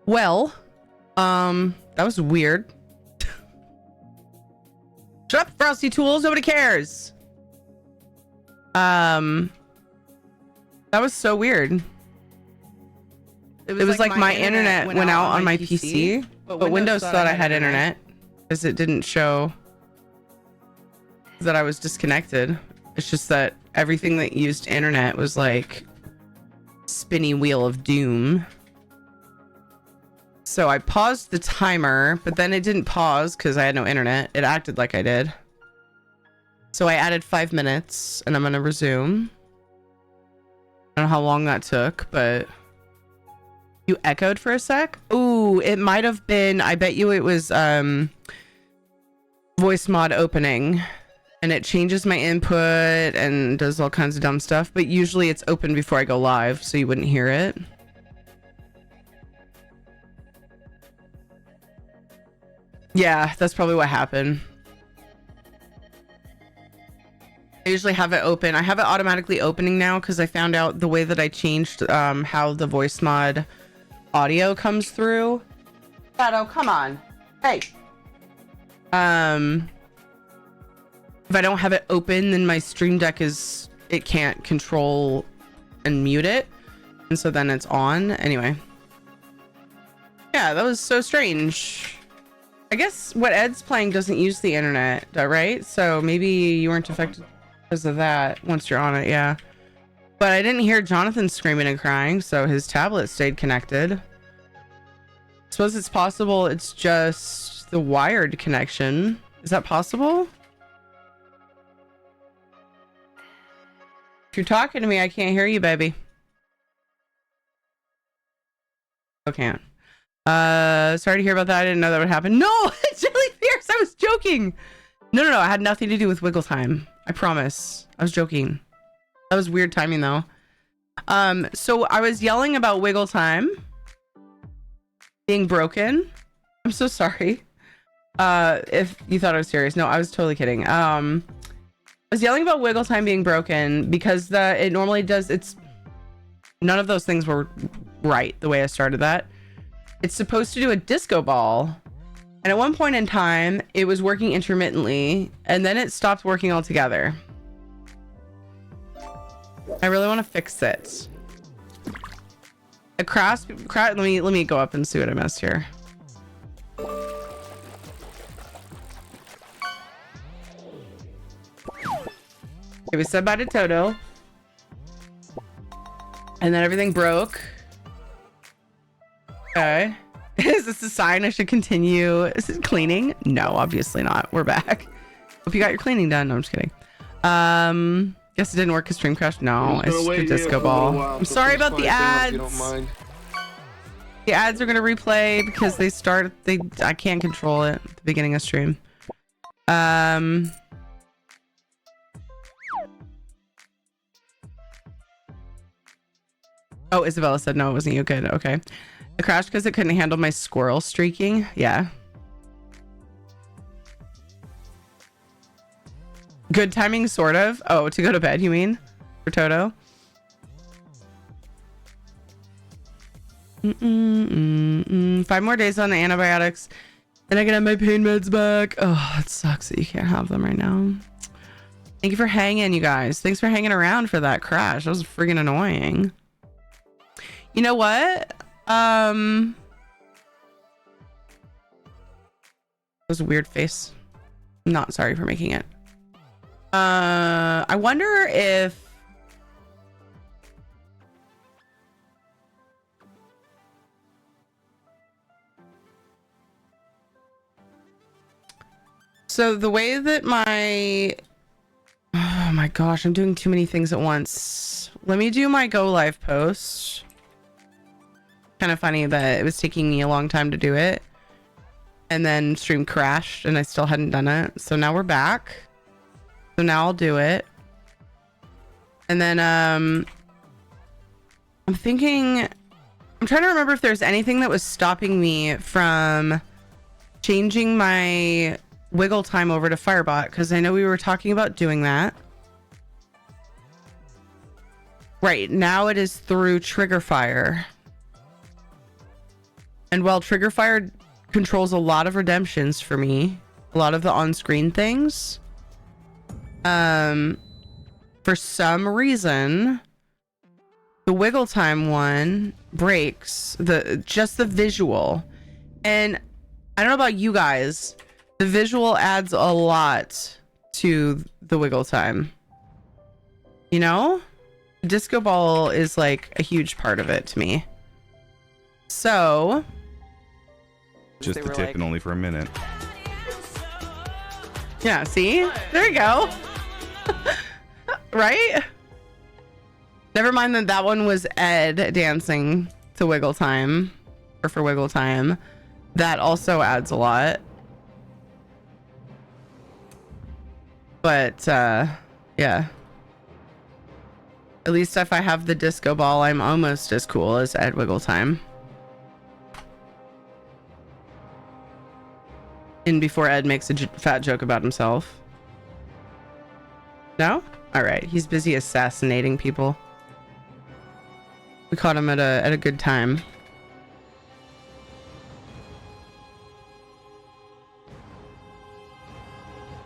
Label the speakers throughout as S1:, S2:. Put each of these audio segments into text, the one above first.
S1: Well, that was weird. Shut up, Frosty Tools. Nobody cares. That was so weird. It was like my internet went out on my PC, but Windows thought I had internet because it didn't show that I was disconnected. It's just that everything that used internet was like spinny wheel of doom. So I paused the timer, but then it didn't pause because I had no internet. It acted like I did. So I added 5 minutes and I'm gonna resume. I don't know how long that took, but you echoed for a sec. Ooh, it might have been, I bet you it was voice mod opening, and it changes my input and does all kinds of dumb stuff, but usually it's open before I go live, so you wouldn't hear it. Yeah, that's probably what happened. I usually have it open. I have it automatically opening now because I found out the way that I changed how the voice mod audio comes through. Shadow, come on. Hey. If I don't have it open, then my Stream Deck it can't control and mute it. And so then it's on. Anyway. Yeah, that was so strange. I guess what Ed's playing doesn't use the internet, right? So maybe you weren't affected because of that once you're on it, yeah. But I didn't hear Jonathan screaming and crying, so his tablet stayed connected. Suppose it's possible it's just the wired connection. Is that possible? If you're talking to me, I can't hear you, baby. I can't. Sorry to hear about that. I didn't know that would happen. No, Jelly Fierce, I was joking. No, it had nothing to do with Wiggle Time. I promise. I was joking. That was weird timing though. So I was yelling about Wiggle Time being broken. I'm so sorry. If you thought I was serious. No, I was totally kidding. I was yelling about Wiggle Time being broken because it normally does, none of those things were right the way I started that. It's supposed to do a disco ball. And at one point in time, it was working intermittently, and then it stopped working altogether. I really want to fix it. Let me go up and see what I missed here. Okay, we said bye to Toto. And then everything broke. Okay. Is this a sign I should continue? Is it cleaning? No, obviously not. We're back. Hope you got your cleaning done. No, I'm just kidding. Guess it didn't work because stream crashed. No, it's the disco ball. I'm sorry about the ads. The ads are gonna replay because I can't control it at the beginning of stream. Oh, Isabella said no, it wasn't you. Good. Okay. It crashed because it couldn't handle my squirrel streaking. Yeah. Good timing, sort of. Oh, to go to bed, you mean? For Toto? 5 more days on the antibiotics. Then I can have my pain meds back. Oh, it sucks that you can't have them right now. Thank you for hanging, you guys. Thanks for hanging around for that crash. That was friggin' annoying. You know what? That was a weird face. I'm not sorry for making it. I wonder if so the way that oh my gosh, I'm doing too many things at once. Let me do my go live post. Kind of funny that it was taking me a long time to do it, and then stream crashed and I still hadn't done it. So now we're back. So now I'll do it. And then I'm trying to remember if there's anything that was stopping me from changing my Wiggle Time over to Firebot, because I know we were talking about doing that. Right now it is through Triggerfire. And while Trigger Fire controls a lot of redemptions for me, a lot of the on-screen things, for some reason, the Wiggle Time one breaks just the visual. And I don't know about you guys, the visual adds a lot to the Wiggle Time. You know? Disco Ball is like a huge part of it to me. So
S2: just the tip and only for a minute.
S1: Yeah, see? There you go. Right? Never mind that one was Ed dancing to Wiggle Time, or for Wiggle Time. That also adds a lot. But yeah. At least if I have the disco ball, I'm almost as cool as Ed Wiggle Time. And before Ed makes a fat joke about himself. No? All right. He's busy assassinating people. We caught him at a good time.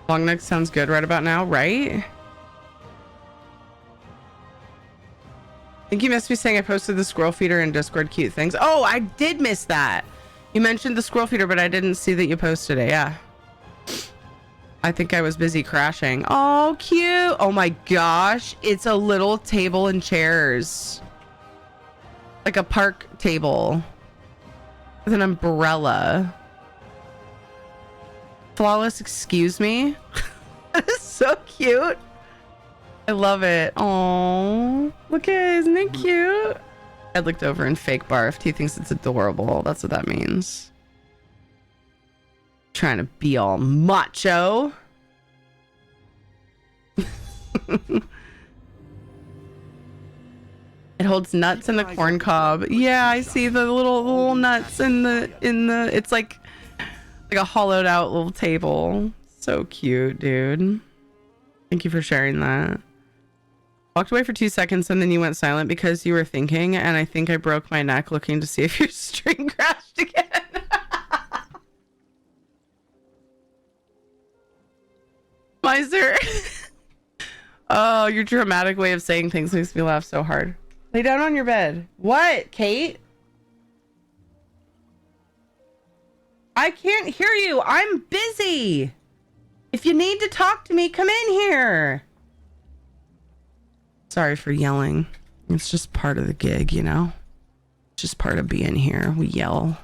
S1: Long neck sounds good right about now, right? I think you missed me saying I posted the squirrel feeder in Discord cute things. Oh, I did miss that. You mentioned the squirrel feeder, but I didn't see that you posted it. Yeah. I think I was busy crashing. Oh, cute. Oh my gosh. It's a little table and chairs. Like a park table. With an umbrella. Flawless, excuse me. That is so cute. I love it. Oh, look at it. Isn't it cute? I looked over and fake barfed. He thinks it's adorable. That's what that means. Trying to be all macho. It holds nuts in the corn cob. Yeah, I see the little nuts in the it's like a hollowed out little table. So cute, dude. Thank you for sharing that. Walked away for 2 seconds and then you went silent because you were thinking, and I think I broke my neck looking to see if your string crashed again. Miser. Oh, your dramatic way of saying things makes me laugh so hard. Lay down on your bed. What, Kate? I can't hear you. I'm busy. If you need to talk to me, come in here. Sorry for yelling. It's just part of the gig, you know? It's just part of being here. We yell.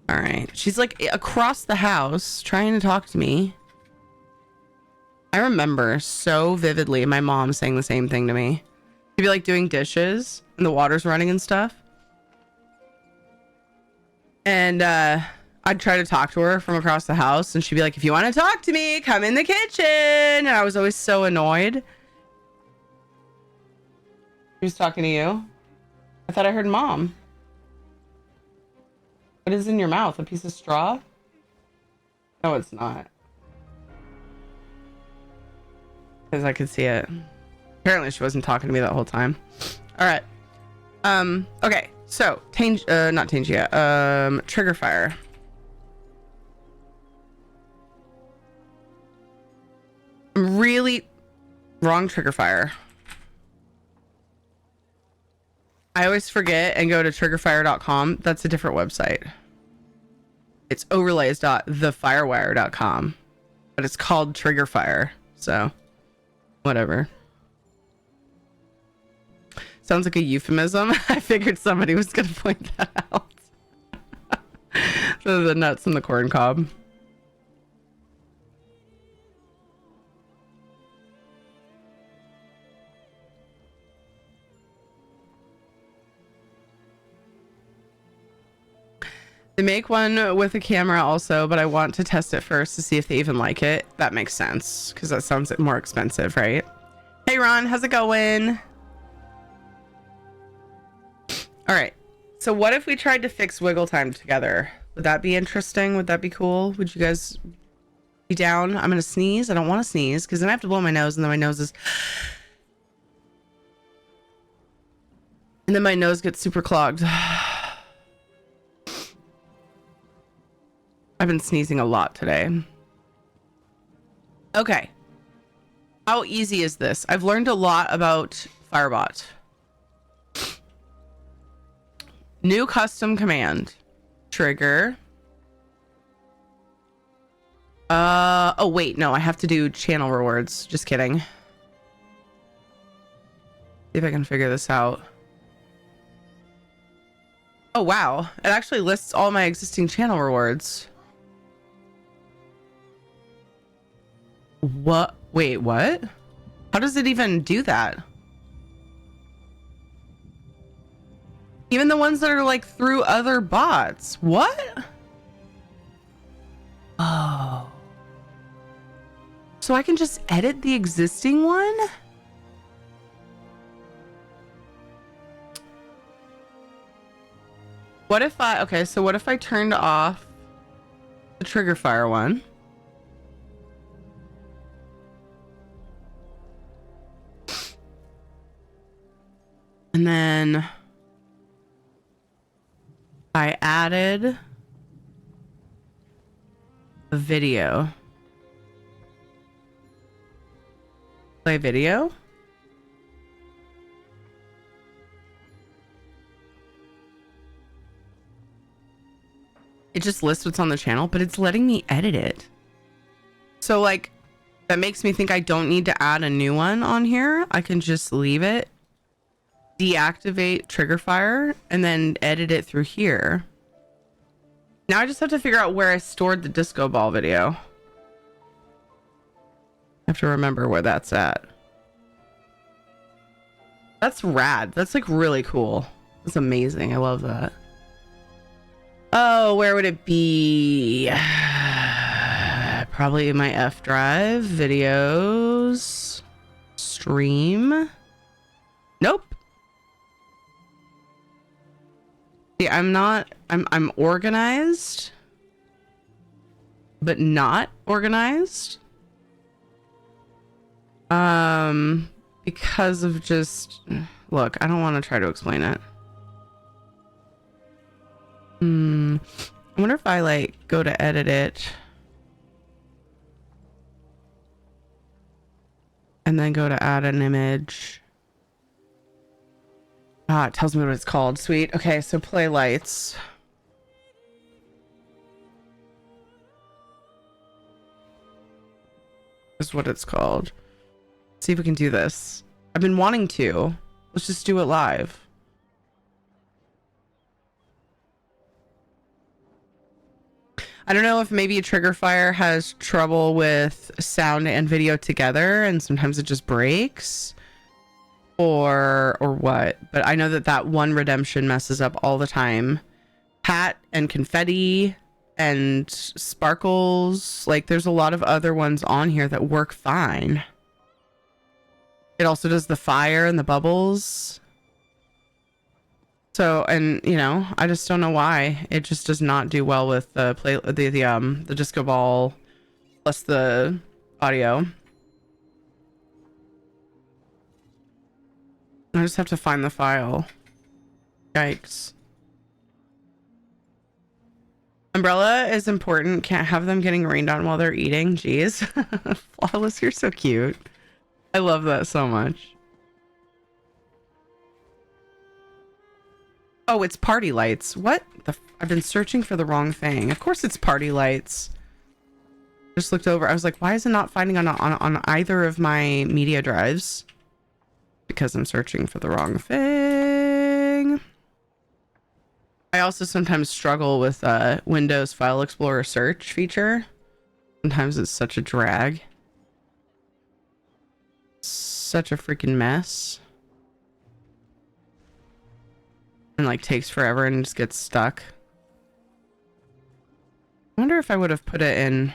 S1: All right. She's like across the house trying to talk to me. I remember so vividly my mom saying the same thing to me. She'd be like doing dishes and the water's running and stuff. And I'd try to talk to her from across the house and she'd be like, if you want to talk to me, come in the kitchen. And I was always so annoyed. Who's talking to you? I thought I heard mom. What is in your mouth? A piece of straw? No, it's not. Because I could see it. Apparently she wasn't talking to me that whole time. All right. Okay. So, not Tangia. Trigger Fire. I'm really wrong. Trigger Fire. I always forget and go to triggerfire.com. That's a different website. It's overlays.thefirewire.com. But it's called Trigger Fire. So, whatever. Sounds like a euphemism. I figured somebody was going to point that out. So the nuts and the corn cob. They make one with a camera also, but I want to test it first to see if they even like it. That makes sense because that sounds more expensive, right? Hey Ron, how's it going? All right. So what if we tried to fix Wiggle Time together? Would that be interesting? Would that be cool? Would you guys be down? I'm going to sneeze. I don't want to sneeze because then I have to blow my nose and then my nose is... And then my nose gets super clogged. I've been sneezing a lot today. Okay. How easy is this? I've learned a lot about Firebot. New custom command. Trigger. Oh wait, no, I have to do channel rewards. Just kidding. See if I can figure this out. Oh wow, it actually lists all my existing channel rewards. What? Wait, what? How does it even do that? Even the ones that are like through other bots. What? Oh. So I can just edit the existing one? What if I, okay, so what if I turned off the trigger fire one? And then I added a video. Play video. It just lists what's on the channel, but it's letting me edit it. So like, that makes me think I don't need to add a new one on here. I can just leave it, deactivate trigger fire, and then edit it through here. Now I just have to figure out where I stored the disco ball video. I have to remember where that's at. That's rad. That's like really cool. That's amazing. I love that. Oh, where would it be? Probably my F drive, videos, stream. Nope. See, I'm organized, but not organized. Because of just, look, I don't want to try to explain it. I wonder if I like go to edit it and then go to add an image. Ah, it tells me what it's called. Sweet. Okay, so play lights. Is what it's called. Let's see if we can do this. I've been wanting to. Let's just do it live. I don't know if maybe Trigger Fire has trouble with sound and video together and sometimes it just breaks or what, but I know that one redemption messes up all the time. Pat and confetti and sparkles, like there's a lot of other ones on here that work fine. It also does the fire and the bubbles. So, and you know, I just don't know why it just does not do well with the the disco ball plus the audio. I just have to find the file. Yikes. Umbrella is important. Can't have them getting rained on while they're eating. Jeez. Flawless, you're so cute. I love that so much. Oh, it's party lights. What the I've been searching for the wrong thing. Of course it's party lights. Just looked over. I was like, why is it not finding on either of my media drives? Because I'm searching for the wrong thing. I also sometimes struggle with Windows File Explorer search feature. Sometimes it's such a drag. Such a freaking mess. And like takes forever and just gets stuck. I wonder if I would have put it in.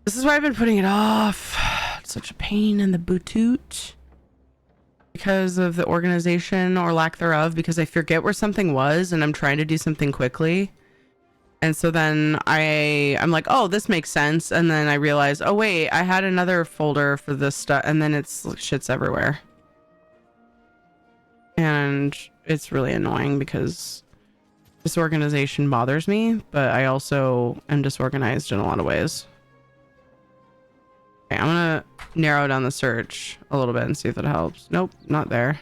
S1: This is why I've been putting it off. It's such a pain in the bootoot. Because of the organization or lack thereof, because I forget where something was and I'm trying to do something quickly. And so then I'm like, oh, this makes sense. And then I realize, oh wait, I had another folder for this stuff, and then it's shit's everywhere. And it's really annoying because Disorganization bothers me, but I also am disorganized in a lot of ways. Okay, I'm gonna narrow down the search a little bit and see if it helps. Nope, not there.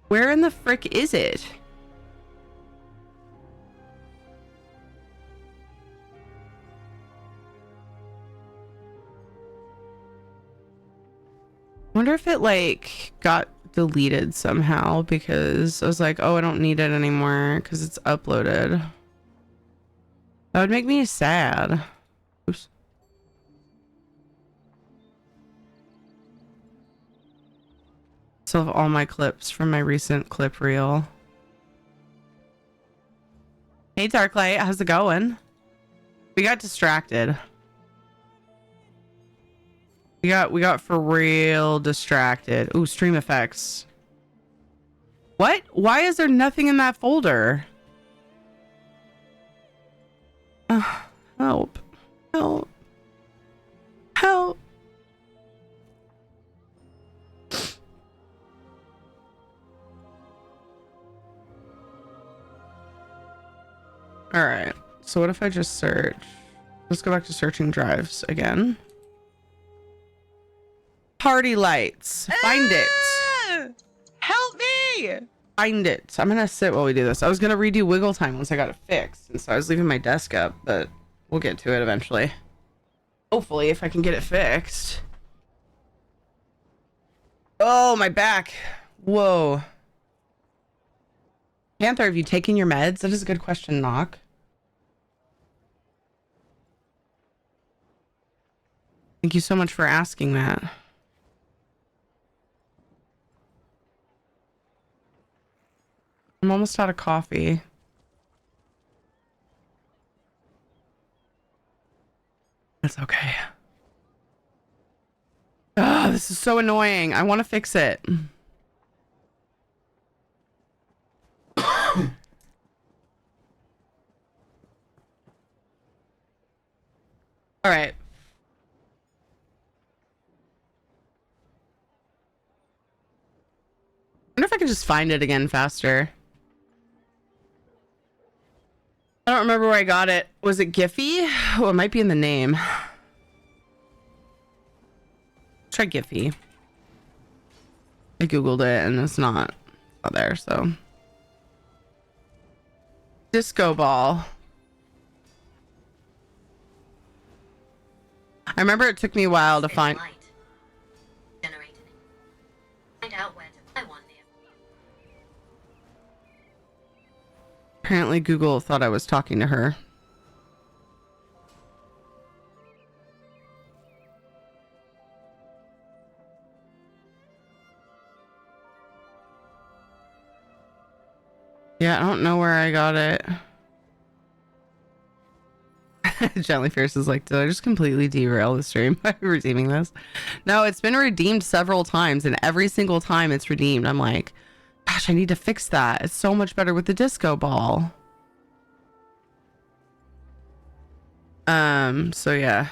S1: Where in the frick is it? Wonder if it like got deleted somehow because I was like, oh, I don't need it anymore because it's uploaded. That would make me sad. Oops. Still have all my clips from my recent clip reel. Hey Darklight, how's it going? We got distracted. We got for real distracted. Ooh, stream effects. What? Why is there nothing in that folder? Help. Help. Help. All right. So what if I just search? Let's go back to searching drives again. Party lights. Find it.
S3: Help me!
S1: Find it. I'm gonna sit while we do this. I was gonna redo wiggle time once I got it fixed, and so I was leaving my desk up, but we'll get to it eventually. Hopefully, if I can get it fixed. Oh, my back. Whoa. Panther, have you taken your meds? That is a good question, Knock. Thank you so much for asking that. I'm almost out of coffee. It's okay. Ah, this is so annoying. I want to fix it. All right. I wonder if I can just find it again faster. I don't remember where I got it. Was it Giphy? Oh, it might be in the name. Try Giphy. I googled it and it's not there, so. Disco ball. I remember it took me a while to find. Apparently Google thought I was talking to her. Yeah, I don't know where I got it. Gently Fierce is like, did I just completely derail the stream by redeeming this? No, it's been redeemed several times, and every single time it's redeemed, I'm like, gosh, I need to fix that. It's so much better with the disco ball. So yeah.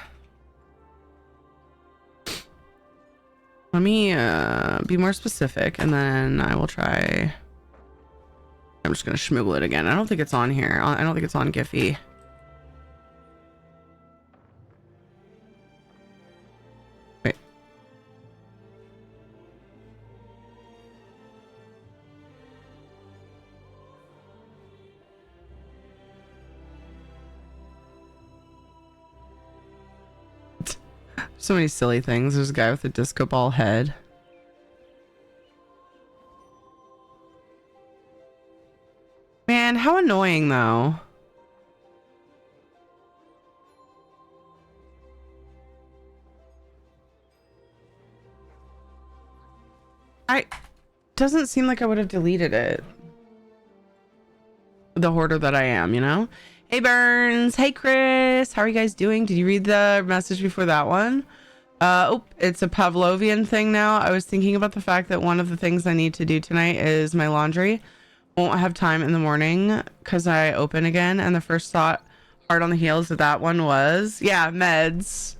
S1: Let me be more specific, and then I will try. I'm just gonna schmoogle it again. I don't think it's on here. I don't think it's on Giphy. Wait. So many silly things. There's a guy with a disco ball head. Man, how annoying though. Doesn't seem like I would have deleted it. The hoarder that I am, you know? Hey Burns, hey Chris, how are you guys doing? Did you read the message before that one? Oh, it's a Pavlovian thing now. I was thinking about the fact that one of the things I need to do tonight is my laundry. Won't have time in the morning because I open again, and the first thought, hard on the heels of that one was, yeah, meds.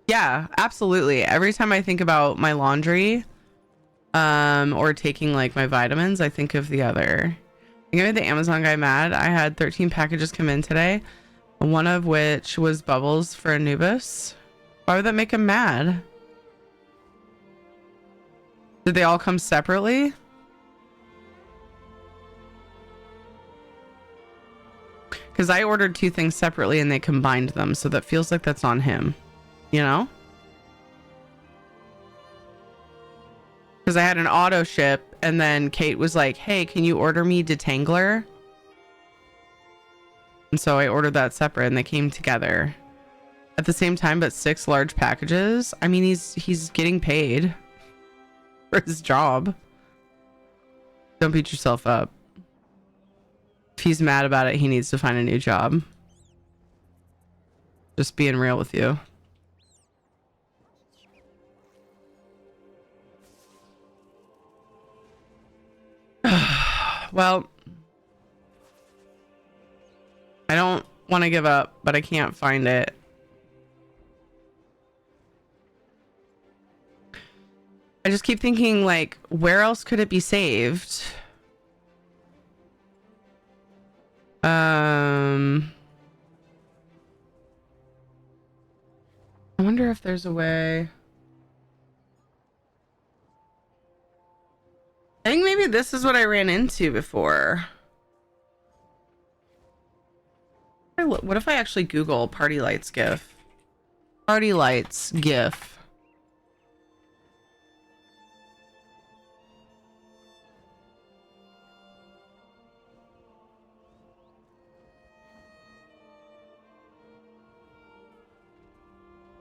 S1: Yeah, absolutely. Every time I think about my laundry, or taking like my vitamins, I think of the other. I think I made the Amazon guy mad. I had 13 packages come in today, one of which was bubbles for Anubis. Why would that make him mad? Did they all come separately? Because I ordered two things separately and they combined them, so that feels like that's on him, you know? Because I had an auto ship and then Kate was like, hey, can you order me Detangler? And so I ordered that separate and they came together at the same time, but 6 large packages. I mean, he's getting paid for his job. Don't beat yourself up. If he's mad about it, he needs to find a new job. Just being real with you. Well, I don't want to give up, but I can't find it. I just keep thinking, like, where else could it be saved? I wonder if there's a way. I think maybe this is what I ran into before. What if I actually Google party lights GIF? Party lights GIF.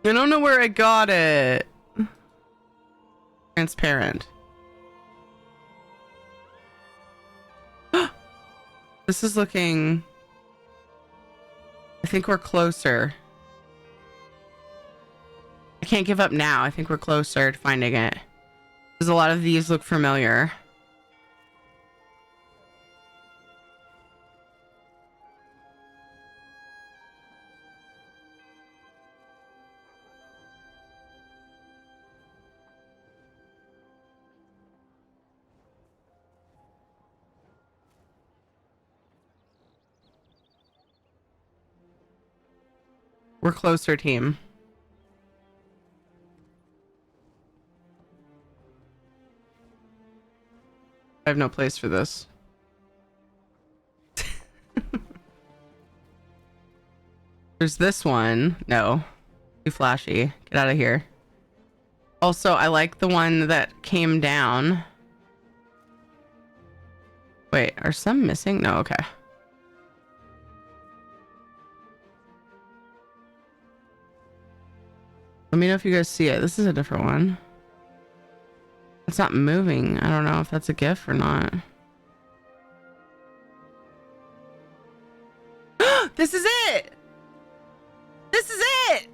S1: I don't know where I got it. Transparent. This is looking... I think we're closer. I can't give up now. I think we're closer to finding it. Because a lot of these look familiar. We're closer, team. I have no place for this. There's this one. No. Too flashy. Get out of here. Also, I like the one that came down. Wait, are some missing? No, okay. Let me know if you guys see it. This is a different one. It's not moving. I don't know if that's a GIF or not. This is it! This is it!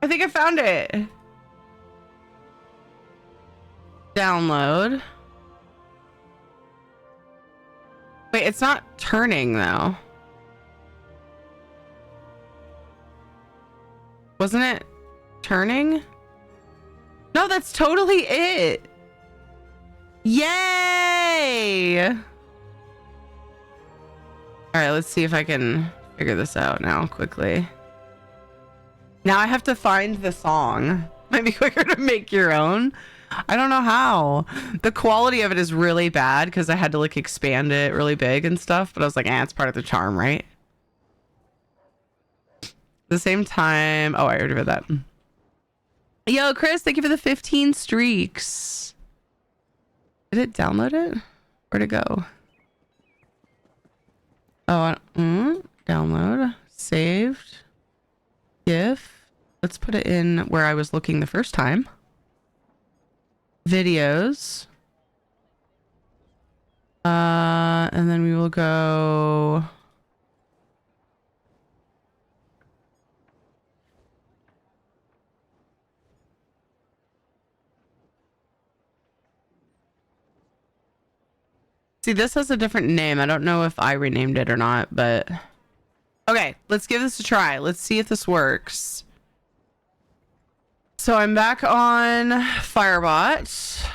S1: I think I found it. Download. Wait, it's not turning though. Wasn't it turning? No, that's totally it. Yay! All right, let's see if I can figure this out now quickly. Now I have to find the song. Might be quicker to make your own. I don't know how. The quality of it is really bad because I had to like expand it really big and stuff, but I was like, it's part of the charm, right? At the same time, oh, I already read that. Yo, Chris, thank you for the 15 streaks. Did it download it? Where'd it go? Oh, download, saved, GIF. Let's put it in where I was looking the first time. Videos. And then we will go... See, this has a different name. I don't know if I renamed it or not, but... Okay, let's give this a try. Let's see if this works. So I'm back on Firebot.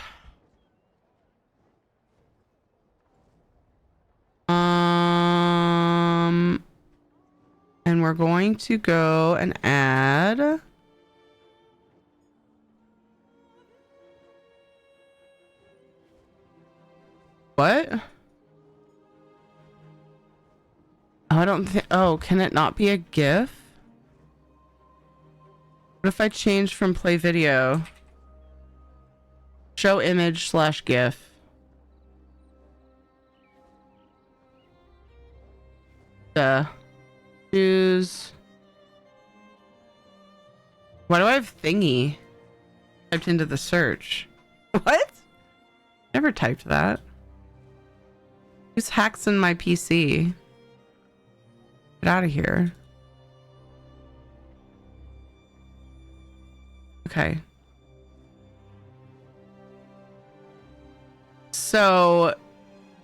S1: And we're going to go and add what? Oh, I don't think. Oh, can it not be a GIF? What if I change from play video? Show image / GIF. Choose. Why do I have thingy typed into the search? What? Never typed that. Who's hacks in my PC? Get out of here. Okay. So,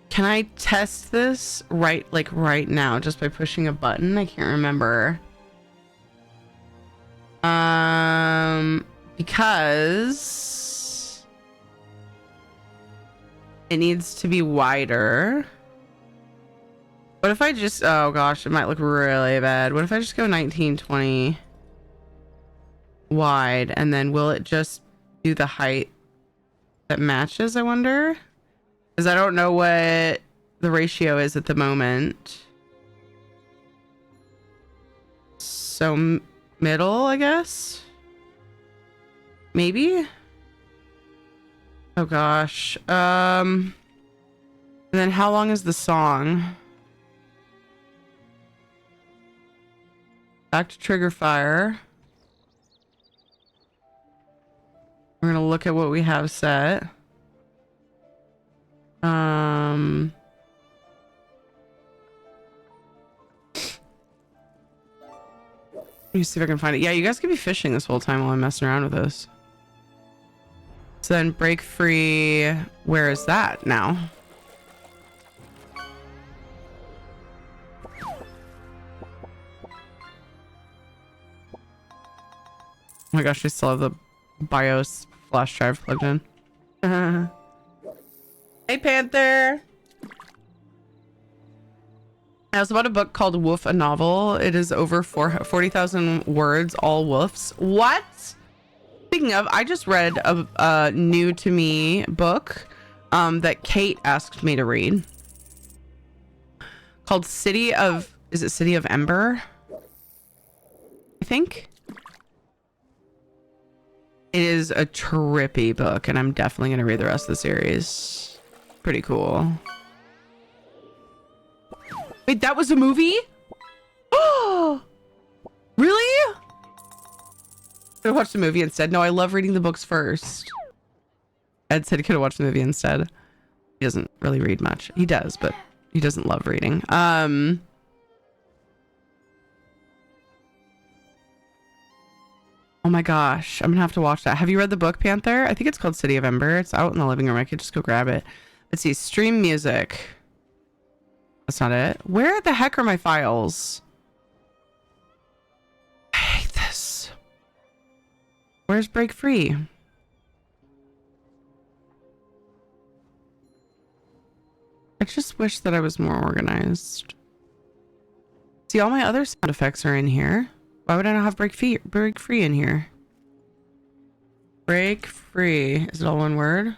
S1: can I test this right now just by pushing a button? I can't remember. Because it needs to be wider. What if I just, oh gosh, it might look really bad. What if I just go 1920 wide, and then will it just do the height that matches, I wonder? Because I don't know what the ratio is at the moment. So middle, I guess? Maybe? Oh gosh. And then how long is the song? Back to trigger fire. We're gonna look at what we have set. Let me see if I can find it. Yeah, you guys could be fishing this whole time while I'm messing around with this. So then break free. Where is that now? Oh my gosh, I still have the BIOS flash drive plugged in. Hey, Panther. I also bought a book called Woof, a Novel. It is over 40,000 words, all woofs. What? Speaking of, I just read a new to me book that Kate asked me to read called City of Ember? I think. It is a trippy book, and I'm definitely going to read the rest of the series. Pretty cool. Wait, that was a movie? Oh, really? Could have watched the movie instead. No, I love reading the books first. Ed said he could have watched the movie instead. He doesn't really read much. He does, but he doesn't love reading. Oh my gosh, I'm gonna have to watch that. Have you read the book, Panther? I think it's called City of Ember. It's out in the living room. I could just go grab it. Let's see, stream music. That's not it. Where the heck are my files? I hate this. Where's break free? I just wish that I was more organized. See, all my other sound effects are in here. Why would I not have break free in here? Break free. Is it all one word?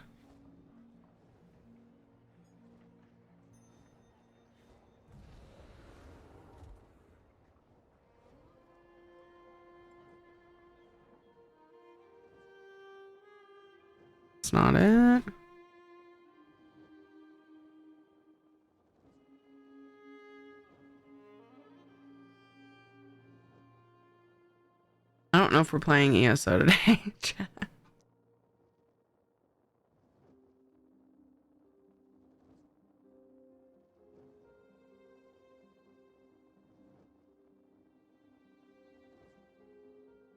S1: That's not it. I don't know if we're playing ESO today.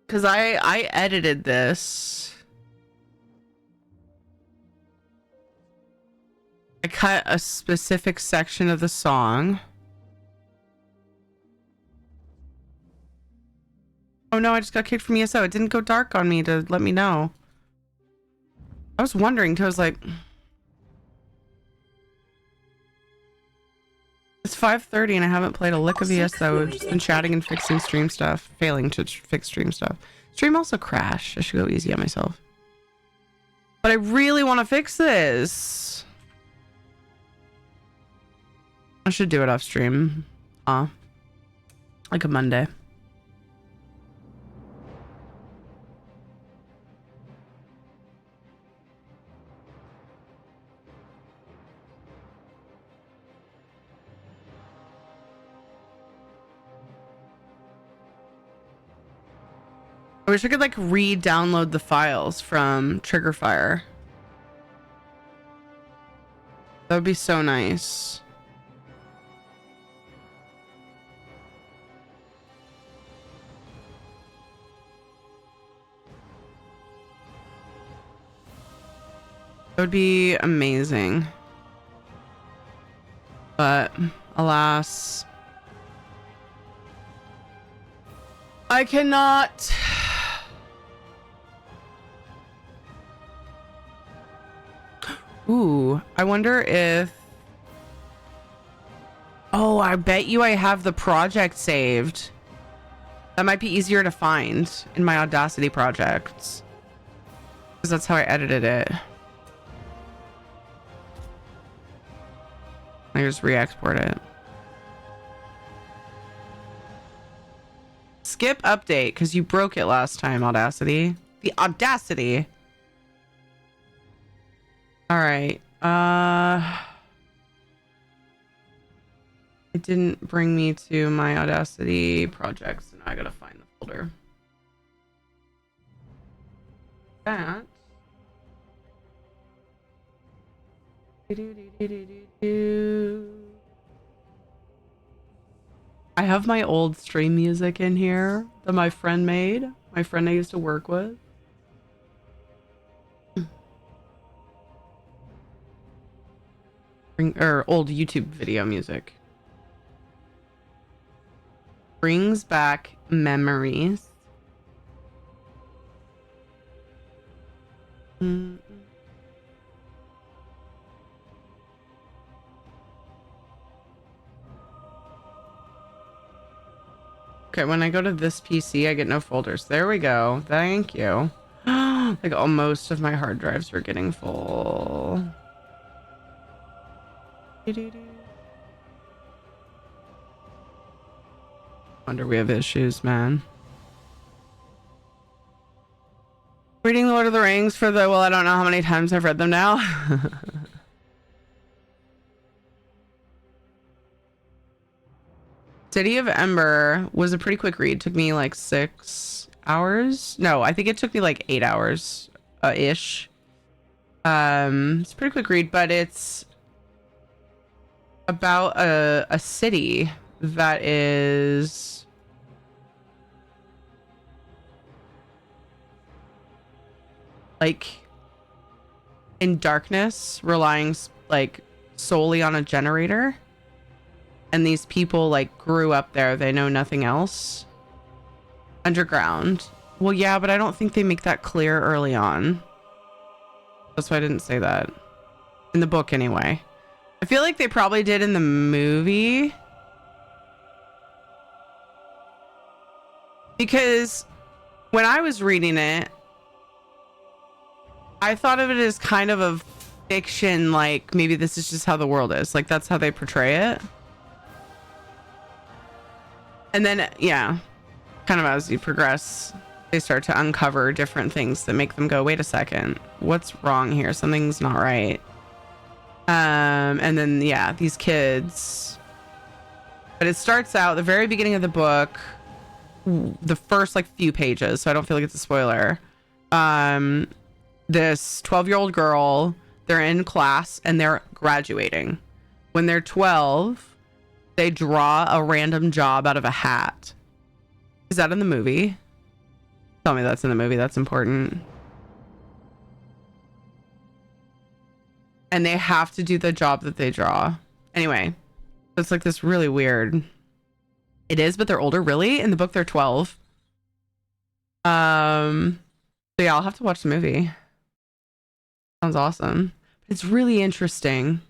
S1: Because I edited this. I cut a specific section of the song. Oh no, I just got kicked from ESO. It didn't go dark on me to let me know. I was wondering too. I was like, it's 5:30 and I haven't played a lick of ESO. I've just been chatting and fixing stream stuff, failing to fix stream stuff. Stream also crashed. I should go easy on myself. But I really want to fix this. I should do it off stream. Like a Monday. I wish I could like re-download the files from Triggerfire. That would be so nice. That would be amazing. But alas, I cannot. Ooh, I wonder if... Oh, I bet you I have the project saved. That might be easier to find in my Audacity projects. Because that's how I edited it. I just re-export it. Skip update, because you broke it last time, Audacity. The audacity! Alright, it didn't bring me to my Audacity projects, so now I gotta find the folder. That. I have my old stream music in here that my friend made. My friend I used to work with. Or old YouTube video music. Brings back memories. Okay, when I go to this PC, I get no folders. There we go. Thank you. Like, most of my hard drives were getting full. Wonder we have issues, man. Reading The Lord of the Rings for the... Well, I don't know how many times I've read them now. City of Ember was a pretty quick read. Took me like 6 hours. No, I think it took me like 8 hours ish. It's a pretty quick read, but it's about a city that is like in darkness, relying like solely on a generator. And these people like grew up there. They know nothing else. Underground. Well, yeah, but I don't think they make that clear early on. That's why I didn't say that. In the book, anyway. I feel like they probably did in the movie. Because when I was reading it, I thought of it as kind of a fiction, like maybe this is just how the world is. Like that's how they portray it. And then, yeah, kind of as you progress, they start to uncover different things that make them go, wait a second, what's wrong here? Something's not right. And then, yeah, these kids. But it starts out, the very beginning of the book, the first like few pages, so I don't feel like it's a spoiler. This 12-year-old girl, they're in class and they're graduating. When they're 12, they draw a random job out of a hat. Is that in the movie? Tell me that's in the movie. That's important. And they have to do the job that they draw. Anyway, it's like this really weird. It is, but they're older. Really? In the book, they're 12. So yeah, I'll have to watch the movie. Sounds awesome. It's really interesting.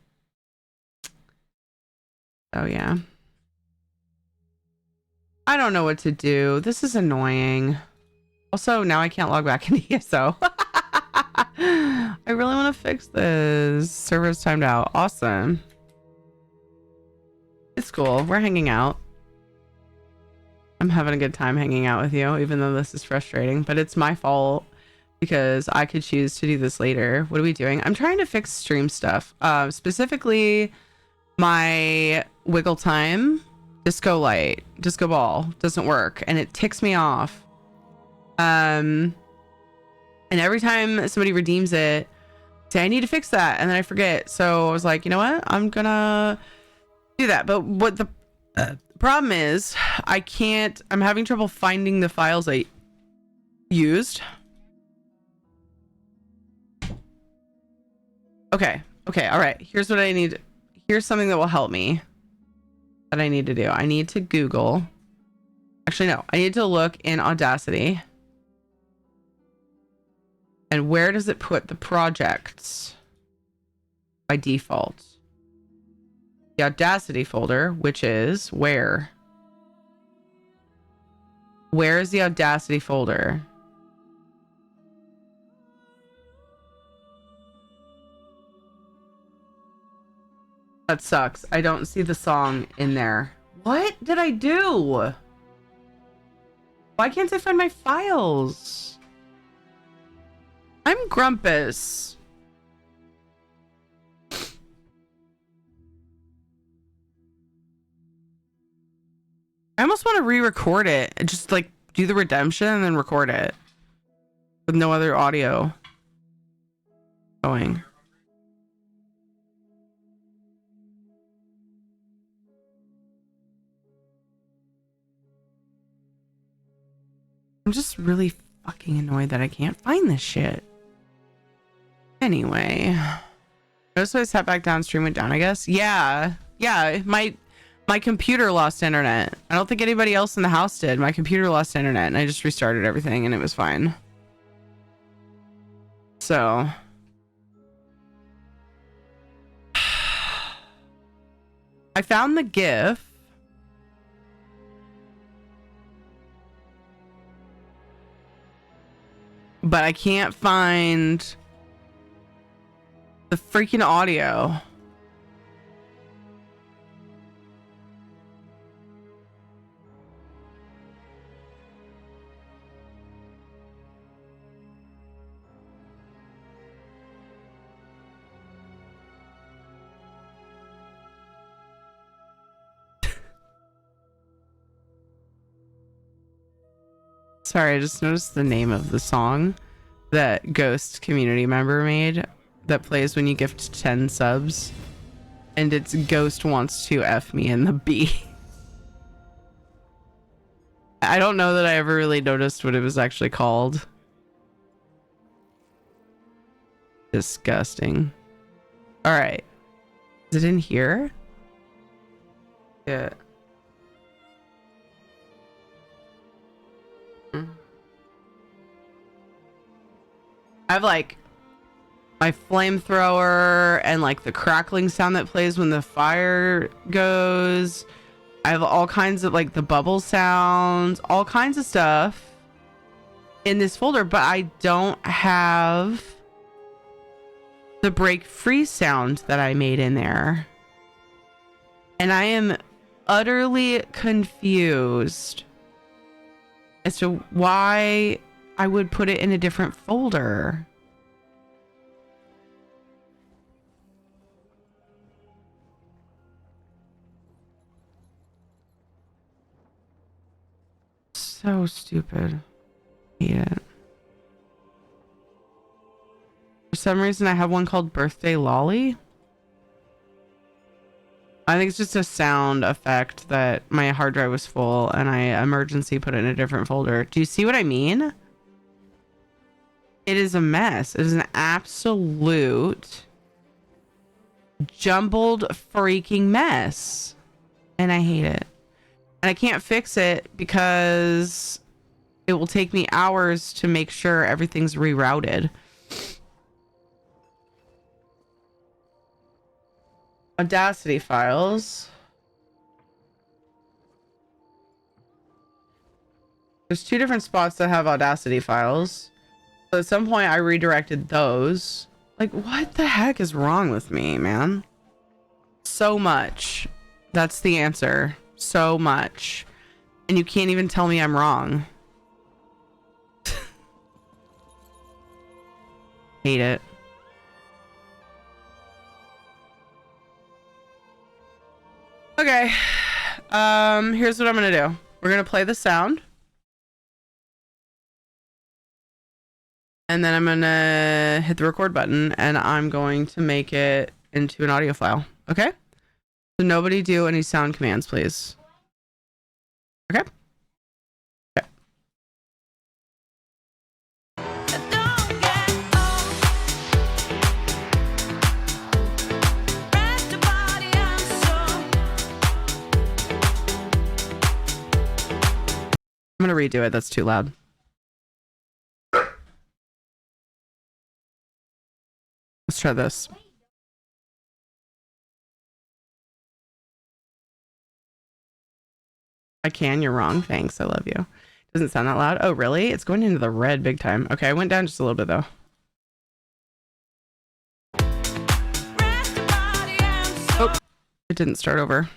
S1: Oh yeah. I don't know what to do. This is annoying. Also, now I can't log back into ESO. I really want to fix this. Server's timed out. Awesome. It's cool. We're hanging out. I'm having a good time hanging out with you, even though this is frustrating, but it's my fault because I could choose to do this later. What are we doing? I'm trying to fix stream stuff. Specifically my wiggle time disco light, disco ball doesn't work and it ticks me off. And every time somebody redeems it, say I need to fix that, and then I forget. So I was like, you know what? I'm gonna do that. But what the problem is, I'm having trouble finding the files I used. Okay, all right. Here's what I need. Here's something that will help me that I need to do. I need to Google. Actually, no. I need to look in Audacity. And where does it put the projects by default? The Audacity folder, which is where? Where is the Audacity folder? That sucks. I don't see the song in there. What did I do? Why can't I find my files? I'm Grumpus. I almost want to re-record it. Just like do the redemption and then record it with no other audio going. I'm just really fucking annoyed that I can't find this shit. Anyway, notice I sat back downstream, went down, I guess. Yeah, my computer lost internet. I don't think anybody else in the house did. My computer lost internet and I just restarted everything and it was fine. So I found the GIF. But I can't find the freaking audio. Sorry, I just noticed the name of the song that Ghost community member made that plays when you gift 10 subs. And it's Ghost Wants to F Me in the B. I don't know that I ever really noticed what it was actually called. Disgusting. All right. Is it in here? Yeah. I have like my flamethrower and like the crackling sound that plays when the fire goes. I have all kinds of like the bubble sounds, all kinds of stuff in this folder, but I don't have the break free sound that I made in there. And I am utterly confused as to why I would put it in a different folder. So stupid. Hate it. For some reason, I have one called Birthday Lolly. I think it's just a sound effect that my hard drive was full and I emergency put it in a different folder. Do you see what I mean? It is a mess. It is an absolute jumbled freaking mess. And I hate it. And I can't fix it because it will take me hours to make sure everything's rerouted. Audacity files. There's 2 different spots that have Audacity files. So at some point I redirected those. Like, what the heck is wrong with me, man? So much. That's the answer. So much. And you can't even tell me I'm wrong. Hate it. Okay. Here's what I'm gonna do. We're gonna play the sound. And then I'm gonna hit the record button and I'm going to make it into an audio file. Okay? So nobody do any sound commands, please. Okay? Okay. I'm gonna redo it. That's too loud. Let's try this. I can. You're wrong. Thanks. I love you. Doesn't sound that loud. Oh, really? It's going into the red big time. Okay, I went down just a little bit though. Oh, it didn't start over.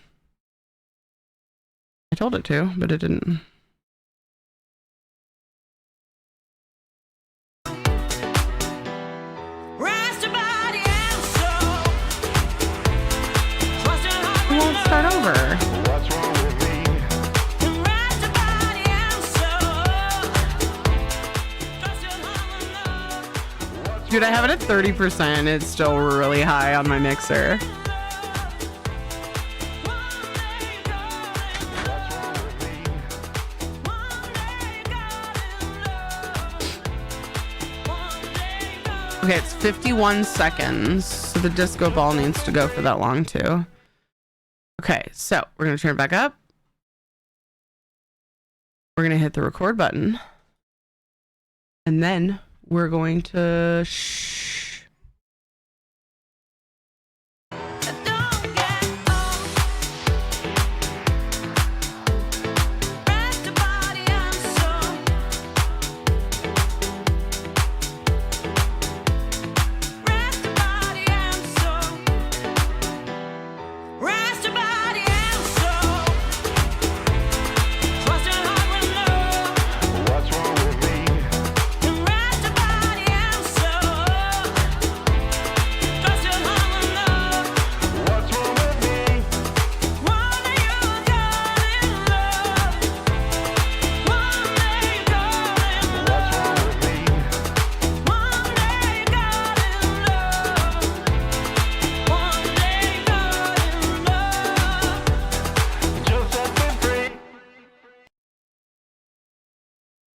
S1: I told it to, but it didn't. It won't start over. Dude, I have it at 30%. It's still really high on my mixer. Okay, it's 51 seconds. So the disco ball needs to go for that long too. Okay, so we're going to turn it back up. We're going to hit the record button. And then we're going to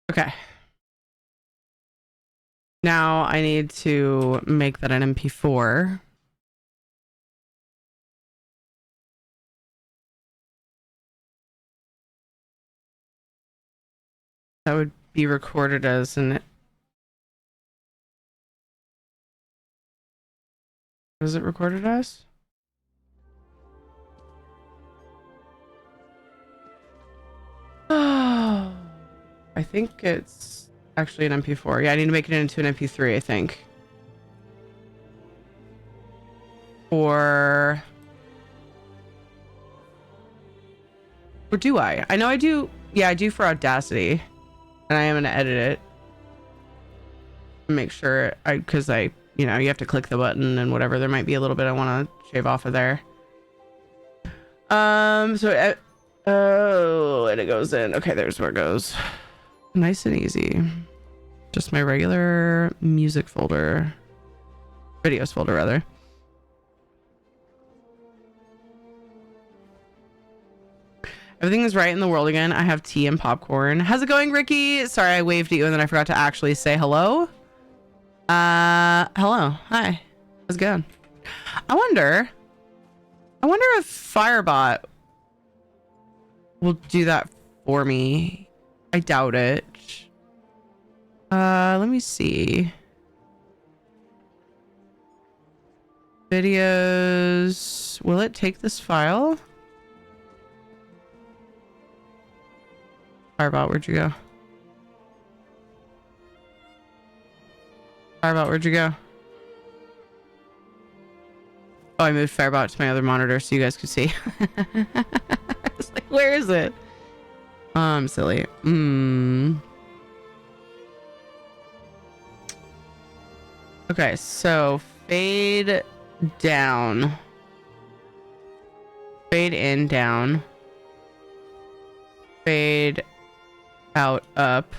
S1: okay. Now I need to make that an MP4. That would be recorded as an... What is it recorded as? Oh, I think it's actually an MP4. Yeah, I need to make it into an MP3, I think. Or do I? I know I do. Yeah, I do for Audacity. And I am going to edit it. Make sure because you know, you have to click the button and whatever. There might be a little bit I want to shave off of there. So, oh, and it goes in. Okay, there's where it goes. Nice and easy. Just my regular music folder. Videos folder, rather. Everything is right in the world again. I have tea and popcorn. How's it going, Ricky? Sorry, I waved at you and then I forgot to actually say hello. Hello. Hi. How's it going? I wonder if Firebot will do that for me. I doubt it. Let me see. Videos. Will it take this file? Firebot, where'd you go? Firebot, where'd you go? Oh, I moved Firebot to my other monitor so you guys could see. I was like, where is it? Oh, I'm silly. Okay, so fade down. Fade in, down. Fade out, up.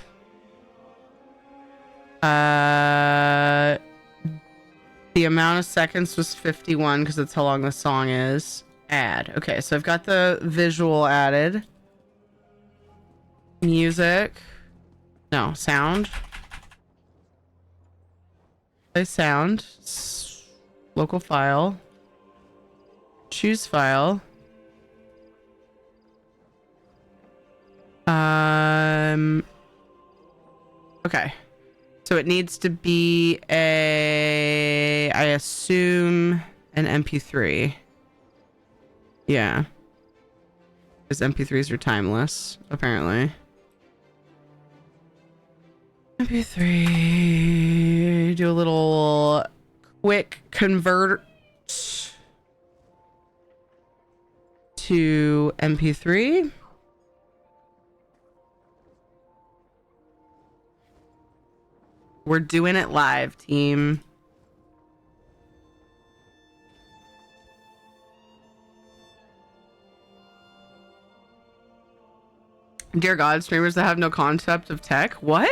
S1: The amount of seconds was 51 because that's how long the song is. Add. Okay, so I've got the visual added. Music. No, sound. Play sound. Local file. Choose file. Okay. So it needs to be I assume an MP3. Yeah. Because MP3s are timeless, apparently. MP3. Do a little quick convert to MP3. We're doing it live, team. Dear God, streamers that have no concept of tech. What?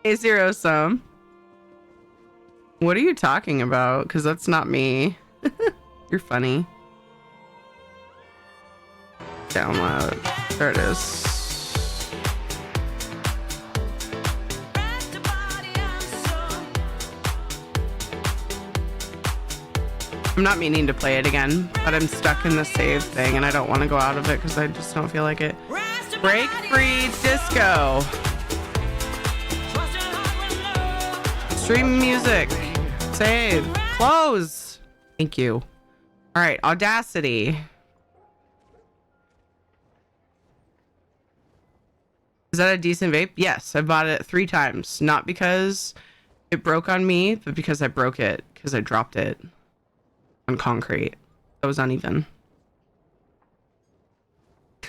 S1: Hey, Zero Sum. What are you talking about? Because that's not me. You're funny. Download. There it is. I'm not meaning to play it again, but I'm stuck in the save thing and I don't want to go out of it because I just don't feel like it. Break free disco. Stream music. Save. Close. Thank you. All right, Audacity. Is that a decent vape? Yes, I bought it 3 times. Not because it broke on me, but because I broke it because I dropped it on concrete. That was uneven.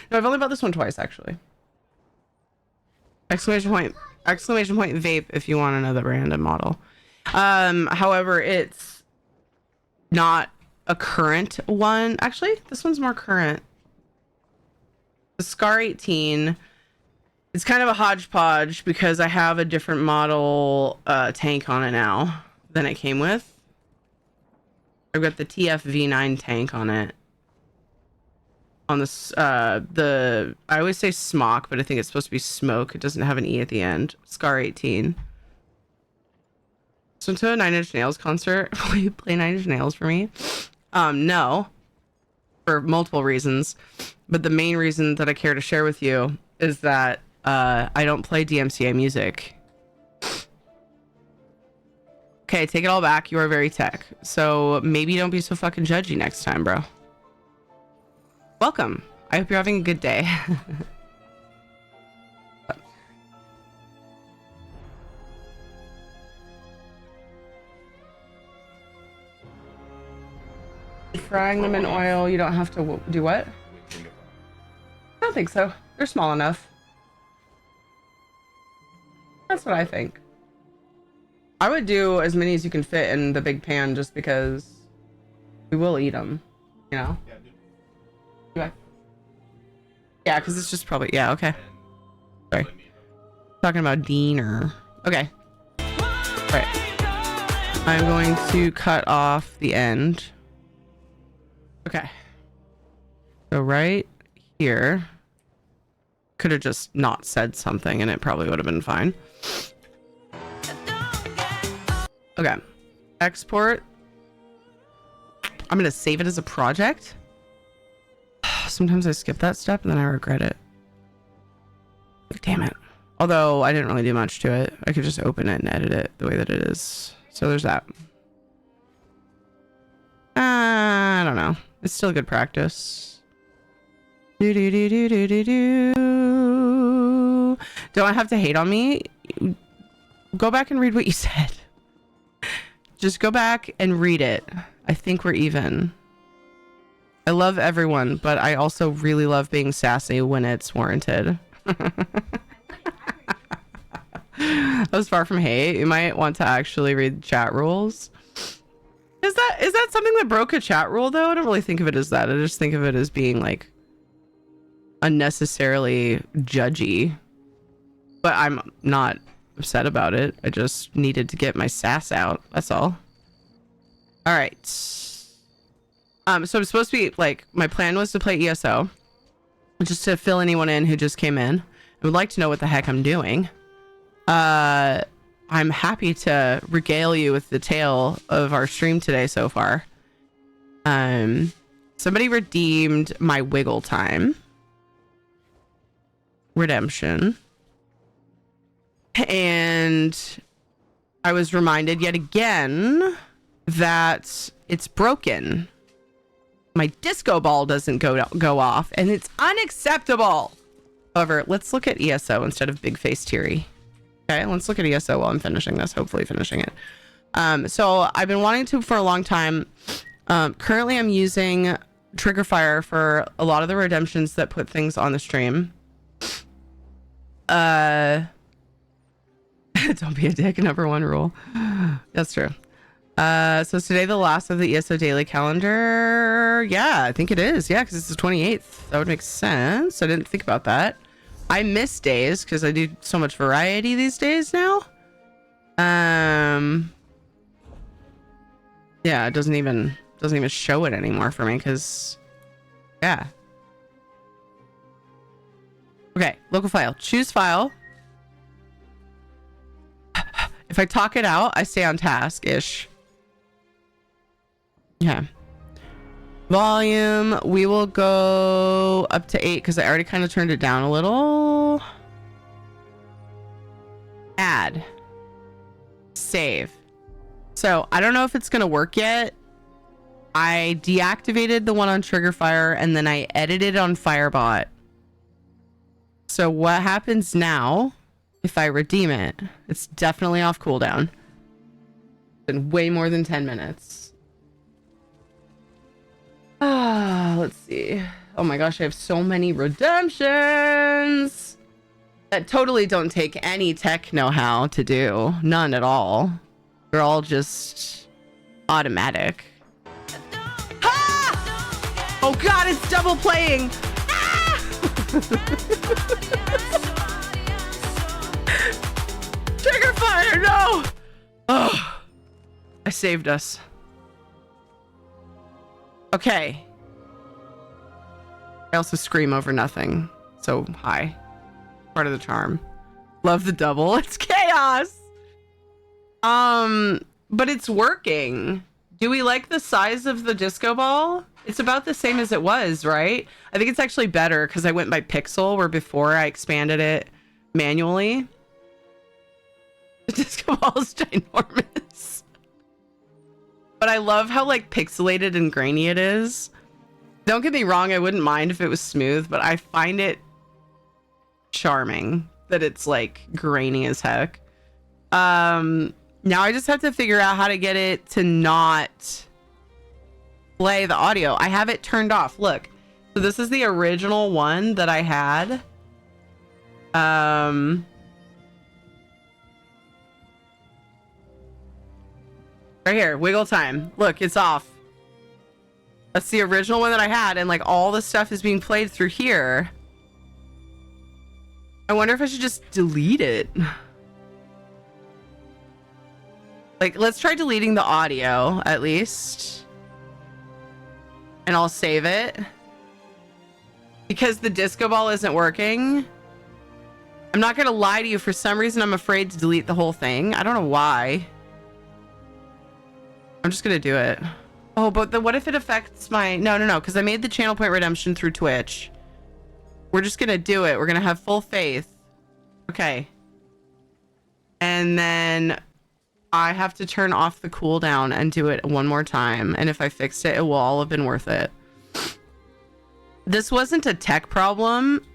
S1: No, I've only bought this one twice, actually. Exclamation point vape if you want another random model. However, it's not a current one. Actually, this one's more current. The Scar 18. It's kind of a hodgepodge because I have a different model tank on it now than it came with. I've got the TF-V9 tank on it. On this, I always say smock, but I think it's supposed to be smoke. It doesn't have an E at the end. Scar 18. So to a Nine Inch Nails concert, will you play Nine Inch Nails for me? No. For multiple reasons. But the main reason that I care to share with you is that I don't play DMCA music. Okay, take it all back. You are very tech. So maybe don't be so fucking judgy next time, bro. Welcome. I hope you're having a good day. Frying them in oil, you don't have to do what? I don't think so. They're small enough. That's what I think. I would do as many as you can fit in the big pan just because we will eat them, you know? Okay. Yeah, because it's just probably... Yeah, okay. Sorry. Talking about Diener. Okay. Right. I'm going to cut off the end. Okay. So right here. Could have just not said something and it probably would have been fine. Okay. Export. I'm going to save it as a project. Sometimes I skip that step and then I regret it. Damn it. Although I didn't really do much to it. I could just open it and edit it the way that it is. So there's that. I don't know. It's still good practice. Do do do do do do do. Don't I have to hate on me? Go back and read what you said. Just go back and read it. I think we're even. I love everyone, but I also really love being sassy when it's warranted. That was far from hate. You might want to actually read chat rules. Is that something that broke a chat rule though? I don't really think of it as that. I just think of it as being like unnecessarily judgy. But I'm not upset about it. I just needed to get my sass out. That's all. All right. So I'm supposed to be like, my plan was to play ESO, just to fill anyone in who just came in. I would like to know what the heck I'm doing. I'm happy to regale you with the tale of our stream today so far. Somebody redeemed my wiggle time redemption, and I was reminded yet again that it's broken. My disco ball doesn't go off, and it's unacceptable. However, let's look at ESO instead of Big Face Teary. Okay, let's look at ESO while I'm finishing this, hopefully finishing it. So I've been wanting to for a long time. Currently I'm using Triggerfire for a lot of the redemptions that put things on the stream. Don't be a dick, number one rule. That's true. So is today the last of the ESO daily calendar? Yeah, I think it is. Yeah, because it's the 28th. That would make sense. I didn't think about that. I miss days because I do so much variety these days now. Yeah, it doesn't even show it anymore for me because, yeah. Okay, local file. Choose file. If I talk it out, I stay on task-ish. Yeah. Volume, we will go up to 8 because I already kind of turned it down a little. Add. Save. So I don't know if it's going to work yet. I deactivated the one on Triggerfire and then I edited on Firebot. So what happens now if I redeem it? It's definitely off cooldown. It's been way more than 10 minutes. Let's see. Oh my gosh, I have so many redemptions that totally don't take any tech know-how to do. None at all. They're all just automatic. Ah! Oh god, it's double playing. Ah! Trigger fire, no! Oh, I saved us. Okay. I also scream over nothing. So, hi. Part of the charm. Love the double. It's chaos! But it's working. Do we like the size of the disco ball? It's about the same as it was, right? I think it's actually better because I went by pixel, where before I expanded it manually. The disco ball is ginormous. But I love how like pixelated and grainy it is. Don't get me wrong, I wouldn't mind if it was smooth, but I find it charming that it's like grainy as heck. Now I just have to figure out how to get it to not play the audio. I have it turned off. Look. So this is the original one that I had. Right here, wiggle time. Look, it's off. That's the original one that I had, and like all the stuff is being played through here. I wonder if I should just delete it. Like, let's try deleting the audio at least. And I'll save it. Because the disco ball isn't working. I'm not gonna lie to you, for some reason I'm afraid to delete the whole thing. I don't know why. I'm just gonna do it. Oh, but then what if it affects my... No, because I made the channel point redemption through Twitch. We're just gonna do it. We're gonna have full faith. Okay. And then I have to turn off the cooldown and do it one more time. And if I fixed it, it will all have been worth it. This wasn't a tech problem,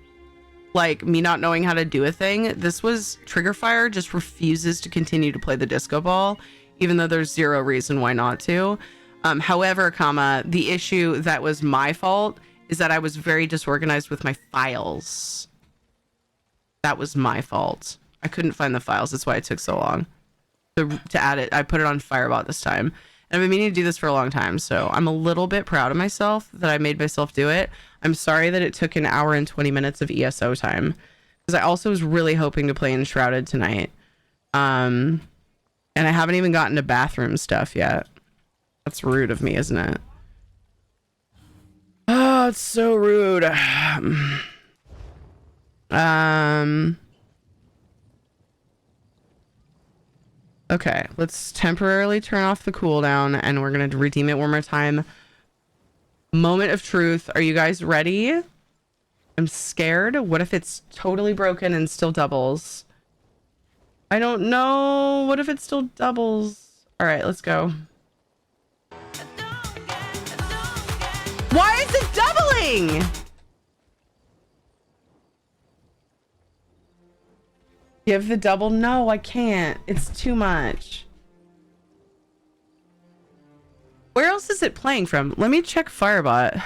S1: like me not knowing how to do a thing. This was Triggerfire just refuses to continue to play the disco ball, even though there's zero reason why not to. However, the issue that was my fault is that I was very disorganized with my files. That was my fault. I couldn't find the files. That's why it took so long to add it. I put it on Firebot this time. And I've been meaning to do this for a long time, so I'm a little bit proud of myself that I made myself do it. I'm sorry that it took an hour and 20 minutes of ESO time, because I also was really hoping to play Enshrouded tonight. And I haven't even gotten to bathroom stuff yet. That's rude of me, isn't it? Oh, it's so rude. Okay, let's temporarily turn off the cooldown and we're gonna redeem it one more time. Moment of truth. Are you guys ready? I'm scared. What if it's totally broken and still doubles? I don't know. What if it still doubles? All right, let's go. Why is it doubling? Give the double. No, I can't. It's too much. Where else is it playing from? Let me check Firebot.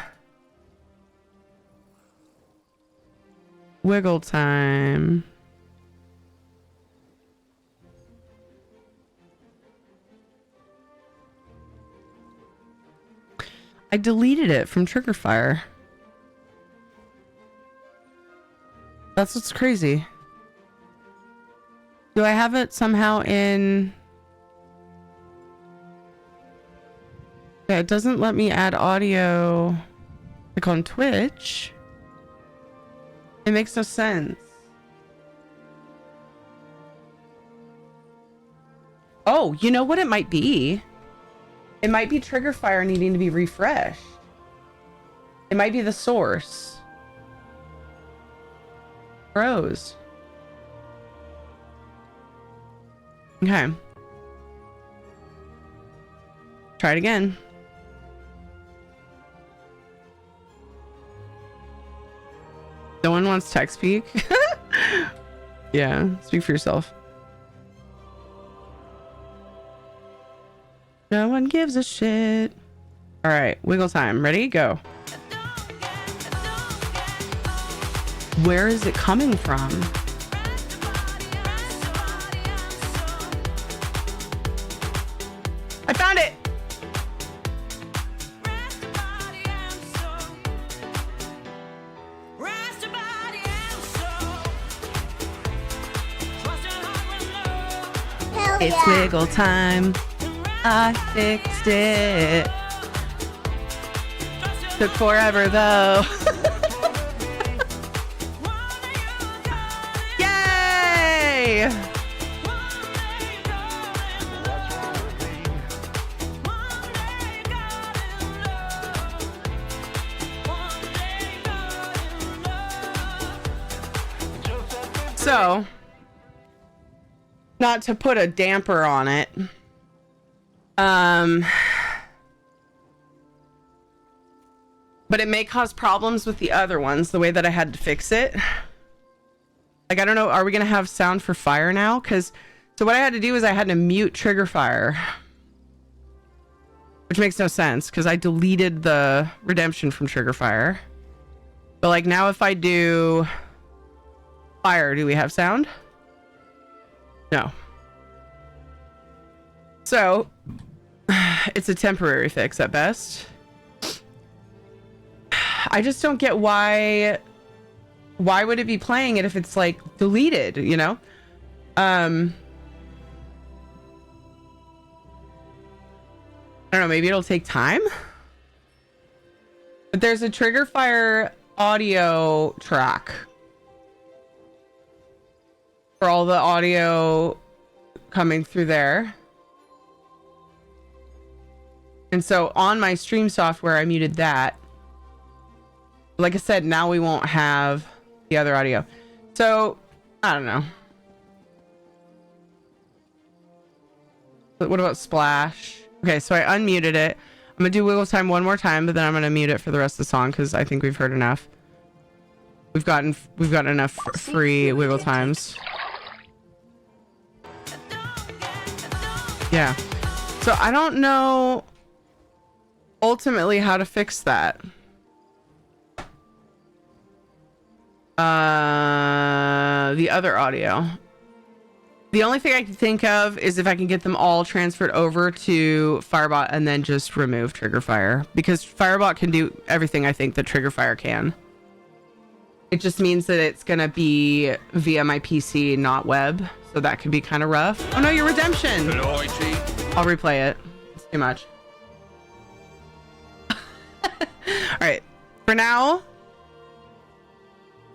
S1: Wiggle time. I deleted it from Triggerfire. That's what's crazy. Do I have it somehow in... Yeah, it doesn't let me add audio like on Twitch. It makes no sense. Oh, you know what it might be? It might be Triggerfire needing to be refreshed. It might be the source. Froze. Okay. Try it again. No one wants tech speak? Yeah, speak for yourself. No one gives a shit. All right, wiggle time. Ready? Go. Where is it coming from? I found it. It's wiggle time. I fixed it. Took forever though. Yay! So, not to put a damper on it, but it may cause problems with the other ones, the way that I had to fix it. Like, I don't know, are we gonna have sound for fire now? Because, so what I had to do is I had to mute Triggerfire, which makes no sense because I deleted the redemption from Triggerfire. But like now if I do fire, do we have sound? No. So it's a temporary fix at best. I just don't get why would it be playing it if it's like deleted, you know? I don't know, maybe it'll take time. But there's a Triggerfire audio track for all the audio coming through there. And so on my stream software, I muted that. Like I said, now we won't have the other audio. So, I don't know. What about Splash? Okay, so I unmuted it. I'm gonna do Wiggle Time one more time, but then I'm gonna mute it for the rest of the song because I think we've heard enough. We've gotten enough free Wiggle Times. Yeah. So I don't know ultimately how to fix that. The other audio. The only thing I can think of is if I can get them all transferred over to Firebot and then just remove Triggerfire, because Firebot can do everything I think that Triggerfire can. It just means that it's gonna be via my PC, not web, so that could be kind of rough. Oh no, your redemption! I'll replay it. It's too much. All right, for now,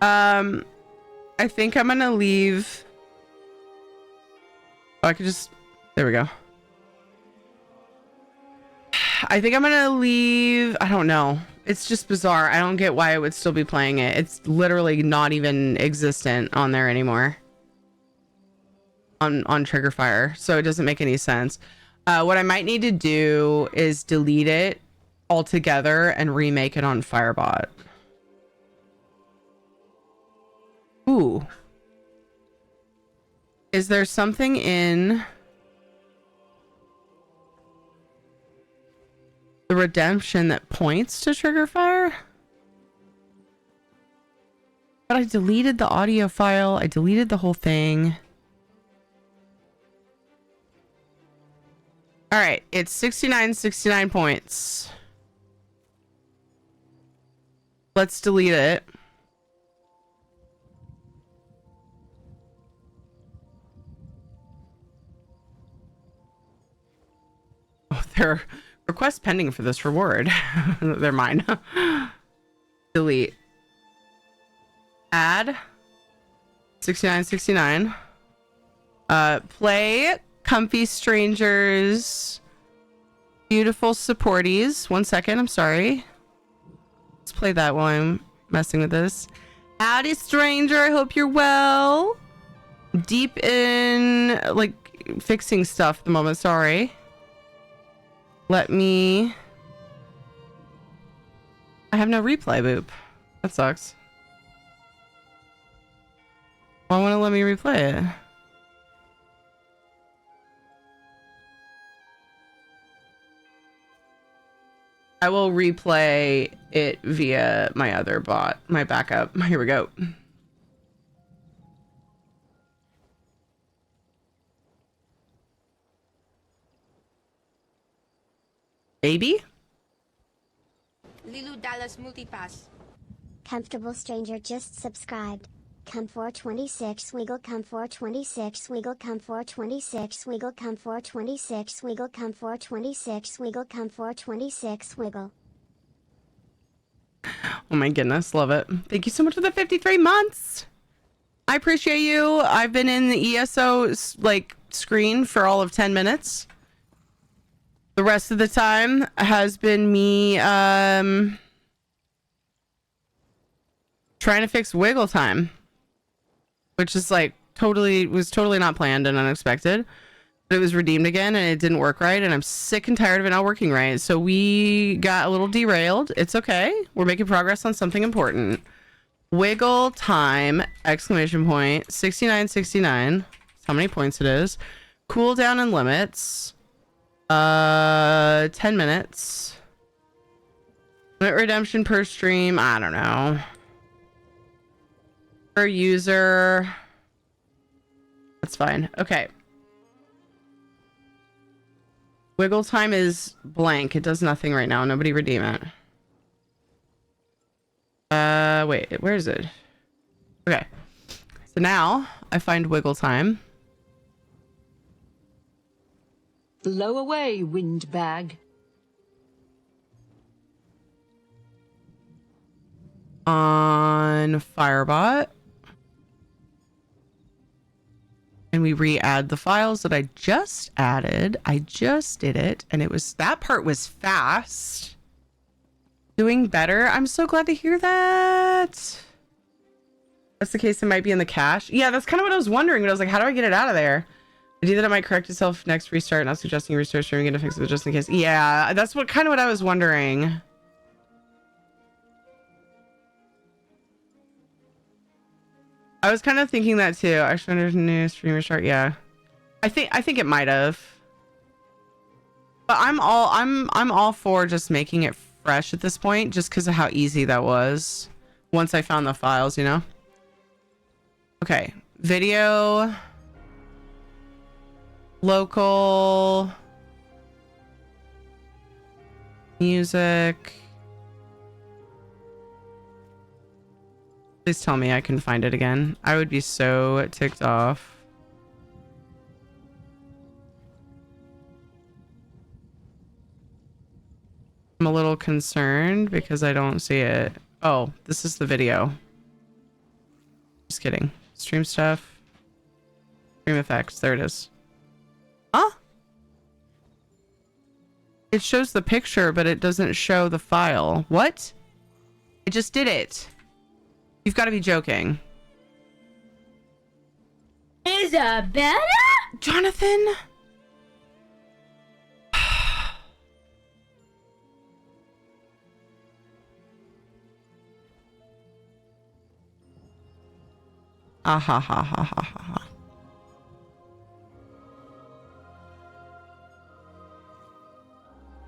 S1: I think I'm gonna leave. Oh, I could just, there we go. I think I'm gonna leave. I don't know. It's just bizarre. I don't get why I would still be playing it. It's literally not even existent on there anymore. On Triggerfire. So it doesn't make any sense. What I might need to do is delete it altogether and remake it on Firebot. Ooh. Is there something in the redemption that points to Triggerfire? But I deleted the audio file. I deleted the whole thing. All right, it's 69 points. Let's delete it. Oh, there are requests pending for this reward. They're mine. Delete. Add. 69. Play Comfy Strangers. Beautiful Supporties. 1 second, I'm sorry. Let's play that while I'm messing with this. Howdy, stranger. I hope you're well. Deep in, like, fixing stuff at the moment. Sorry. Let me... I have no replay, boop. That sucks. Why won't it let me replay it? I will replay it via my other bot, my backup. Here we go. Baby?
S4: Lilu Dallas Multipass.
S5: Comfortable stranger just subscribed. Come 426 wiggle, come 426 wiggle, come 426 wiggle, come 426 wiggle, come 426 wiggle, come 426 wiggle.
S1: Oh my goodness, love it. Thank you so much for the 53 months. I appreciate you. I've been in the ESO like screen for all of 10 minutes. The rest of the time has been me trying to fix Wiggle Time, which is like was totally not planned and unexpected, but it was redeemed again and it didn't work right, and I'm sick and tired of it not working right. So we got a little derailed. It's okay. We're making progress on something important. Wiggle Time, exclamation point, 69. That's how many points it is. Cooldown and limits. 10 minutes. Limit redemption per stream. I don't know. Per user. That's fine. Okay. Wiggle Time is blank. It does nothing right now. Nobody redeem it. Wait, where is it? Okay. So now I find Wiggle Time.
S6: Blow away, windbag.
S1: On Firebot. And we re-add the files that I just added. I just did it. And that part was fast. Doing better. I'm so glad to hear that. That's the case. It might be in the cache. Yeah, that's kind of what I was wondering. But I was like, how do I get it out of there? I do that, it might correct itself next restart, not suggesting restart streaming to fix it just in case. Yeah, that's what kind of what I was wondering. I was kind of thinking that too. Actually, under new stream restart, yeah. I think it might have. But I'm all for just making it fresh at this point, just because of how easy that was once I found the files, you know? Okay, video, local, music. Please tell me I can find it again. I would be so ticked off. I'm a little concerned because I don't see it. Oh, this is the video. Just kidding. Stream stuff. Stream effects. There it is. Huh? It shows the picture, but it doesn't show the file. What? I just did it. You've got to be joking.
S4: Isabella?
S1: Jonathan? Ah ha ha ha ha ha ha.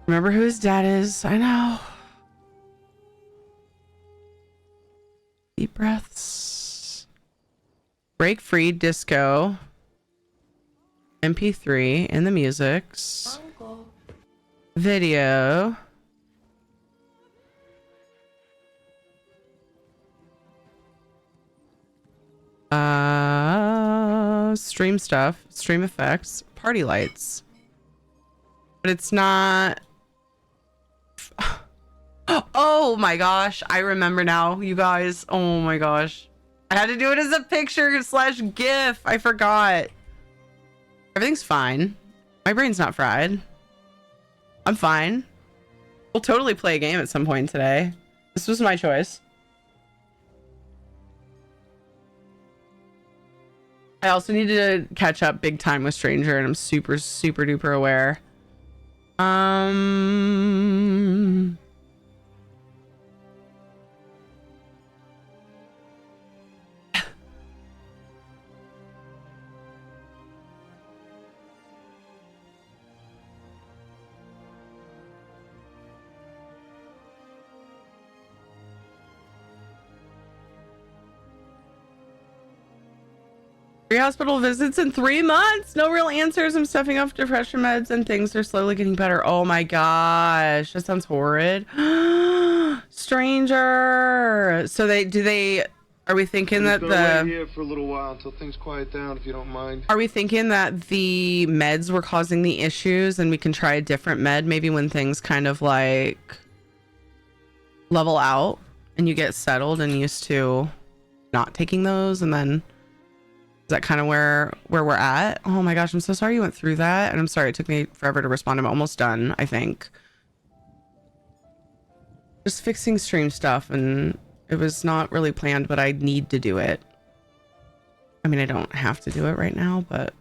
S1: Remember who his dad is? I know. Deep breaths. Break free disco. MP3 in the musics.
S4: Uncle.
S1: Video. Stream stuff, stream effects, party lights. But it's not. Oh my gosh, I remember now, you guys. Oh my gosh. I had to do it as a picture slash GIF. I forgot. Everything's fine. My brain's not fried. I'm fine. We'll totally play a game at some point today. This was my choice. I also need to catch up big time with Stranger, and I'm super duper aware. Three hospital visits in 3 months. No real answers. I'm stuffing off depression meds and things are slowly getting better. Oh my gosh. That sounds horrid. Stranger. So are we thinking that
S7: wait here for a little while until things quiet down, if you don't mind.
S1: Are we thinking that the meds were causing the issues and we can try a different med maybe when things kind of like level out and you get settled and used to not taking those, and then is that kind of where we're at? Oh my gosh, I'm so sorry you went through that. And I'm sorry it took me forever to respond. I'm almost done, I think. Just fixing stream stuff, and it was not really planned, but I need to do it. I mean, I don't have to do it right now, but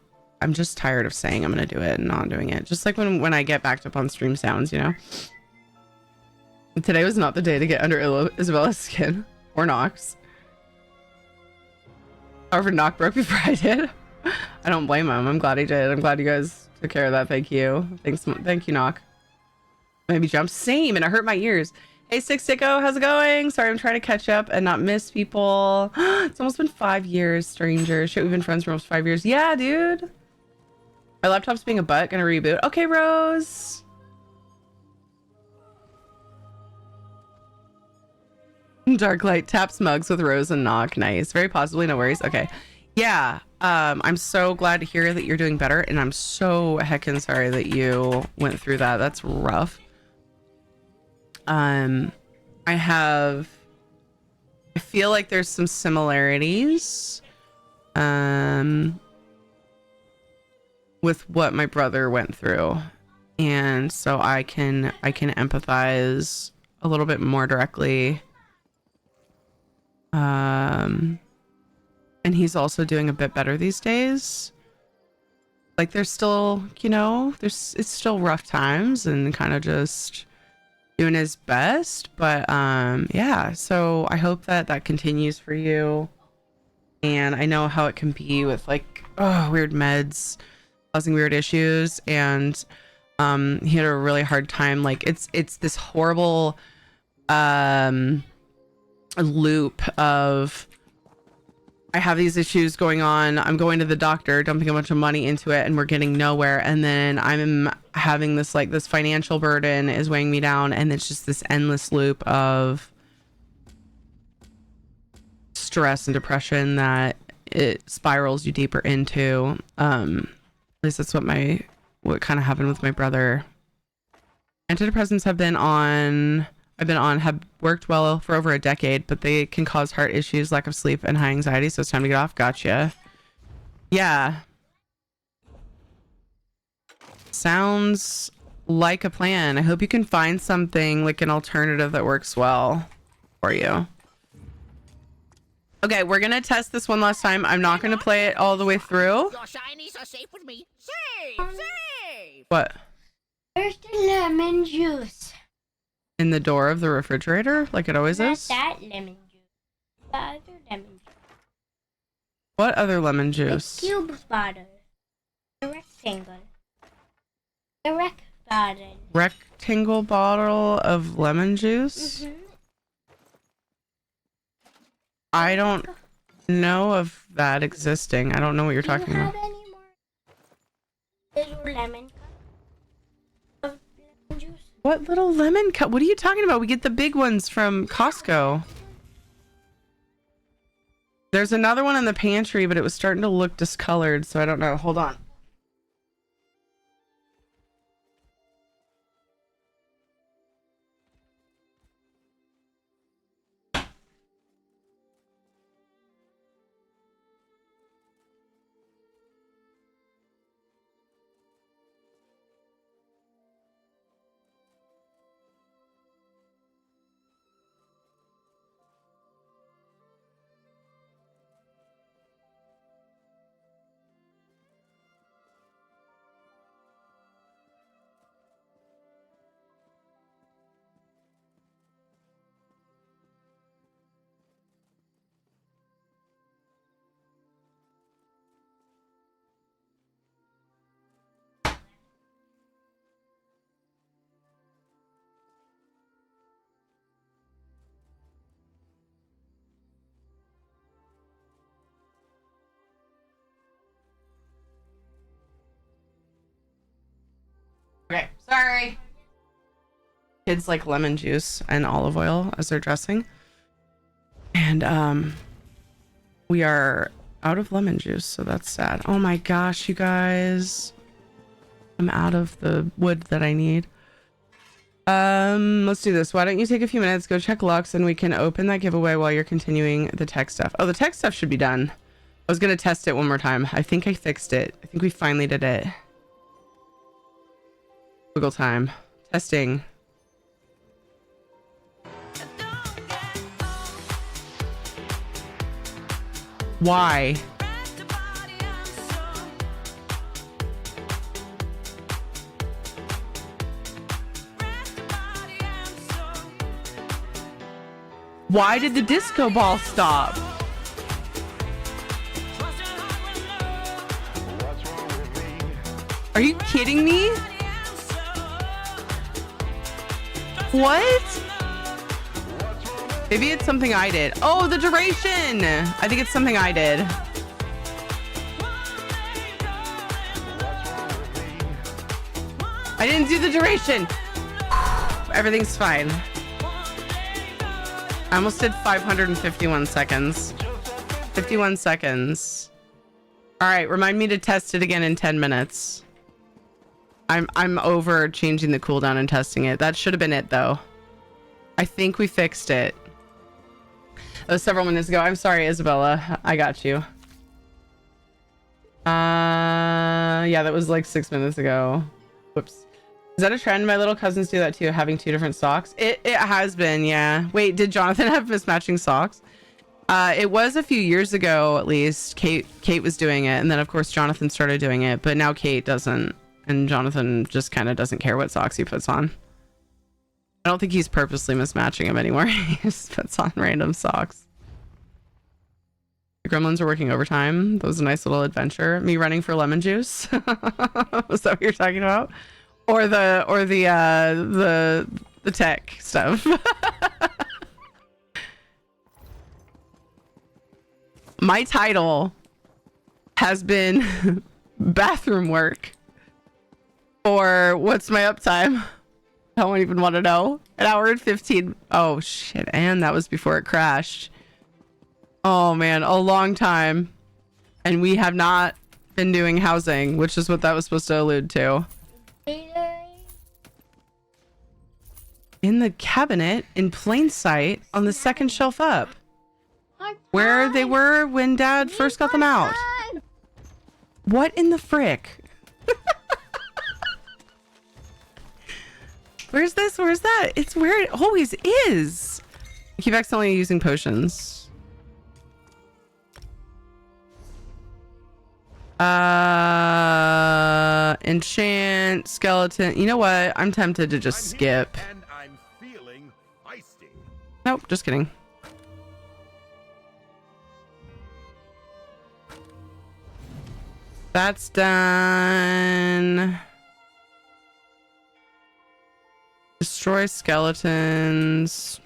S1: I'm just tired of saying I'm going to do it and not doing it. Just like when I get backed up on stream sounds, you know? Today was not the day to get under Isabella's skin. Or Nox. However, Knock broke before I did. I don't blame him. I'm glad he did. I'm glad you guys took care of that. Thank you. Thank you, Knock. Maybe jump. Same, and it hurt my ears. Hey, Six Sicko, how's it going? Sorry, I'm trying to catch up and not miss people. It's almost been 5 years, Stranger. Shit, we've been friends for almost 5 years. Yeah, dude. My laptop's being a butt. Gonna reboot. Okay, Rose. Dark light taps mugs with Rose and Knock. Nice. Very possibly. No worries. Okay. Yeah. I'm so glad to hear that you're doing better, and I'm so heckin' sorry that you went through that. That's rough. I feel like there's some similarities with what my brother went through, and so I can empathize a little bit more directly. And he's also doing a bit better these days. like there's still, you know, it's still rough times and kind of just doing his best. But yeah, so I hope that that continues for you. And I know how it can be with like weird meds causing weird issues, and he had a really hard time. Like it's this horrible loop of, I have these issues going on, I'm going to the doctor, dumping a bunch of money into it, and we're getting nowhere, and then I'm having this like this financial burden is weighing me down, and it's just this endless loop of stress and depression that it spirals you deeper into. At least that's what kind of happened with my brother. Antidepressants have worked well for over a decade, but they can cause heart issues, lack of sleep, and high anxiety, so it's time to get off. Gotcha. Yeah. Sounds like a plan. I hope you can find something like an alternative that works well for you. Okay, we're gonna test this one last time. I'm not gonna play it all the way through.
S8: Your shinies are safe with me. Safe!
S1: What?
S4: Where's the lemon juice?
S1: In the door of the refrigerator, like it always
S4: Not
S1: is?
S4: that lemon juice. The other lemon juice.
S1: What other lemon
S4: The
S1: juice?
S4: cube bottle. The rectangle. The rec bottle.
S1: Rectangle bottle of lemon juice?
S4: Mm-hmm.
S1: I don't know of that existing. I don't know what you're talking
S4: Do you have
S1: about.
S4: any more little lemon cup of lemon juice?
S1: What little lemon cup? What are you talking about? We get the big ones from Costco. There's another one in the pantry, but it was starting to look discolored, so I don't know. Hold on. Okay, sorry. Kids like lemon juice and olive oil as their dressing. And we are out of lemon juice, so that's sad. Oh my gosh, you guys. I'm out of the wood that I need. Let's do this. Why don't you take a few minutes, go check Lux, and we can open that giveaway while you're continuing the tech stuff. Oh, the tech stuff should be done. I was gonna test it one more time. I think I fixed it. I think we finally did it. Google time. Testing. Why? Why did the disco ball stop? Are you kidding me? What? Maybe it's something I did. Oh, the duration. I think it's something I did. I didn't do the duration. Everything's fine. I almost did 551 seconds. 51 seconds. All right, remind me to test it again in 10 minutes. I'm over changing the cooldown and testing it. That should have been it though. I think we fixed it. That was several minutes ago. I'm sorry, Isabella. I got you. Yeah, that was like 6 minutes ago. Whoops. Is that a trend? My little cousins do that too, having two different socks. It has been, yeah. Wait, did Jonathan have mismatching socks? It was a few years ago, at least. Kate was doing it, and then of course Jonathan started doing it, but now Kate doesn't, and Jonathan just kind of doesn't care what socks he puts on. I don't think he's purposely mismatching them anymore. He just puts on random socks. The gremlins are working overtime. That was a nice little adventure. Me running for lemon juice. Was that what you're talking about? Or the tech stuff. My title has been bathroom work. Or what's my uptime? I don't even want to know. An hour and 15. Oh shit. And that was before it crashed. Oh man, a long time. And we have not been doing housing, which is what that was supposed to allude to. In the cabinet in plain sight on the second shelf up. Where they were when Dad first got them out. What in the frick? Where's this? Where's that? It's where it always is. I keep accidentally using potions. Enchant, skeleton. You know what? I'm tempted to just skip.
S9: And I'm feeling feisty.
S1: Nope, just kidding. That's done. Destroy skeletons.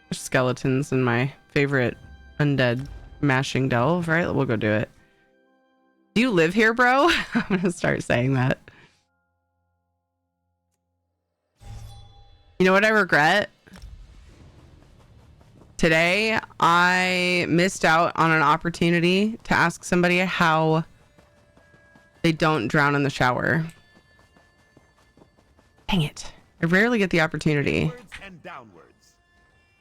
S1: There's skeletons in my favorite undead mashing delve, right? We'll go do it. Do you live here, bro? I'm gonna start saying that. You know what I regret? Today, I missed out on an opportunity to ask somebody how they don't drown in the shower. Dang it. I rarely get the opportunity.
S9: And downwards.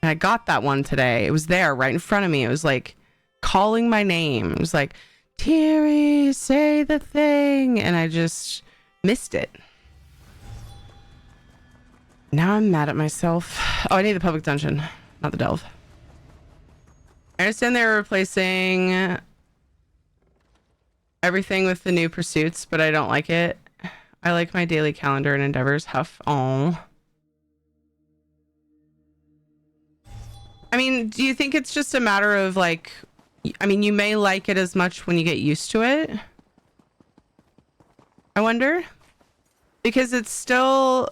S1: And I got that one today. It was there right in front of me. It was like calling my name. It was like, Terry, say the thing. And I just missed it. Now I'm mad at myself. Oh, I need the public dungeon, not the delve. I understand they're replacing everything with the new pursuits, but I don't like it. I like my daily calendar and endeavors. Huff. Oh. I mean, do you think it's just a matter of like, I mean, you may like it as much when you get used to it. I wonder. Because it still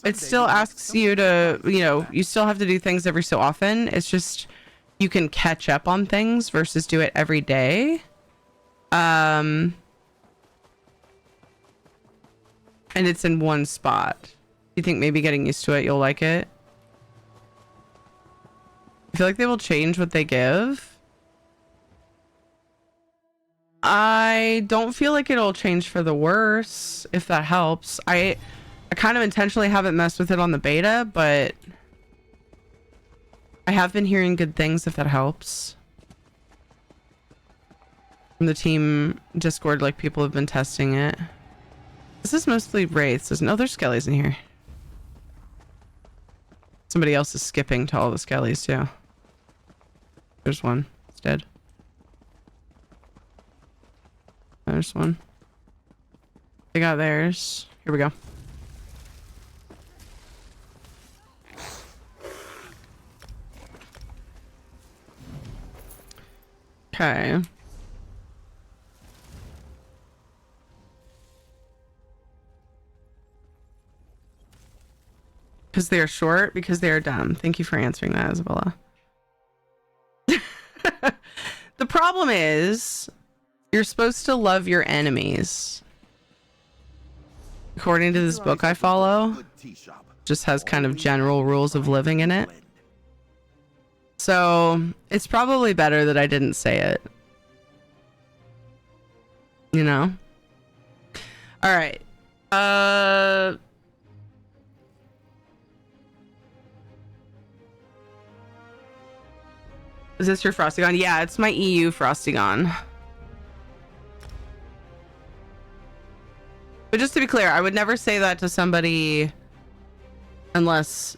S1: asks you to, you know, you still have to do things every so often. It's just, you can catch up on things versus do it every day. And it's in one spot. Do you think maybe getting used to it, you'll like it? I feel like they will change what they give. I don't feel like it'll change for the worse, if that helps. I kind of intentionally haven't messed with it on the beta, but I have been hearing good things, if that helps. From the team Discord, like people have been testing it. This is mostly wraiths. There's no other skellies in here. Somebody else is skipping to all the skellies too. There's one. It's dead. There's one. They got theirs. Here we go. Okay. Because they are short, because they are dumb. Thank you for answering that, Isabella. The problem is, you're supposed to love your enemies. According to this book I follow, just has kind of general rules of living in it. So, it's probably better that I didn't say it. You know? Alright. Is this your Frostygon? Yeah, it's my EU Frostygon. But just to be clear, I would never say that to somebody unless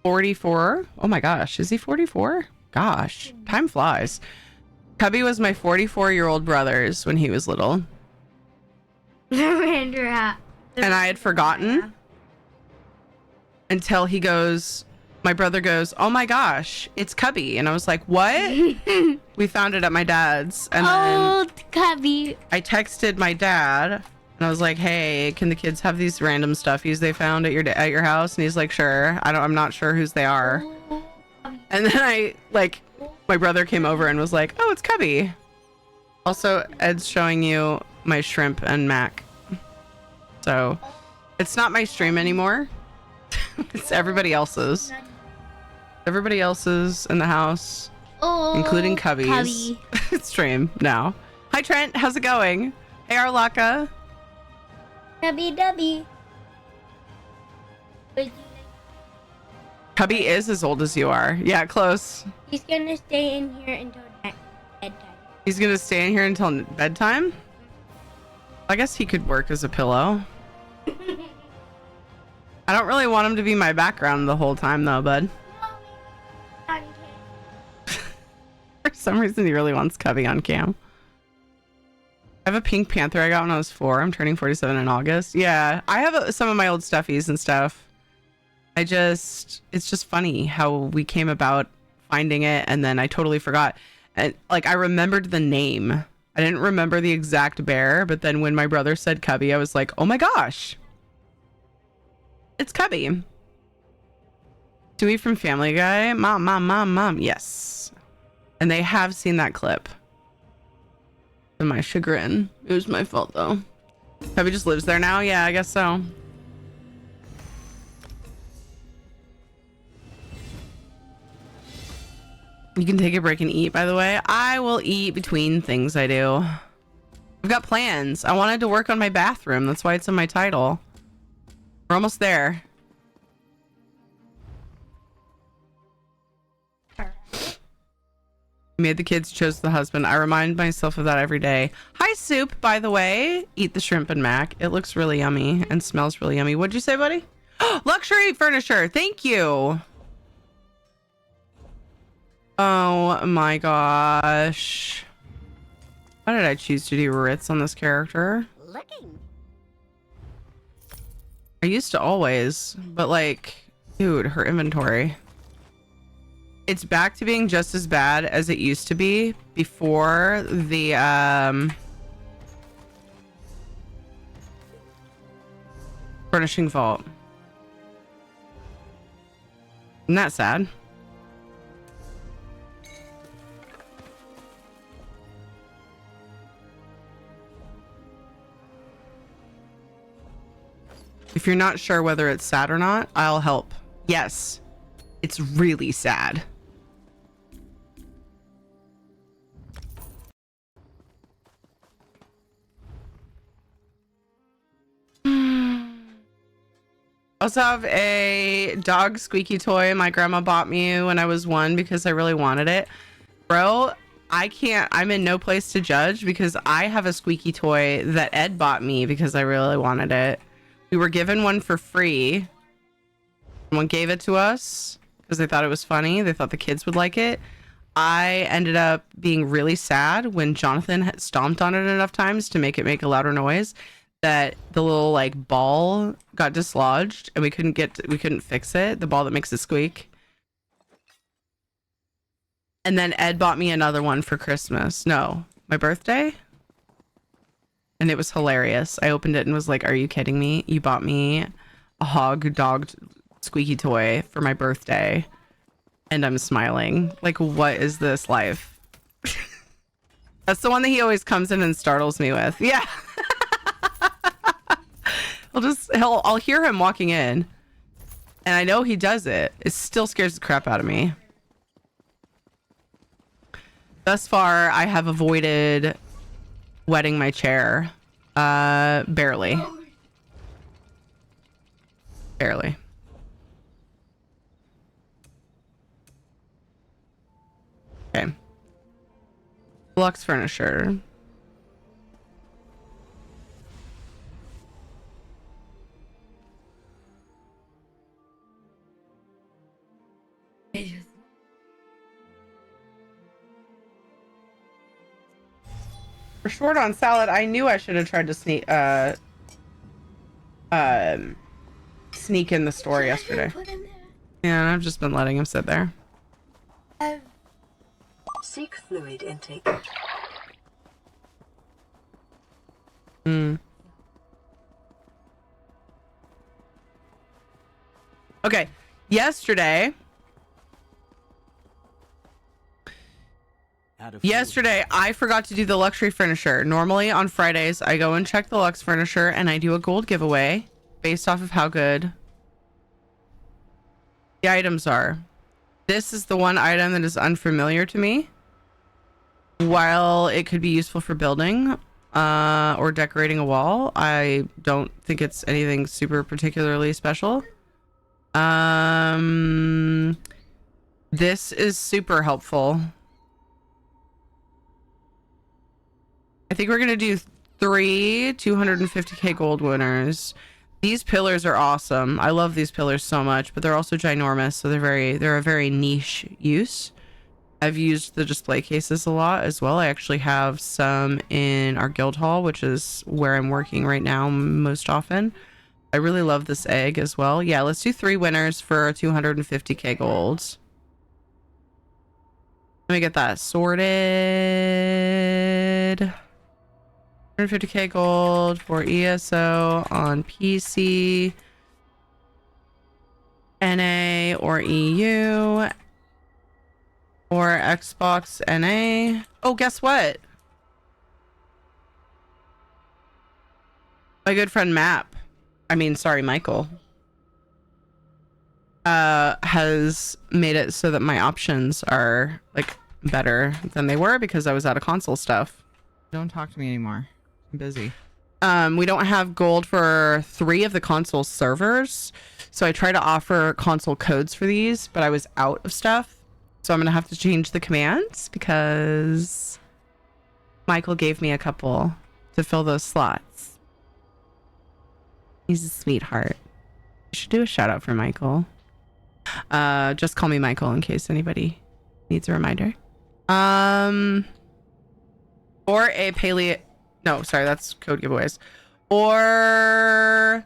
S1: 44. Oh my gosh, is he 44? Gosh, time flies. Cubby was my 44-year-old brother's when he was little. And I had forgotten until he goes, my brother goes, oh my gosh, it's Cubby. And I was like, what? We found it at my dad's. And then
S4: Cubby.
S1: I texted my dad and I was like, hey, can the kids have these random stuffies they found at your house? And he's like, sure. I'm not sure whose they are. And then my brother came over and was like, oh, it's Cubby. Also, Ed's showing you my shrimp and mac. So it's not my stream anymore. It's everybody else's. Everybody else's in the house, including Cubby's stream now. Hi Trent, how's it going? Hey Arlaka.
S4: Dubby.
S1: Cubby is as old as you are. Yeah, close.
S4: He's gonna stay in here until bedtime.
S1: He's gonna stay in here until bedtime? I guess he could work as a pillow. I don't really want him to be my background the whole time though, bud. For some reason he really wants Cubby on cam. I have a pink panther I got when I was 4. I'm turning 47 in August. Yeah, I have some of my old stuffies and stuff. It's just funny how we came about finding it and then I totally forgot. And like I remembered the name. I didn't remember the exact bear, but then when my brother said Cubby, I was like, oh my gosh. It's Cubby. Dewey from Family Guy. Mom. Yes. And they have seen that clip. To my chagrin. It was my fault though. Cubby just lives there now? Yeah, I guess so. You can take a break and eat, by the way. I will eat between things I do. I've got plans. I wanted to work on my bathroom. That's why it's in my title. We're almost there. Made the kids, chose the husband. I remind myself of that every day. Hi Soup, by the way. Eat the shrimp and mac. It looks really yummy and smells really yummy. What'd you say, buddy? Luxury furniture. Thank you. Oh my gosh. Why did I choose to do Ritz on this character?
S8: Looking.
S1: I used to always, but like, dude, her inventory. It's back to being just as bad as it used to be before the furnishing vault. Isn't that sad? If you're not sure whether it's sad or not, I'll help. Yes, it's really sad. I also have a dog squeaky toy my grandma bought me when I was 1 because I really wanted it. Bro, I'm in no place to judge because I have a squeaky toy that Ed bought me because I really wanted it. We were given one for free. Someone gave it to us because they thought it was funny. They thought the kids would like it. I ended up being really sad when Jonathan had stomped on it enough times to make it make a louder noise that the little like ball got dislodged and we couldn't fix it. The ball that makes it squeak. And then Ed bought me another one for Christmas. No, my birthday. And it was hilarious. I opened it and was like, are you kidding me? You bought me a hog dog squeaky toy for my birthday. And I'm smiling. Like, what is this life? That's the one that he always comes in and startles me with. Yeah. I'll hear him walking in. And I know he does it. It still scares the crap out of me. Thus far, I have avoided wetting my chair. Barely. Barely. Okay. Lux furniture. For short on salad, I knew I should have tried to sneak in the store yesterday. Yeah, and I've just been letting him sit there.
S6: Seek fluid intake.
S1: Okay, yesterday I forgot to do the luxury furniture. Normally on Fridays I go and check the Lux furniture and I do a gold giveaway based off of how good the items are. This is the one item that is unfamiliar to me. While it could be useful for building or decorating a wall, I don't think it's anything super particularly special. This is super helpful. I think we're gonna do 3 250k gold winners. These pillars are awesome. I love these pillars so much, but they're also ginormous, so they're a very niche use. I've used the display cases a lot as well. I actually have some in our guild hall, which is where I'm working right now most often. I really love this egg as well. Yeah, let's do 3 winners for 250k gold. Let me get that sorted. 150k gold for ESO on PC, NA or EU, or Xbox NA. Oh, guess what? My good friend Michael has made it so that my options are like better than they were because I was out of console stuff.
S3: Don't talk to me anymore. I'm busy.
S1: We don't have gold for 3 of the console servers, so I try to offer console codes for these, but I was out of stuff, so I'm gonna have to change the commands because Michael gave me a couple to fill those slots. He's a sweetheart. I should do a shout out for Michael. Just call me Michael in case anybody needs a reminder. Or a paleo. No, sorry, that's code giveaways. Or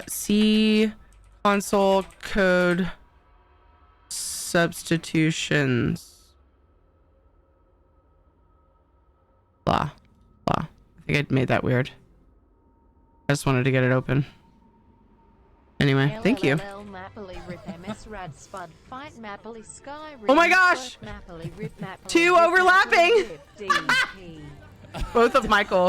S1: C console code substitutions. Blah. I think I made that weird. I just wanted to get it open. Anyway, thank you. Oh my gosh! 2 overlapping! Both of Michael.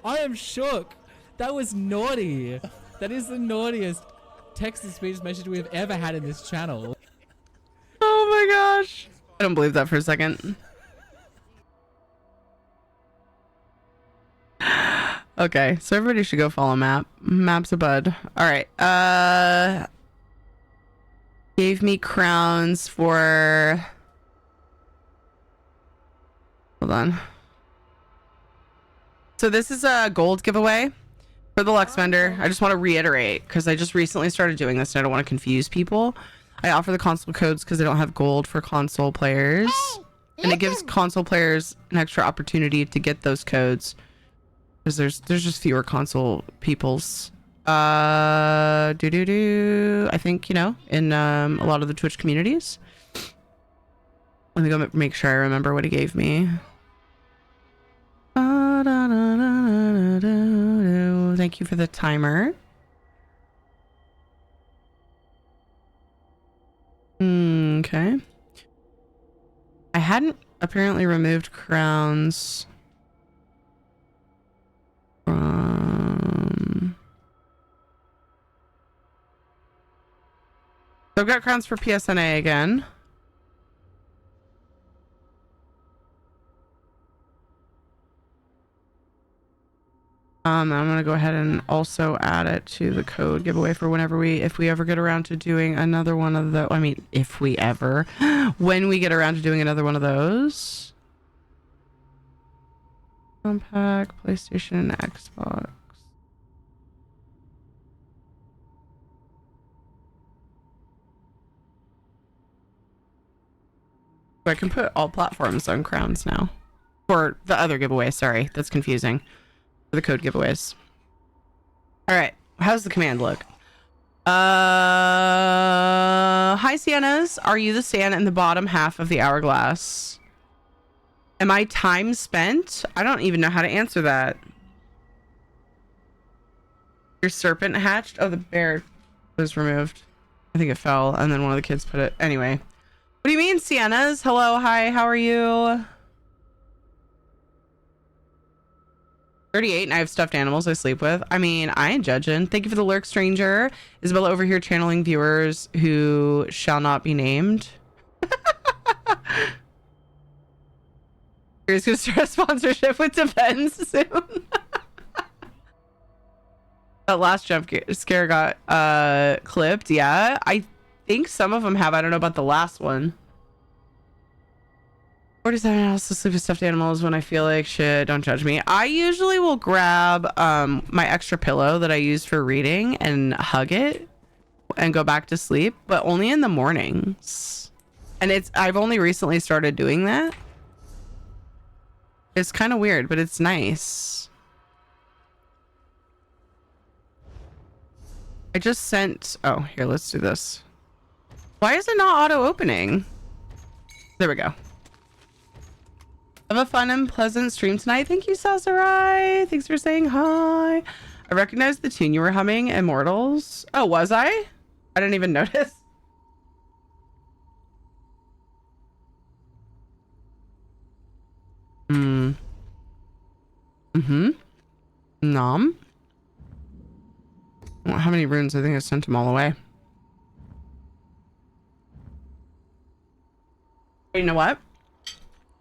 S10: I am shook. That was naughty. That is the naughtiest text-to-speech message we have ever had in this channel.
S1: Oh my gosh. I don't believe that for a second. Okay, so everybody should go follow Map. Map's a bud. All right. Gave me crowns for... Hold on. So this is a gold giveaway for the Lux vendor. I just want to reiterate because I just recently started doing this and I don't want to confuse people. I offer the console codes because I don't have gold for console players. And it gives console players an extra opportunity to get those codes. Because there's just fewer console peoples. I think, you know, in a lot of the Twitch communities. Let me go make sure I remember what he gave me. Thank you for the timer. Okay. I hadn't apparently removed crowns from... So I've got crowns for PSNA again. I'm gonna go ahead and also add it to the code giveaway for whenever if we ever get around to doing another one of the, I mean, if we ever, when we get around to doing another one of those. Compact, PlayStation, Xbox. So I can put all platforms on crowns now. For the other giveaway, sorry. That's confusing. For the code giveaways. Alright. How's the command look? Hi Siennas. Are you the sand in the bottom half of the hourglass? Am I time spent? I don't even know how to answer that. Your serpent hatched? Oh, the bear was removed. I think it fell and then one of the kids put it. Anyway. What do you mean, Siennas? Hello, hi, how are you? 38 and I have stuffed animals I sleep with. I mean, I ain't judging. Thank you for the lurk, stranger. Isabella over here channeling viewers who shall not be named. He's gonna start a sponsorship with Defense soon. That last jump scare got clipped. Yeah, I think some of them have. I don't know about the last one. 47 hours to sleep with stuffed animals when I feel like shit. Don't judge me. I usually will grab my extra pillow that I use for reading and hug it and go back to sleep, but only in the mornings. And I've only recently started doing that. It's kind of weird, but it's nice. I just sent... Oh, here, let's do this. Why is it not auto-opening? There we go. Have a fun and pleasant stream tonight. Thank you, Sasarai. Thanks for saying hi. I recognize the tune you were humming, Immortals. Oh, was I? I didn't even notice. Nom. How many runes? I think I sent them all away. But you know what?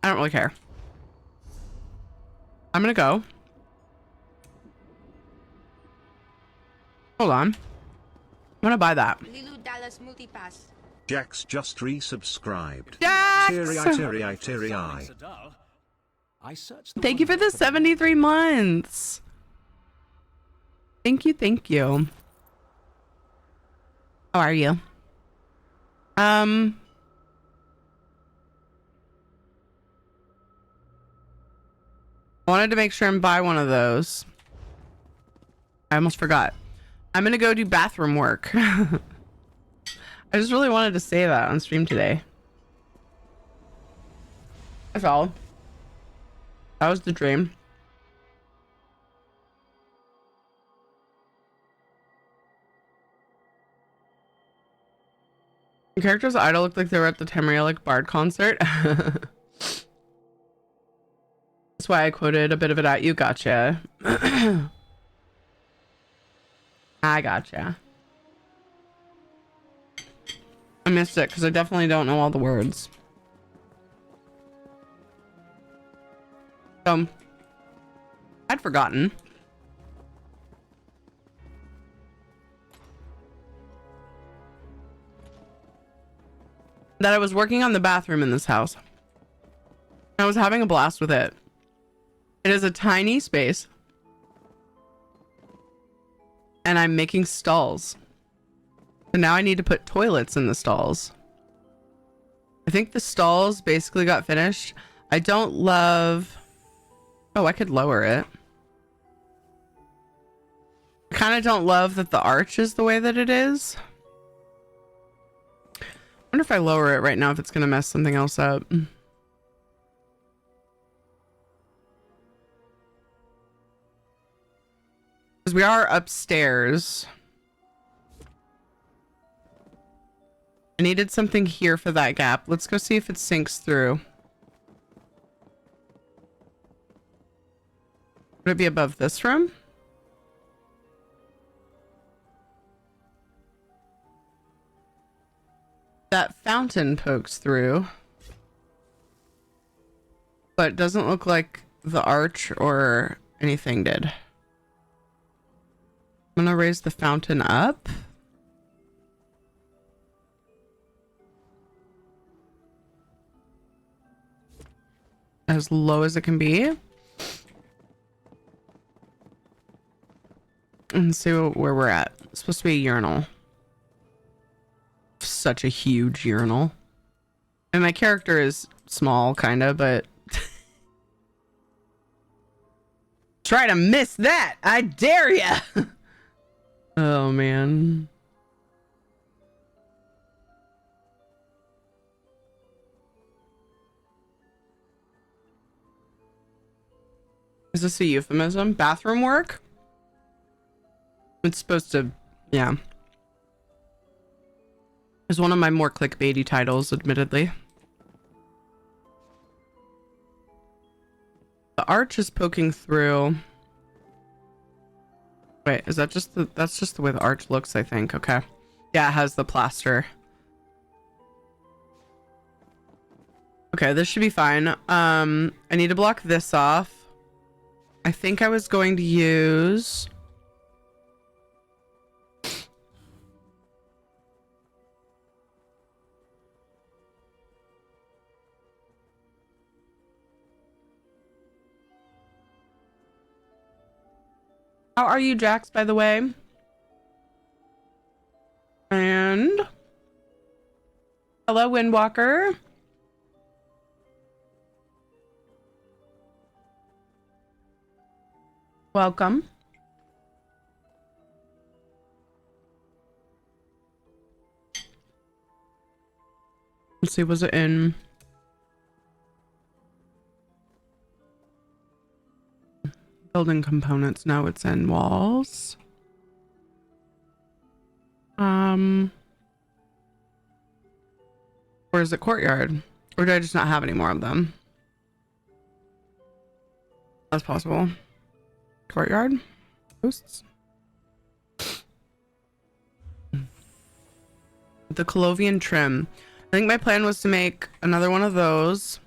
S1: I don't really care. I'm gonna go. Hold on. I'm gonna buy that.
S8: Lilu Dallas Multipass.
S9: Jax just resubscribed.
S1: Jax!
S9: Teary-eye.
S1: Thank you for the 73 months. Thank you, thank you. How are you? I wanted to make sure and buy one of those. I almost forgot. I'm gonna go do bathroom work. I just really wanted to say that on stream today. That's all. That was the dream. The characters idol looked like they were at the Tamrielic Bard concert. That's why I quoted a bit of it at you. Gotcha. I gotcha. I missed it because I definitely don't know all the words. So, I'd forgotten. That I was working on the bathroom in this house. I was having a blast with it. It is a tiny space. And I'm making stalls. So now I need to put toilets in the stalls. I think the stalls basically got finished. I don't love... Oh, I could lower it. I kind of don't love that the arch is the way that it is. I wonder if I lower it right now if it's going to mess something else up. Because we are upstairs. I needed something here for that gap. Let's go see if it sinks through. Would it be above this room? That fountain pokes through. But it doesn't look like the arch or anything did. I'm gonna raise the fountain up. As low as it can be. And see where we're at. It's supposed to be a urinal. Such a huge urinal. And my character is small, kind of, but... Try to miss that! I dare ya! Oh, man. Is this a euphemism? Bathroom work? It's supposed to, yeah. It's one of my more clickbaity titles, admittedly. The arch is poking through. Wait, is that just the, that's just the way the arch looks, I think. Okay. Yeah, it has the plaster. Okay, this should be fine. I need to block this off. I think I was going to use... How are you, Jax, by the way? And... Hello, Windwalker. Welcome. Let's see, was it in... Building components? No, it's in walls. Or is it courtyard? Or did I just not have any more of them? That's possible. Courtyard? Posts? The Colovian trim. I think my plan was to make another one of those.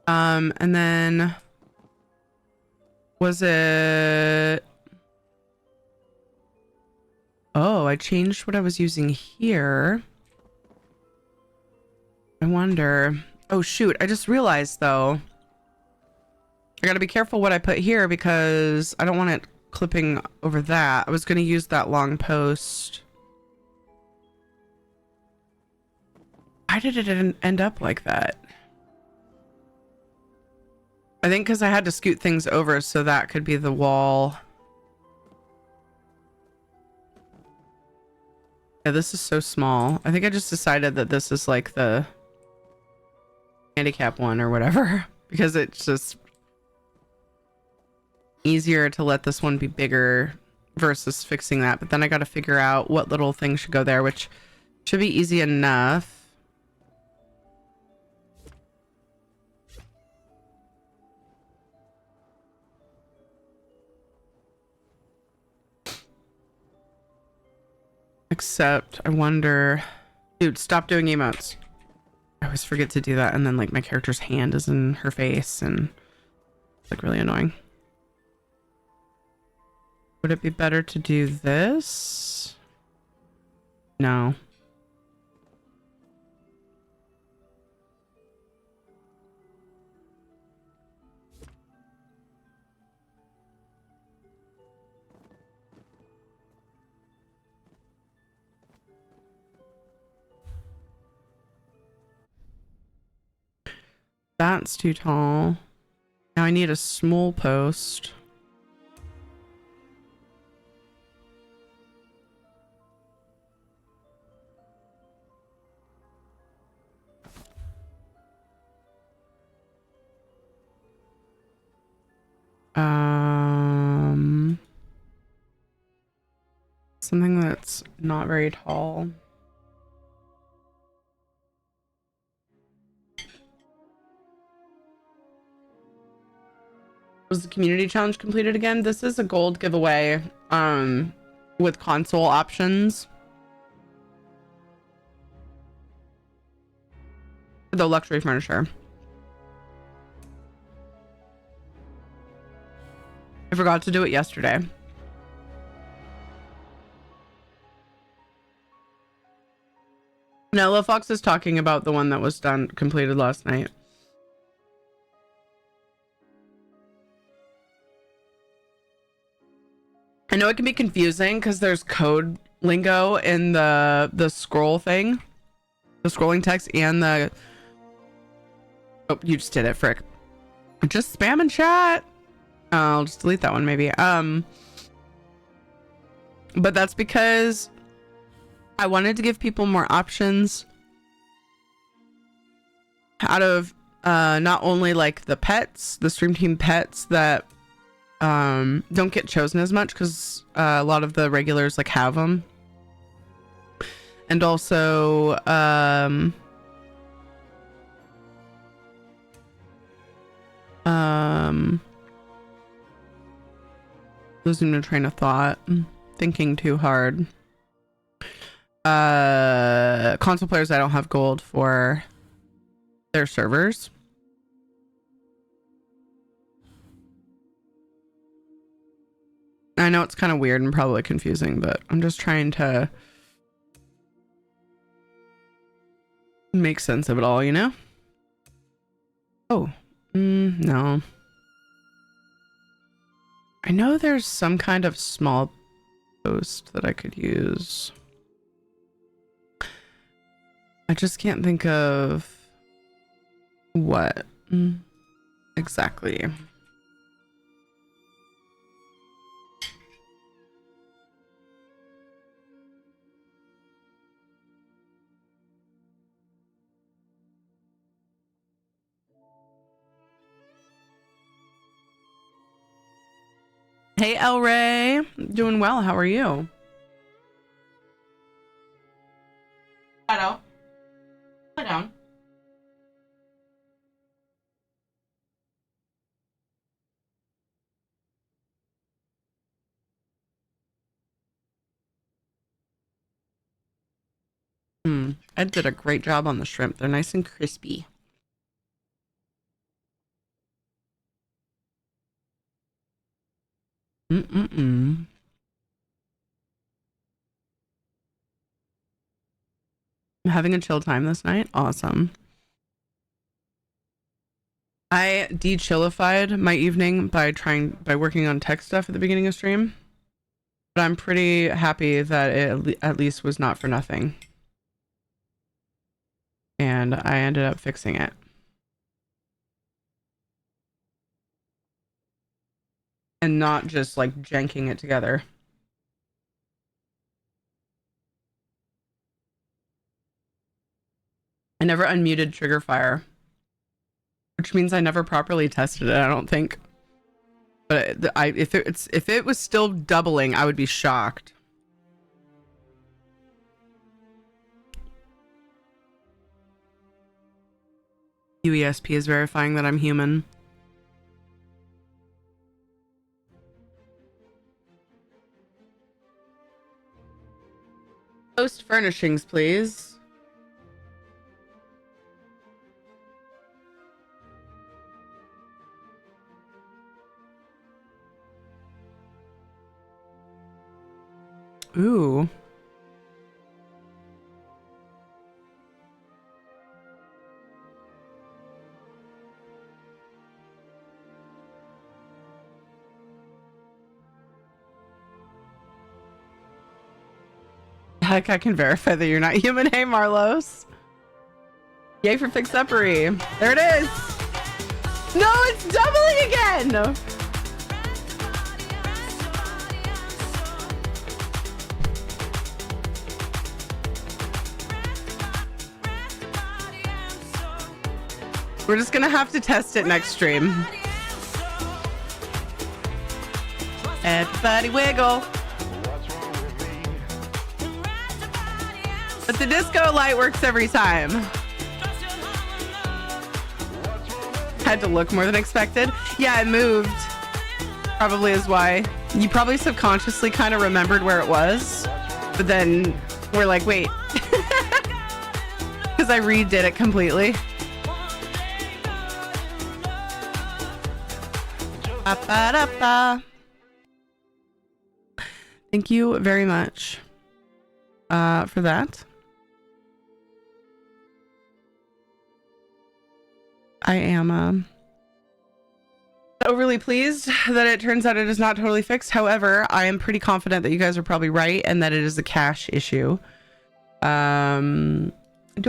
S1: And then... Was it... Oh, I changed what I was using here. I wonder... Oh, shoot. I just realized, though. I gotta be careful what I put here because I don't want it clipping over that. I was gonna use that long post. Why did it end up like that? I think because I had to scoot things over so that could be the wall. Yeah, this is so small. I think I just decided that this is like the handicap one or whatever because it's just easier to let this one be bigger versus fixing that. But then I got to figure out what little thing should go there, which should be easy enough. Except I wonder, dude, stop doing emotes. I always forget to do that. And then like my character's hand is in her face and it's like really annoying. Would it be better to do this? No. That's too tall. Now I need a small post. Something that's not very tall. Was the community challenge completed again? This is a gold giveaway with console options. The luxury furniture. I forgot to do it yesterday. Nella Fox is talking about the one that was done completed last night. I know it can be confusing because there's code lingo in the scroll thing, the scrolling text, and the... Oh, you just did it, frick. Just spam and chat. I'll just delete that one maybe. But that's because I wanted to give people more options out of not only like the pets, the stream team pets that don't get chosen as much because a lot of the regulars like have them, and also losing my train of thought, thinking too hard. Console players I don't have gold for their servers. I know it's kind of weird and probably confusing, but I'm just trying to make sense of it all, you know? Oh, no. I know there's some kind of small post that I could use. I just can't think of what exactly. Hey, El Ray. Doing well. How are you? Hello. Sit down. Ed did a great job on the shrimp. They're nice and crispy. I'm having a chill time this night. Awesome. I de-chillified my evening by working on tech stuff at the beginning of stream. But I'm pretty happy that it at least was not for nothing. And I ended up fixing it. And not just like janking it together. I never unmuted trigger fire, which means I never properly tested it, I don't think. But if it was still doubling, I would be shocked. UESP is verifying that I'm human. Post furnishings, please. Ooh. Heck, I can verify that you're not human. Hey, Marlos. Yay for Fixuppery. There it is. No, it's doubling again. We're just gonna have to test it next stream. Everybody wiggle. But the disco light works every time. Had to look more than expected. Yeah, it moved. Probably is why. You probably subconsciously kind of remembered where it was. But then we're like, wait. Because I redid it completely. Thank you very much for that. I am overly pleased that it turns out it is not totally fixed. However, I am pretty confident that you guys are probably right and that it is a cache issue. Do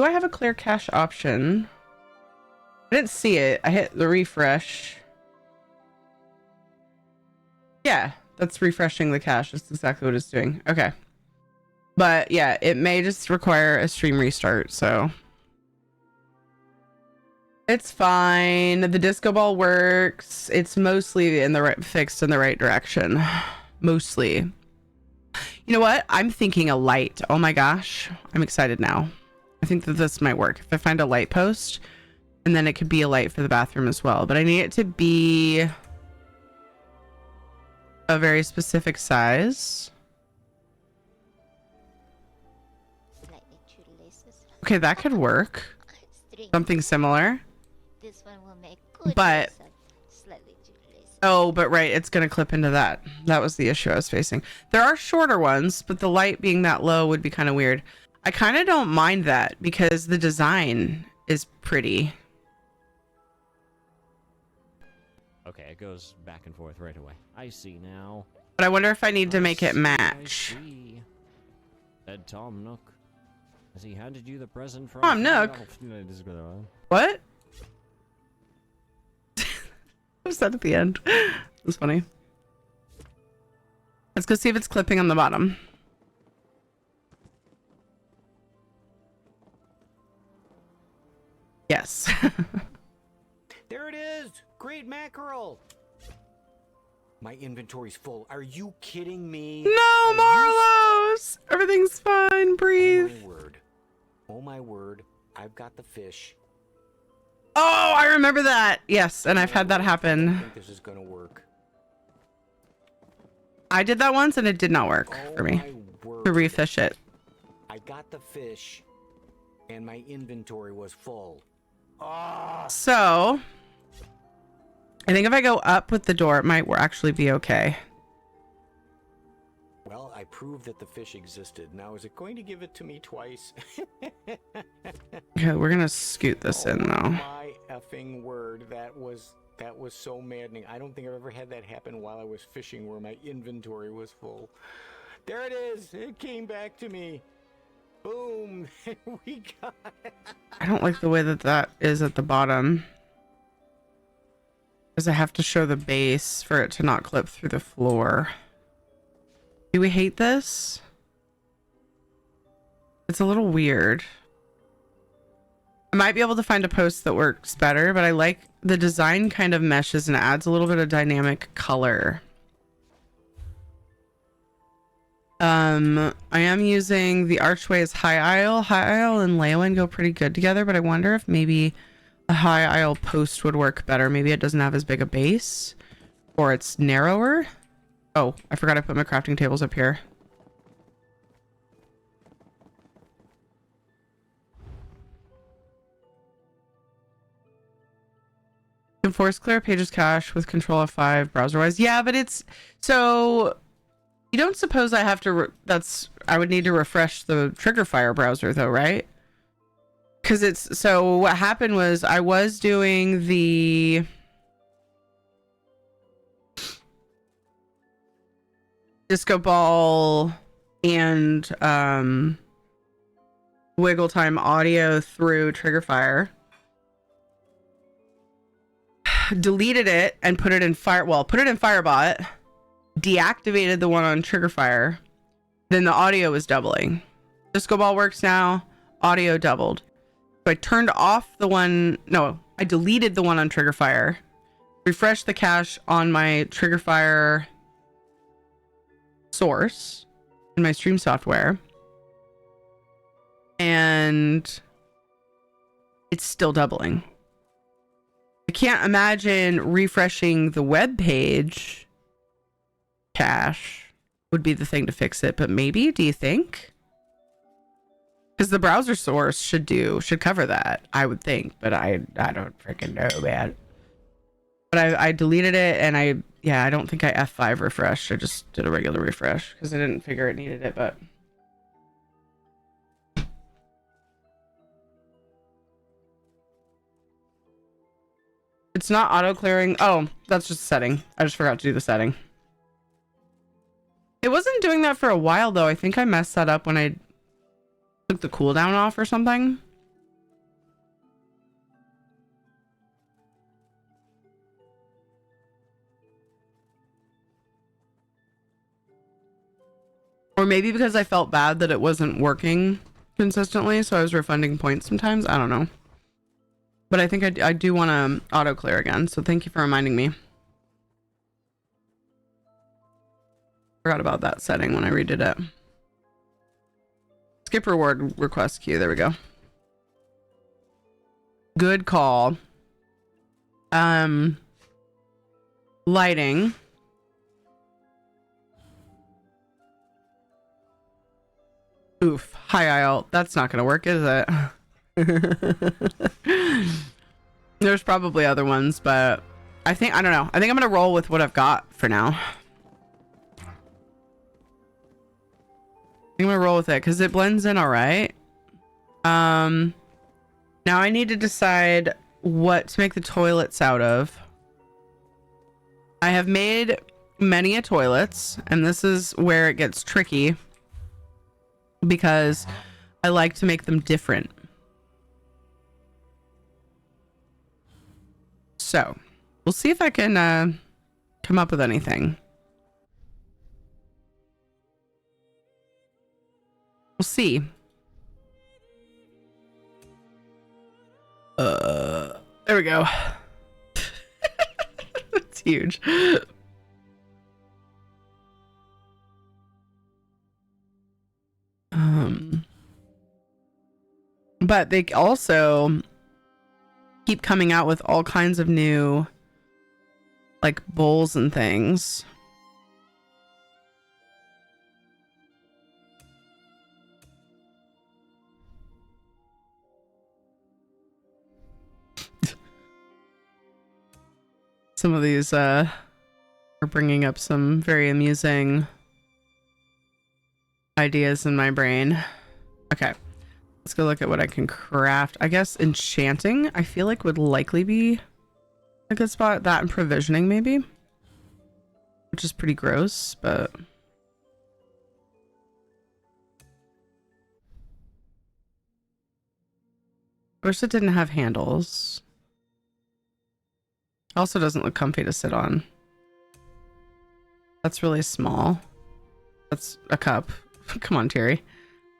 S1: I have a clear cache option? I didn't see it. I hit the refresh. Yeah, that's refreshing the cache. That's exactly what it's doing. Okay. But yeah, it may just require a stream restart, so it's fine. The disco ball works. It's mostly in the right, fixed in the right direction. Mostly. You know what? I'm thinking a light. Oh my gosh. I'm excited now. I think that this might work. If I find a light post, and then it could be a light for the bathroom as well. But I need it to be a very specific size. Okay, that could work. Something similar. But oh, but right, it's gonna clip into that. That was the issue I was facing. There are shorter ones, but the light being that low would be kind of weird. I kind of don't mind that because the design is pretty.
S11: Okay, it goes back and forth right away. I see now.
S1: But I wonder if I need to make it match.
S11: Said Tom Nook. Has he handed you the present from
S1: Tom Nook? What? What was that at the end? It was funny. Let's go see if it's clipping on the bottom. Yes.
S12: There it is! Great mackerel! My inventory's full. Are you kidding me?
S1: No, Marlos! Everything's fine. Breathe.
S12: Oh my word. Oh my word. I've got the fish.
S1: Oh, I remember that. Yes, and I've had that happen.
S12: I think this is gonna work.
S1: I did that once and it did not work for me. To refish it.
S12: I got the fish and my inventory was full.
S1: So I think if I go up with the door, it might actually be okay.
S12: Well, I proved that the fish existed. Now, is it going to give it to me twice?
S1: Okay, we're gonna scoot this in though.
S12: My effing word, that was so maddening. I don't think I've ever had that happen while I was fishing where my inventory was full. There it is. It came back to me. Boom. We got it.
S1: I don't like the way that that is at the bottom. Because I have to show the base for it to not clip through the floor. Do we hate this? It's a little weird. I might be able to find a post that works better, but I like the design kind of meshes and adds a little bit of dynamic color. I am using the archways high aisle. High aisle and Leowin go pretty good together, but I wonder if maybe a high aisle post would work better. Maybe it doesn't have as big a base, or it's narrower. Oh, I forgot I put my crafting tables up here. You can force clear pages cache with Control F5 browser wise. Yeah, but it's so you don't suppose I have to I would need to refresh the Triggerfire browser though, right? Because it's so what happened was I was doing the disco ball and wiggle time audio through Triggerfire, deleted it and put it in Firebot, deactivated the one on Triggerfire, then the audio was doubling. Disco ball works now, audio doubled. So I turned off the one, no, I deleted the one on Triggerfire, refreshed the cache on my Triggerfire source in my stream software, and it's still doubling. I can't imagine refreshing the web page cache would be the thing to fix it, but maybe, do you think? Because the browser source should cover that, I would think, but I don't freaking know, man. But I deleted it, and I don't think I F5 refreshed. I just did a regular refresh because I didn't figure it needed it, but It's not auto clearing. Oh, that's just a setting. I just forgot to do the setting. It wasn't doing that for a while though. I think I messed that up when I took the cooldown off or something. Or maybe because I felt bad that it wasn't working consistently, so I was refunding points sometimes. I don't know. But I think I do want to auto clear again, so thank you for reminding me. Forgot about that setting when I redid it. Skip reward request queue. There we go. Good call. Lighting. Oof. Hi, Isle. That's not gonna work, is it? There's probably other ones, but I don't know. I think I'm gonna roll with what I've got for now. I'm gonna roll with it because it blends in all right. Now I need to decide what to make the toilets out of. I have made many a toilets, and this is where it gets tricky because I like to make them different. So we'll see if I can come up with anything. We'll see. There we go. It's huge. But they also keep coming out with all kinds of new like bowls and things. Some of these are bringing up some very amusing ideas in my brain. Okay, let's go look at what I can craft. I guess enchanting, I feel like would likely be a good spot. That and provisioning maybe, which is pretty gross, but I wish it didn't have handles. Also doesn't look comfy to sit on. That's really small. That's a cup. Come on, Terry.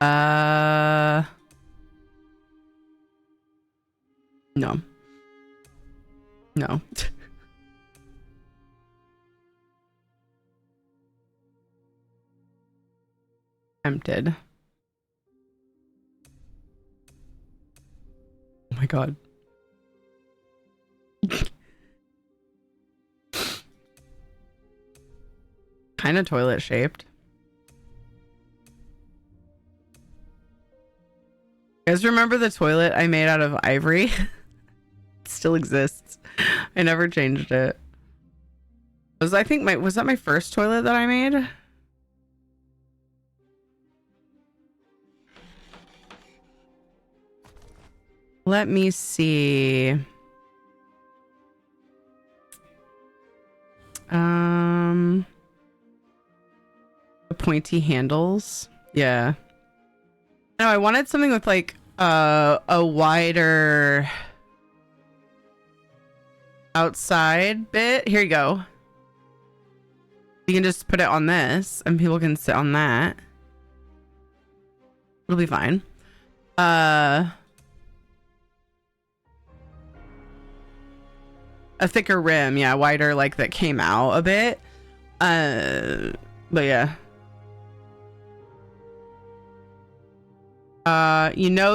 S1: No. No. Tempted. Oh my god. Kind of toilet shaped. You guys remember the toilet I made out of ivory? It still exists. I never changed it. Was that my first toilet that I made? Let me see. The pointy handles. Yeah. No, I wanted something with like a wider outside bit. Here you go. You can just put it on this and people can sit on that. It'll be fine. A thicker rim, yeah, wider, like that came out a bit. But yeah.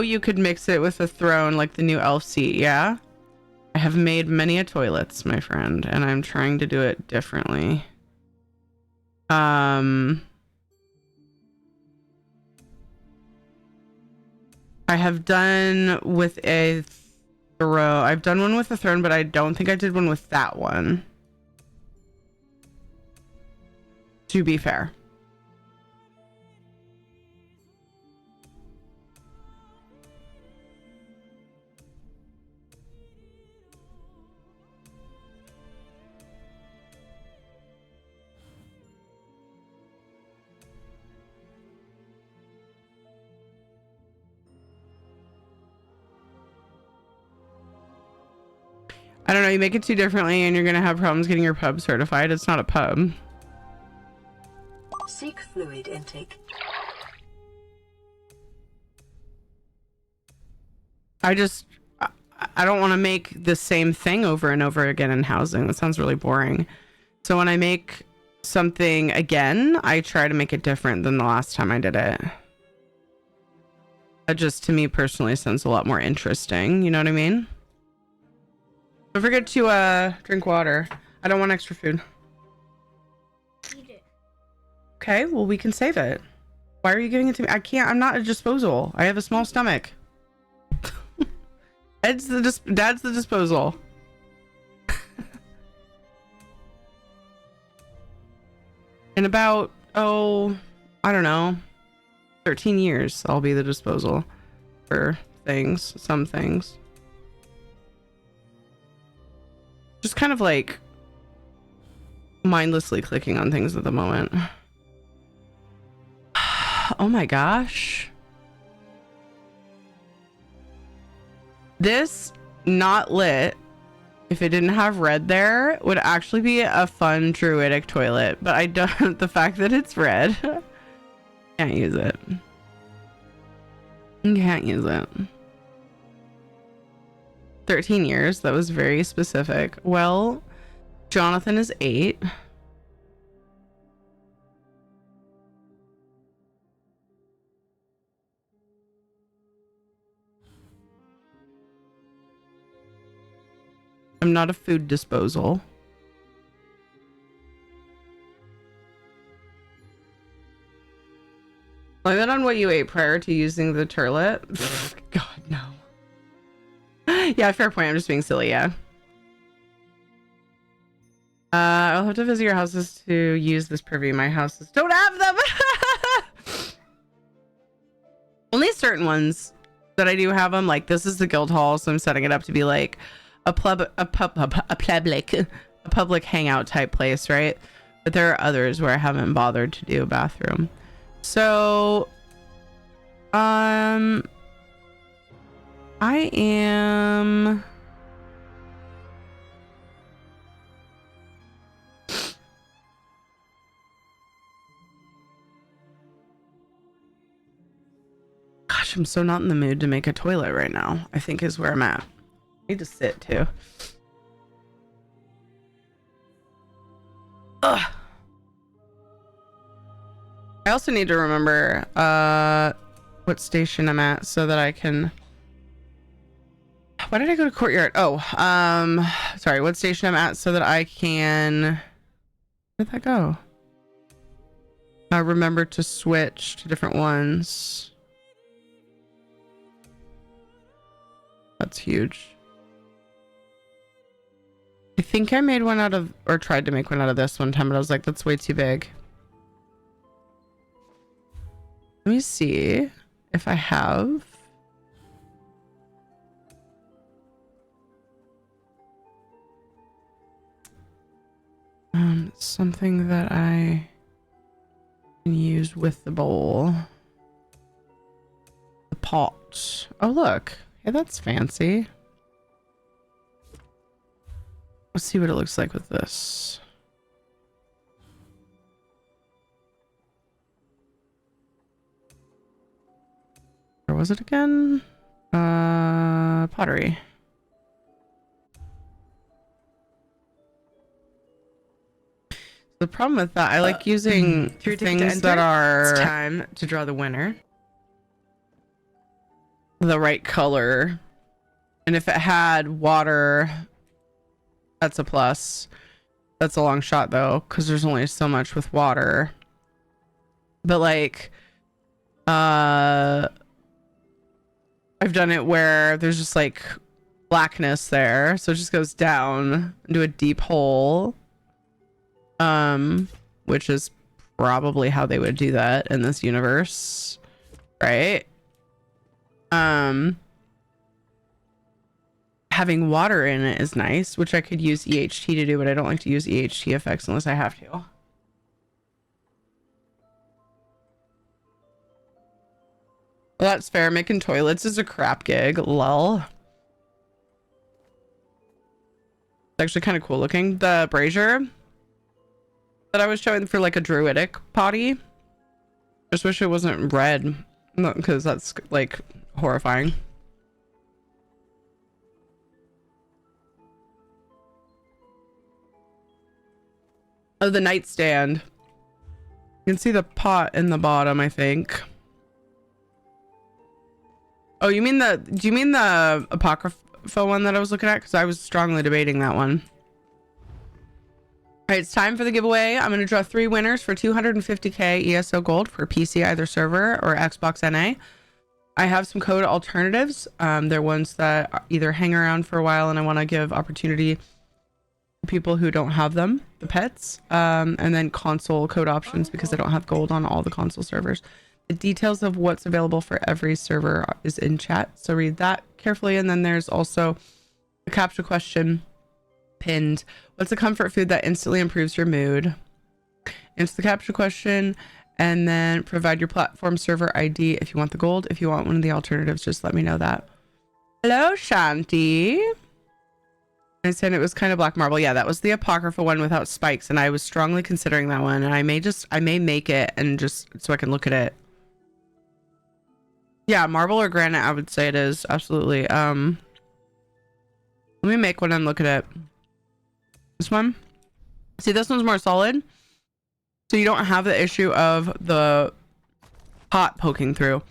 S1: You could mix it with a throne like the new elf seat, yeah? I have made many a toilets, my friend, and I'm trying to do it differently. I have done with a throne. I've done one with a throne, but I don't think I did one with that one. To be fair. I don't know, you make it too differently and you're gonna have problems getting your pub certified. It's not a pub.
S6: Seek fluid intake.
S1: I don't want to make the same thing over and over again in housing. That sounds really boring. So when I make something again, I try to make it different than the last time I did it. That just, to me personally, sounds a lot more interesting. You know what I mean? Don't forget to drink water. I don't want extra food.
S4: Eat it.
S1: Okay, well, we can save it. Why are you giving it to me? I can't. I'm not a disposal. I have a small stomach. Dad's the disposal. In about, I don't know, 13 years, I'll be the disposal for things, some things. Just kind of like mindlessly clicking on things at the moment. Oh my gosh. This not lit, if it didn't have red there, would actually be a fun druidic toilet, but I don't, the fact that it's red, can't use it. Can't use it. 13 years, that was very specific. Well, Jonathan is 8. I'm not a food disposal. Blame it on what you ate prior to using the turlet. God, no. Yeah, fair point. I'm just being silly, yeah. I'll have to visit your houses to use this privy. My houses don't have them. Only certain ones that I do have them. Like, this is the guild hall, so I'm setting it up to be like a public hangout type place, right? But there are others where I haven't bothered to do a bathroom. So, I am gosh, I'm so not in the mood to make a toilet right now, I think is where I'm at. I need to sit too. Ugh. I also need to remember what station I'm at so that I can. Why did I go to courtyard? Oh, sorry, what station I'm at so that I can. Where'd that go? Remember to switch to different ones. That's huge. I think I made one out of, or tried to make one out of this one time, but I was like, that's way too big. Let me see if I have. Something that I can use with the bowl. The pot. Oh, look. Hey, that's fancy. Let's see what it looks like with this. Where was it again? Pottery. The problem with that, I like using things that are. It's time to draw the winner. The right color. And if it had water, that's a plus. That's a long shot though, because there's only so much with water. But like, I've done it where there's just like blackness there, so it just goes down into a deep hole. Which is probably how they would do that in this universe, right? Having water in it is nice, which I could use EHT to do, but I don't like to use EHT effects unless I have to. Well, that's fair. Making toilets is a crap gig. Lol. It's actually kind of cool looking. The brazier that I was showing for like a druidic potty. Just wish it wasn't red, because that's like horrifying. Oh, the nightstand. You can see the pot in the bottom, I think. Oh, do you mean the Apocrypha one that I was looking at? Because I was strongly debating that one. All right, it's time for the giveaway. I'm going to draw 3 winners for 250k ESO gold for PC either server or Xbox NA. I have some code alternatives. They're ones that either hang around for a while and I want to give opportunity to people who don't have them, the pets, and then console code options because I don't have gold on all the console servers. The details of what's available for every server is in chat, so read that carefully. And then there's also a captcha question pinned. What's a comfort food that instantly improves your mood? Answer the captcha question and then provide your platform server ID if you want the gold. If you want one of the alternatives, just let me know that. Hello, Shanti. I said it was kind of black marble. Yeah, that was the Apocrypha one without spikes, and I was strongly considering that one, and I may make it and just so I can look at it. Yeah, marble or granite, I would say it is. Absolutely. Let me make one and look at it. This one. See, this one's more solid. So you don't have the issue of the pot poking through.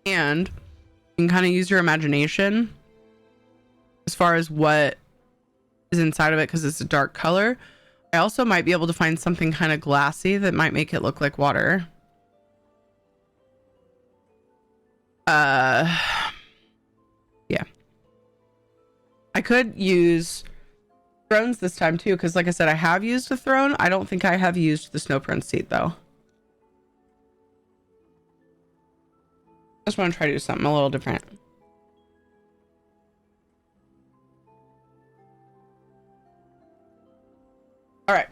S1: And you can kind of use your imagination as far as what is inside of it because it's a dark color. I also might be able to find something kind of glassy that might make it look like water. Yeah. I could use thrones this time too, because like I said, I have used a throne. I don't think I have used the snow prince seat though. Just want to try to do something a little different. All right,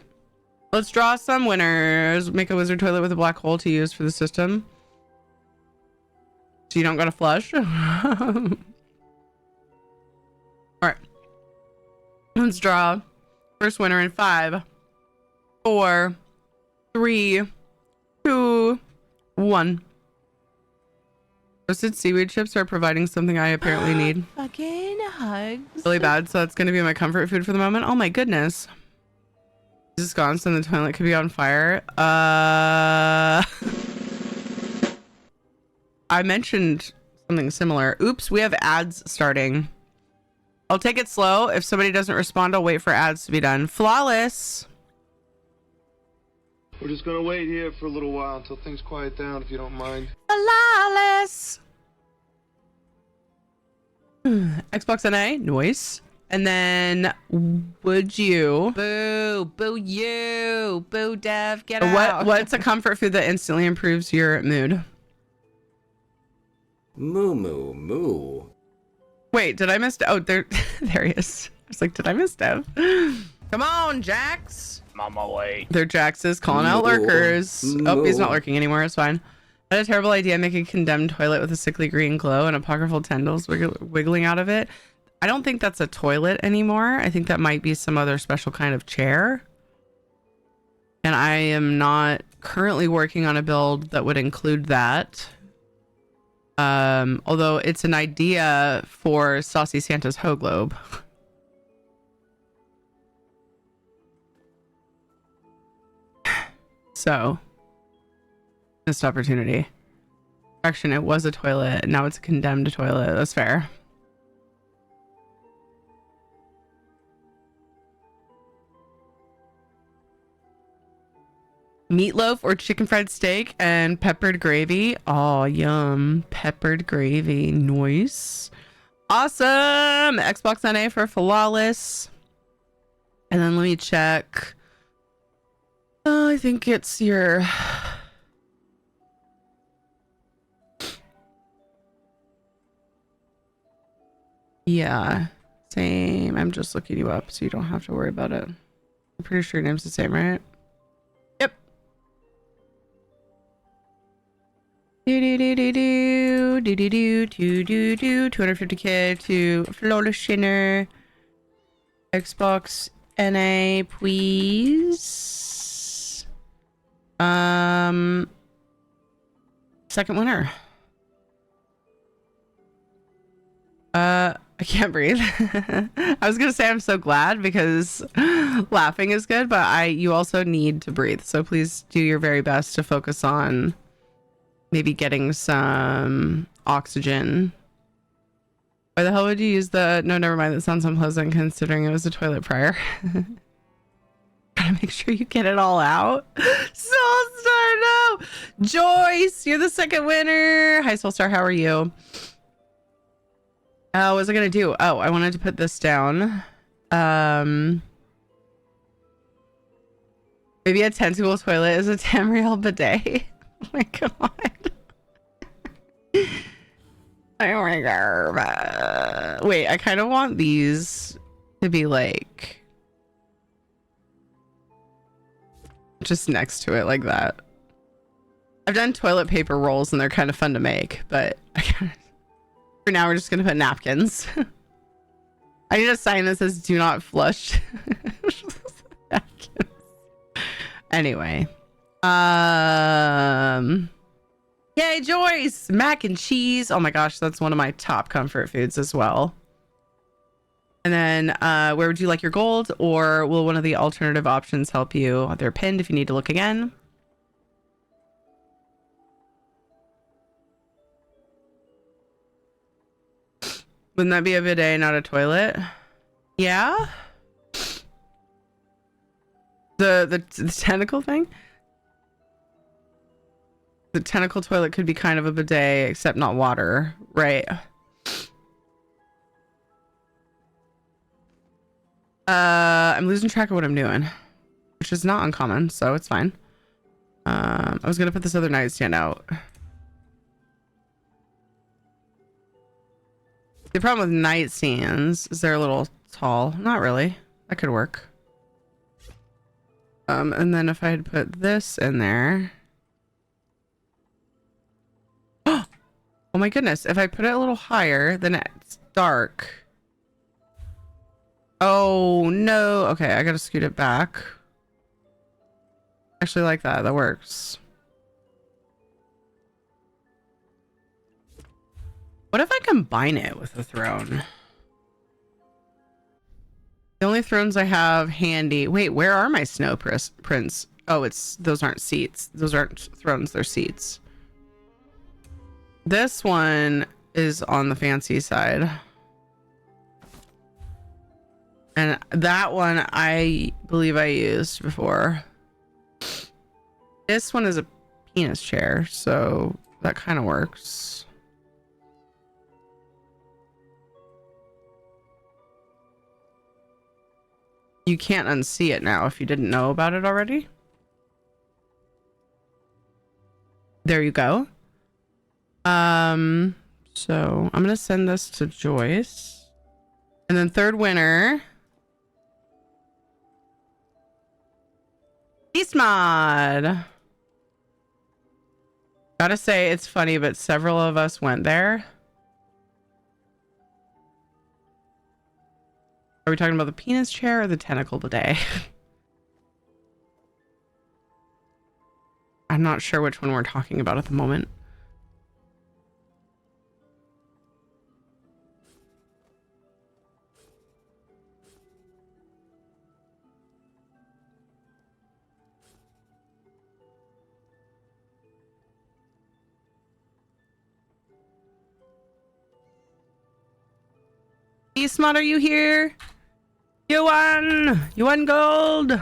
S1: let's draw some winners. Make a wizard toilet with a black hole to use for the system, so you don't gotta flush. All right, let's draw first winner in 5, 4, 3, 2, 1. Roasted seaweed chips are providing something I apparently need.
S3: Fucking hugs.
S1: Really bad, so that's gonna be my comfort food for the moment. Oh my goodness. Jesus gone, so the toilet could be on fire. I mentioned something similar. Oops, we have ads starting. I'll take it slow. If somebody doesn't respond, I'll wait for ads to be done. Flawless.
S7: We're just gonna wait here for a little while until things quiet down, if you don't mind.
S1: Flawless. Xbox NA, noise. And then would you boo you, boo Dev, get out. What's a comfort food that instantly improves your mood?
S12: Moo.
S1: Wait, did I miss? Oh, there he is. I was like, did I miss Dev? Come on, Jax.
S12: I'm on my way.
S1: There, Jax is calling out lurkers. Oh, he's not lurking anymore. It's fine. I had a terrible idea. Make a condemned toilet with a sickly green glow and apocryphal tendrils wiggling out of it. I don't think that's a toilet anymore. I think that might be some other special kind of chair. And I am not currently working on a build that would include that. Although it's an idea for Saucy Santa's Hoe Globe. So, missed opportunity. Correction, it was a toilet. Now it's a condemned toilet. That's fair. Meatloaf or chicken fried steak and peppered gravy. Oh, yum. Peppered gravy. Nice. Awesome. Xbox NA for flawless. And then let me check. I think it's your... Yeah. Same. I'm just looking you up so you don't have to worry about it. I'm pretty sure your name's the same, right? Yep. Do 250k to Flawless Shinner. Xbox NA, please. Second winner. I can't breathe. I was gonna say I'm so glad because laughing is good, but you also need to breathe. So please do your very best to focus on maybe getting some oxygen. Why the hell would you use the... No, never mind. That sounds unpleasant considering it was a toilet prior. Gotta make sure you get it all out. Soulstar, no! Joyce, you're the second winner. Hi, Soulstar. How are you? What was I gonna do? Oh, I wanted to put this down. Maybe a tentacle toilet is a Tamriel bidet. Oh my god. Oh my god. Wait, I kind of want these to be like just next to it like that. I've done toilet paper rolls and they're kind of fun to make, but for now we're just gonna put napkins. I need a sign that says do not flush napkins. Anyway, yay, Joyce! Mac and cheese. Oh my gosh, that's one of my top comfort foods as well. And then where would you like your gold, or will one of the alternative options help you? They're pinned if you need to look again. Wouldn't that be a bidet, not a toilet? Yeah. The tentacle thing? The tentacle toilet could be kind of a bidet, except not water, right? I'm losing track of what I'm doing, which is not uncommon, so it's fine. I was gonna put this other nightstand out. The problem with nightstands is they're a little tall. Not really. That could work. And then if I had put this in there. Oh my goodness. If I put it a little higher, then it's dark. Oh no. Okay, I gotta scoot it back. Actually like that. That works. What if I combine it with a throne? The only thrones I have handy... Wait, where are my snow prints? Oh, those aren't seats. Those aren't thrones, they're seats. This one is on the fancy side. And that one I believe I used before. This one is a penis chair, so that kind of works. You can't unsee it now if you didn't know about it already. There you go. So I'm gonna send this to Joyce. And then third winner. Beast Mod. Gotta say it's funny, but several of us went there. Are we talking about the penis chair or the tentacle bidet? I'm not sure which one we're talking about at the moment. Beastmod, are you here? You won gold.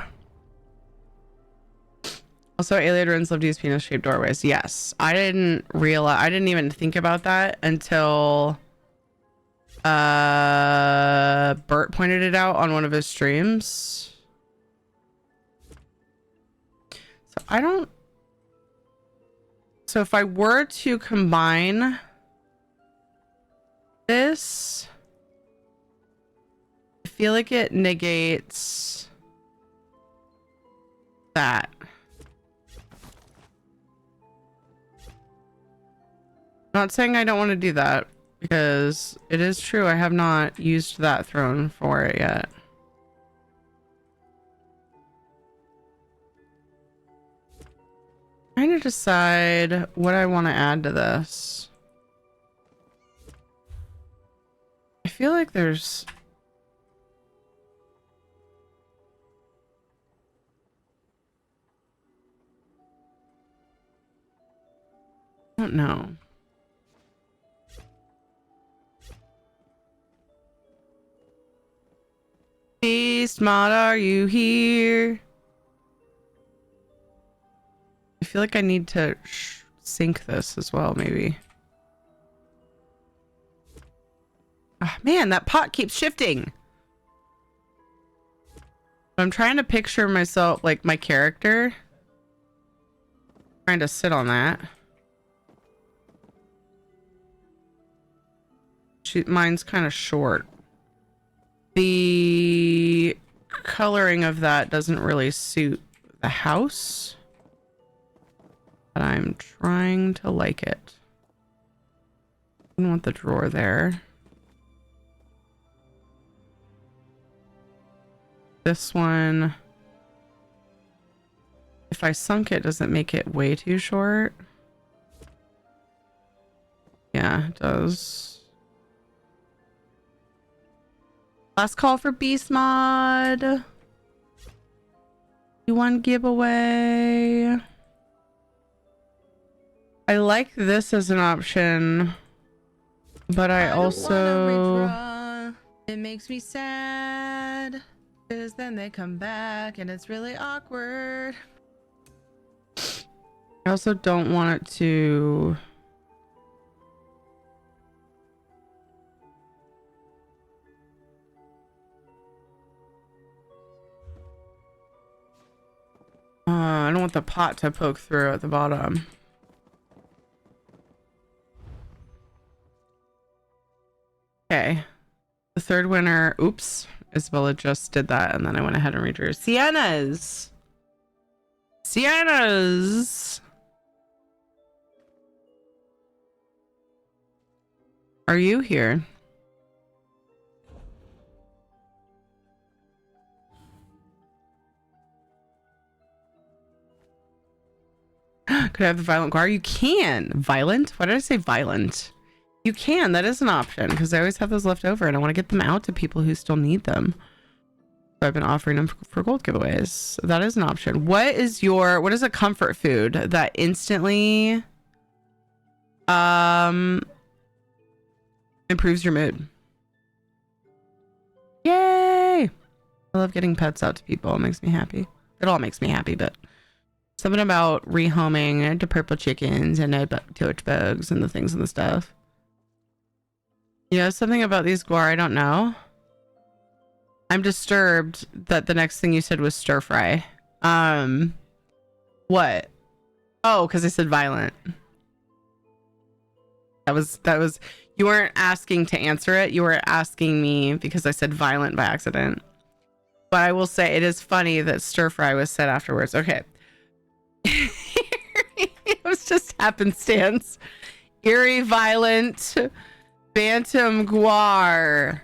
S1: Also, alien ruins love to use penis shaped doorways. Yes, I didn't even think about that until Bert pointed it out on one of his streams. So if I were to combine this, I feel like it negates that. Not saying I don't want to do that, because it is true I have not used that throne for it yet. Trying to decide what I want to add to this. I feel like there's... I don't know. Beast mod, are you here? I feel like I need to sync this as well, maybe. Oh, man, that pot keeps shifting. I'm trying to picture myself, like my character. Trying to sit on that. Mine's kind of short. The coloring of that doesn't really suit the house, but I'm trying to like it. I don't want the drawer there. This one, if I sunk it, does it make it way too short? Yeah, it does. Last call for Beast Mod. You want giveaway? I like this as an option, but I also... It makes me sad, because then they come back and it's really awkward. I also don't want it to... I don't want the pot to poke through at the bottom. Okay. The third winner. Oops. Isabella just did that and then I went ahead and redrew. Sienna's. Sienna's. Are you here? Could I have the violent guar? You can. Violent? Why did I say violent? You can. That is an option because I always have those left over and I want to get them out to people who still need them. So I've been offering them for gold giveaways. So that is an option. What is a comfort food that instantly improves your mood? Yay! I love getting pets out to people. It makes me happy. It all makes me happy, but something about rehoming to purple chickens and torch bugs and the things and the stuff. Yeah, something about these guar, I don't know. I'm disturbed that the next thing you said was stir fry. What? Oh, because I said violent. That was you weren't asking to answer it. You were asking me because I said violent by accident. But I will say it is funny that stir fry was said afterwards. Okay. It was just happenstance. Eerie violent Phantom Guar.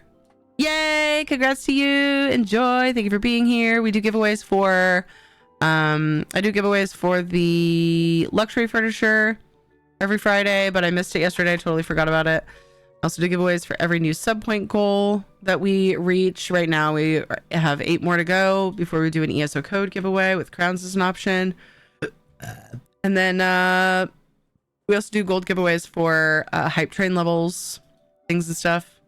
S1: Yay! Congrats to you. Enjoy. Thank you for being here. We do giveaways for I do giveaways for the luxury furniture every Friday, but I missed it yesterday. I totally forgot about it. I also do giveaways for every new sub point goal that we reach. Right now we have 8 more to go before we do an ESO code giveaway with crowns as an option. And then we also do gold giveaways for hype train levels, things and stuff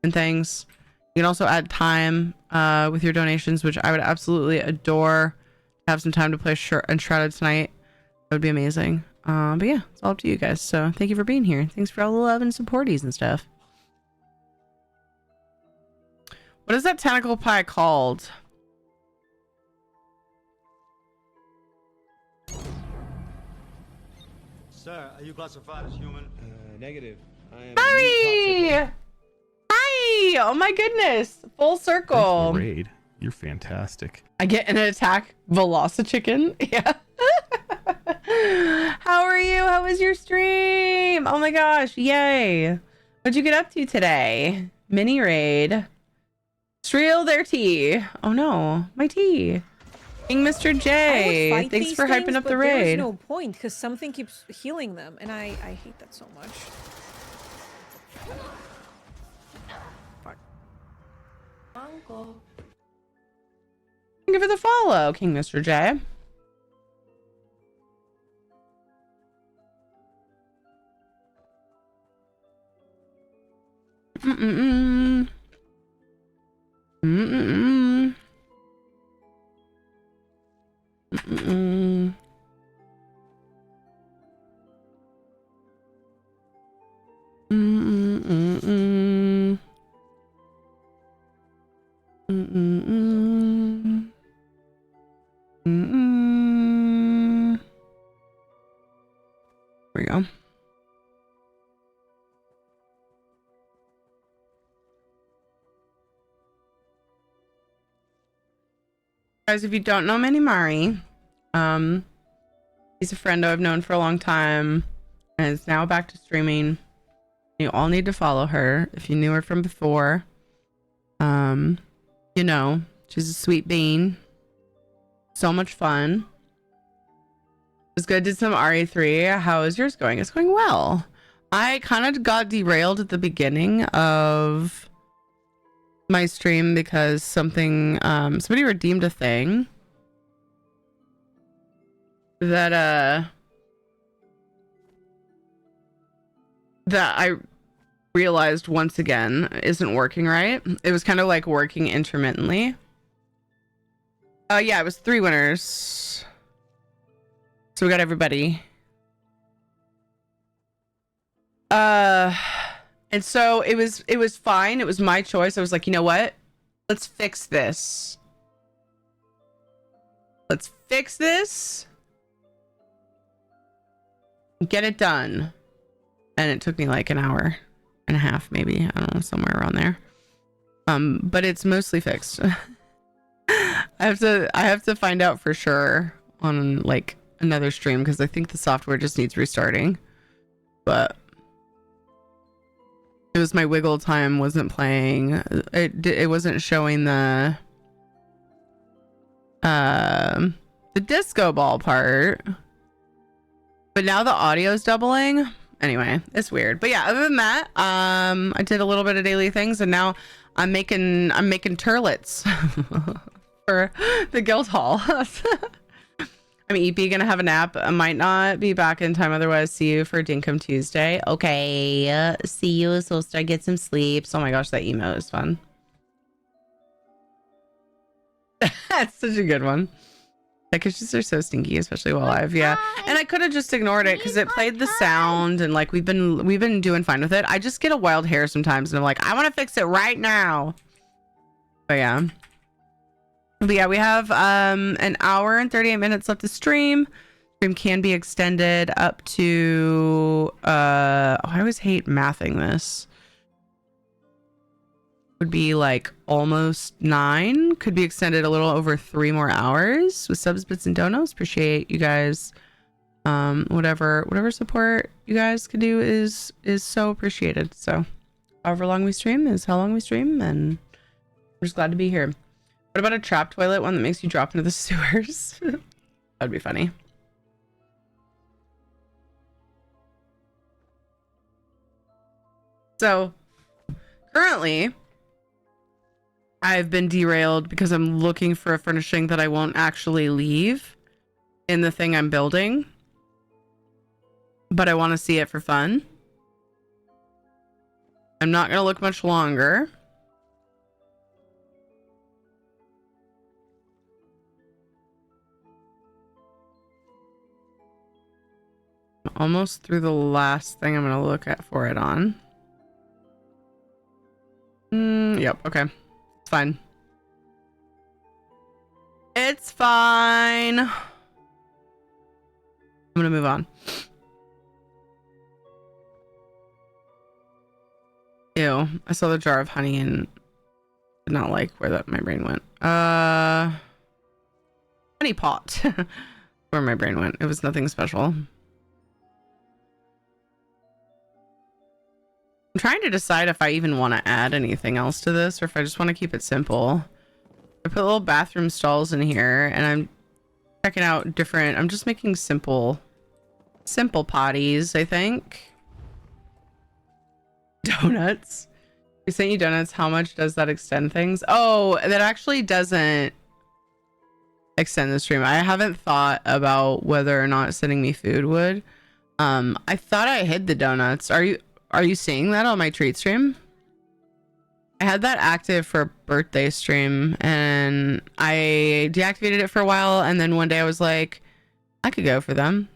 S1: and things. You can also add time with your donations, which I would absolutely adore. Have some time to play Enshrouded tonight. That would be amazing. But yeah, it's all up to you guys. So thank you for being here. Thanks for all the love and supporties and stuff. What is that tentacle pie called?
S13: Sir, are you classified as human? Negative. I am.
S1: Harry! Hi! Oh my goodness. Full circle.
S14: Raid. You're fantastic.
S1: I get an attack Velocichicken. Yeah. How are you? How was your stream? Oh my gosh. Yay. What'd you get up to today? Mini raid. Streal their tea. Oh no. My tea. King Mr. J, thanks for hyping up the raid.
S15: There's no point because something keeps healing them, and I hate that so much. Fuck.
S4: Uncle.
S1: Thank you for the follow, King Mr. J. Mm-mm-mm. Mm-mm-mm. Mm-mm. Mm-mm-mm. Mm-mm-mm. Mm-mm. There we go. Guys, if you don't know Manny Mari, he's a friend I've known for a long time and is now back to streaming. You all need to follow her if you knew her from before. You know, she's a sweet bean. So much fun. It was good. Did some RE3. How is yours going? It's going well. I kind of got derailed at the beginning of my stream because somebody redeemed a thing that I realized once again isn't working right. It was kind of like working intermittently. Yeah, it was 3 winners. So we got everybody. And so it was fine. It was my choice. I was like, you know what? Let's fix this. Let's fix this. Get it done. And it took me like an hour and a half, maybe. I don't know, somewhere around there. But it's mostly fixed. I have to find out for sure on like another stream because I think the software just needs restarting. But it was my wiggle time wasn't playing. It wasn't showing the disco ball part. But now the audio's doubling. Anyway, it's weird. But yeah, other than that, I did a little bit of daily things and now I'm making turlets for the guild hall. I'm EP gonna have a nap. I might not be back in time. Otherwise, see you for Dinkum Tuesday. Okay, see you. So start get some sleep. Oh my gosh, that emote is fun. That's such a good one. Kisses are so stinky, especially while live. Yeah, and I could have just ignored it because it played the sound and like we've been doing fine with it. I just get a wild hair sometimes and I'm like, I want to fix it right now. But yeah. But yeah, we have an hour and 38 minutes left to stream. Stream can be extended up to I always hate mathing this. Would be like almost 9. Could be extended a little over 3 more hours with subs, bits, and donos. Appreciate you guys. Whatever support you guys can do is so appreciated. So however long we stream is how long we stream, and we're just glad to be here. What about a trap toilet, one that makes you drop into the sewers? That'd be funny. So currently I've been derailed because I'm looking for a furnishing that I won't actually leave in the thing I'm building, but I want to see it for fun. I'm not going to look much longer. Almost through the last thing I'm going to look at for it on. Yep, okay. It's fine. It's fine. I'm going to move on. Ew, I saw the jar of honey and did not like where my brain went. Honey pot. Where my brain went. It was nothing special. I'm trying to decide if I even want to add anything else to this or if I just want to keep it simple. I put little bathroom stalls in here and checking out different. I'm just making simple potties, I think. Donuts. We sent you donuts. How much does that extend things? Oh, that actually doesn't extend the stream. I haven't thought about whether or not sending me food would. I thought I hid the donuts. Are you seeing that on my treat stream? I had that active for a birthday stream and I deactivated it for a while, and then one day I was like, I could go for them.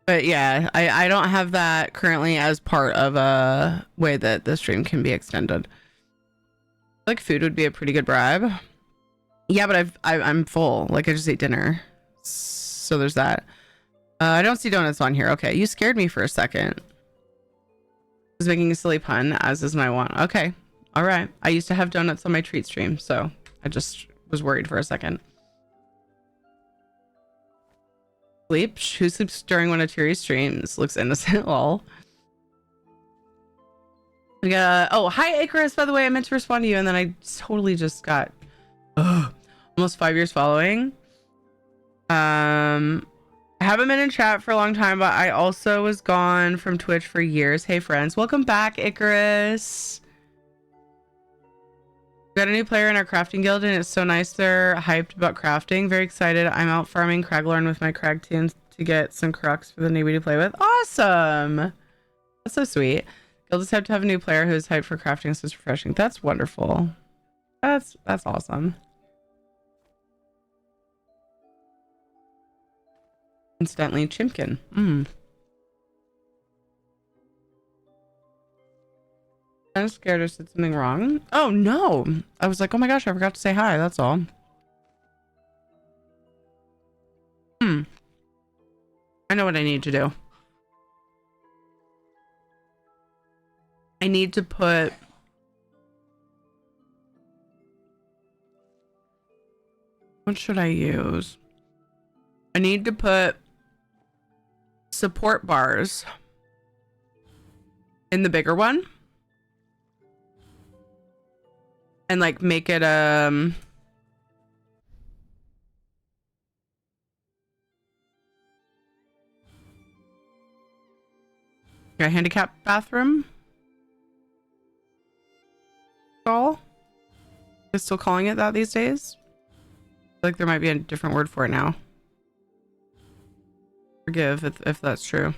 S1: But yeah, I don't have that currently as part of a way that the stream can be extended. Like food would be a pretty good bribe. Yeah, but I'm full. Like I just ate dinner. So there's that. I don't see donuts on here. Okay, you scared me for a second. I was making a silly pun, as is my want. Okay, all right. I used to have donuts on my treat stream, so I just was worried for a second. Sleep? Who sleeps during one of Tiri's streams? Looks innocent. Lol. We got, oh, hi Icarus, by the way. I meant to respond to you and then I totally just got almost 5 years following. I haven't been in chat for a long time, but I also was gone from Twitch for years. Hey friends, welcome back, Icarus. We got a new player in our crafting guild and it's so nice they're hyped about crafting. Very excited. I'm out farming Craglorn with my Crag team to get some crux for the newbie to play with. Awesome. That's so sweet. Guild just have to have a new player who's hyped for crafting, so it's refreshing. That's wonderful. That's awesome. Instantly Chimkin. I'm scared I said something wrong. Oh no, I was like, oh my gosh, I forgot to say hi. That's all. I know what I need to do. I need to put what should I use? I need to put support bars in the bigger one and like make it a handicap bathroom stall. They're still calling it that these days. I feel like there might be a different word for it now. Forgive if that's true.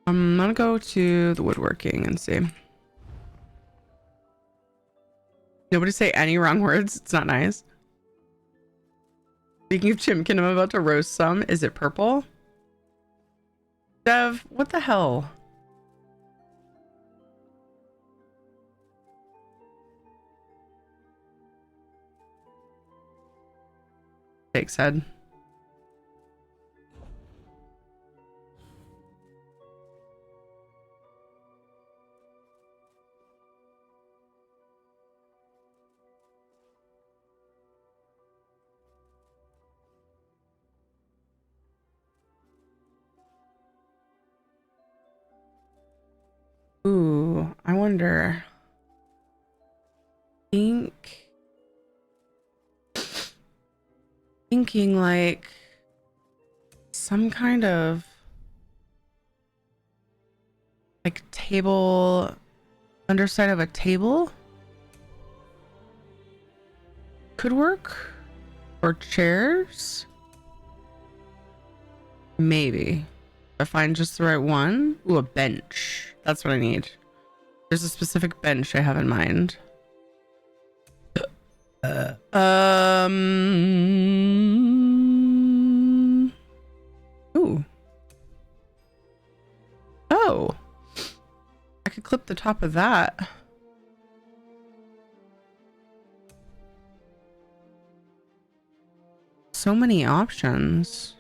S1: I'm gonna go to the woodworking and see. Nobody say any wrong words. It's not nice. Speaking of Chimkin, I'm about to roast some. Is it purple? Dev, what the hell? Jake's head. Ooh, I wonder. Thinking like some kind of like table, underside of a table could work, or chairs maybe. I find just the right one. Ooh, a bench. That's what I need. There's a specific bench I have in mind. Ooh. Oh. I could clip the top of that. So many options.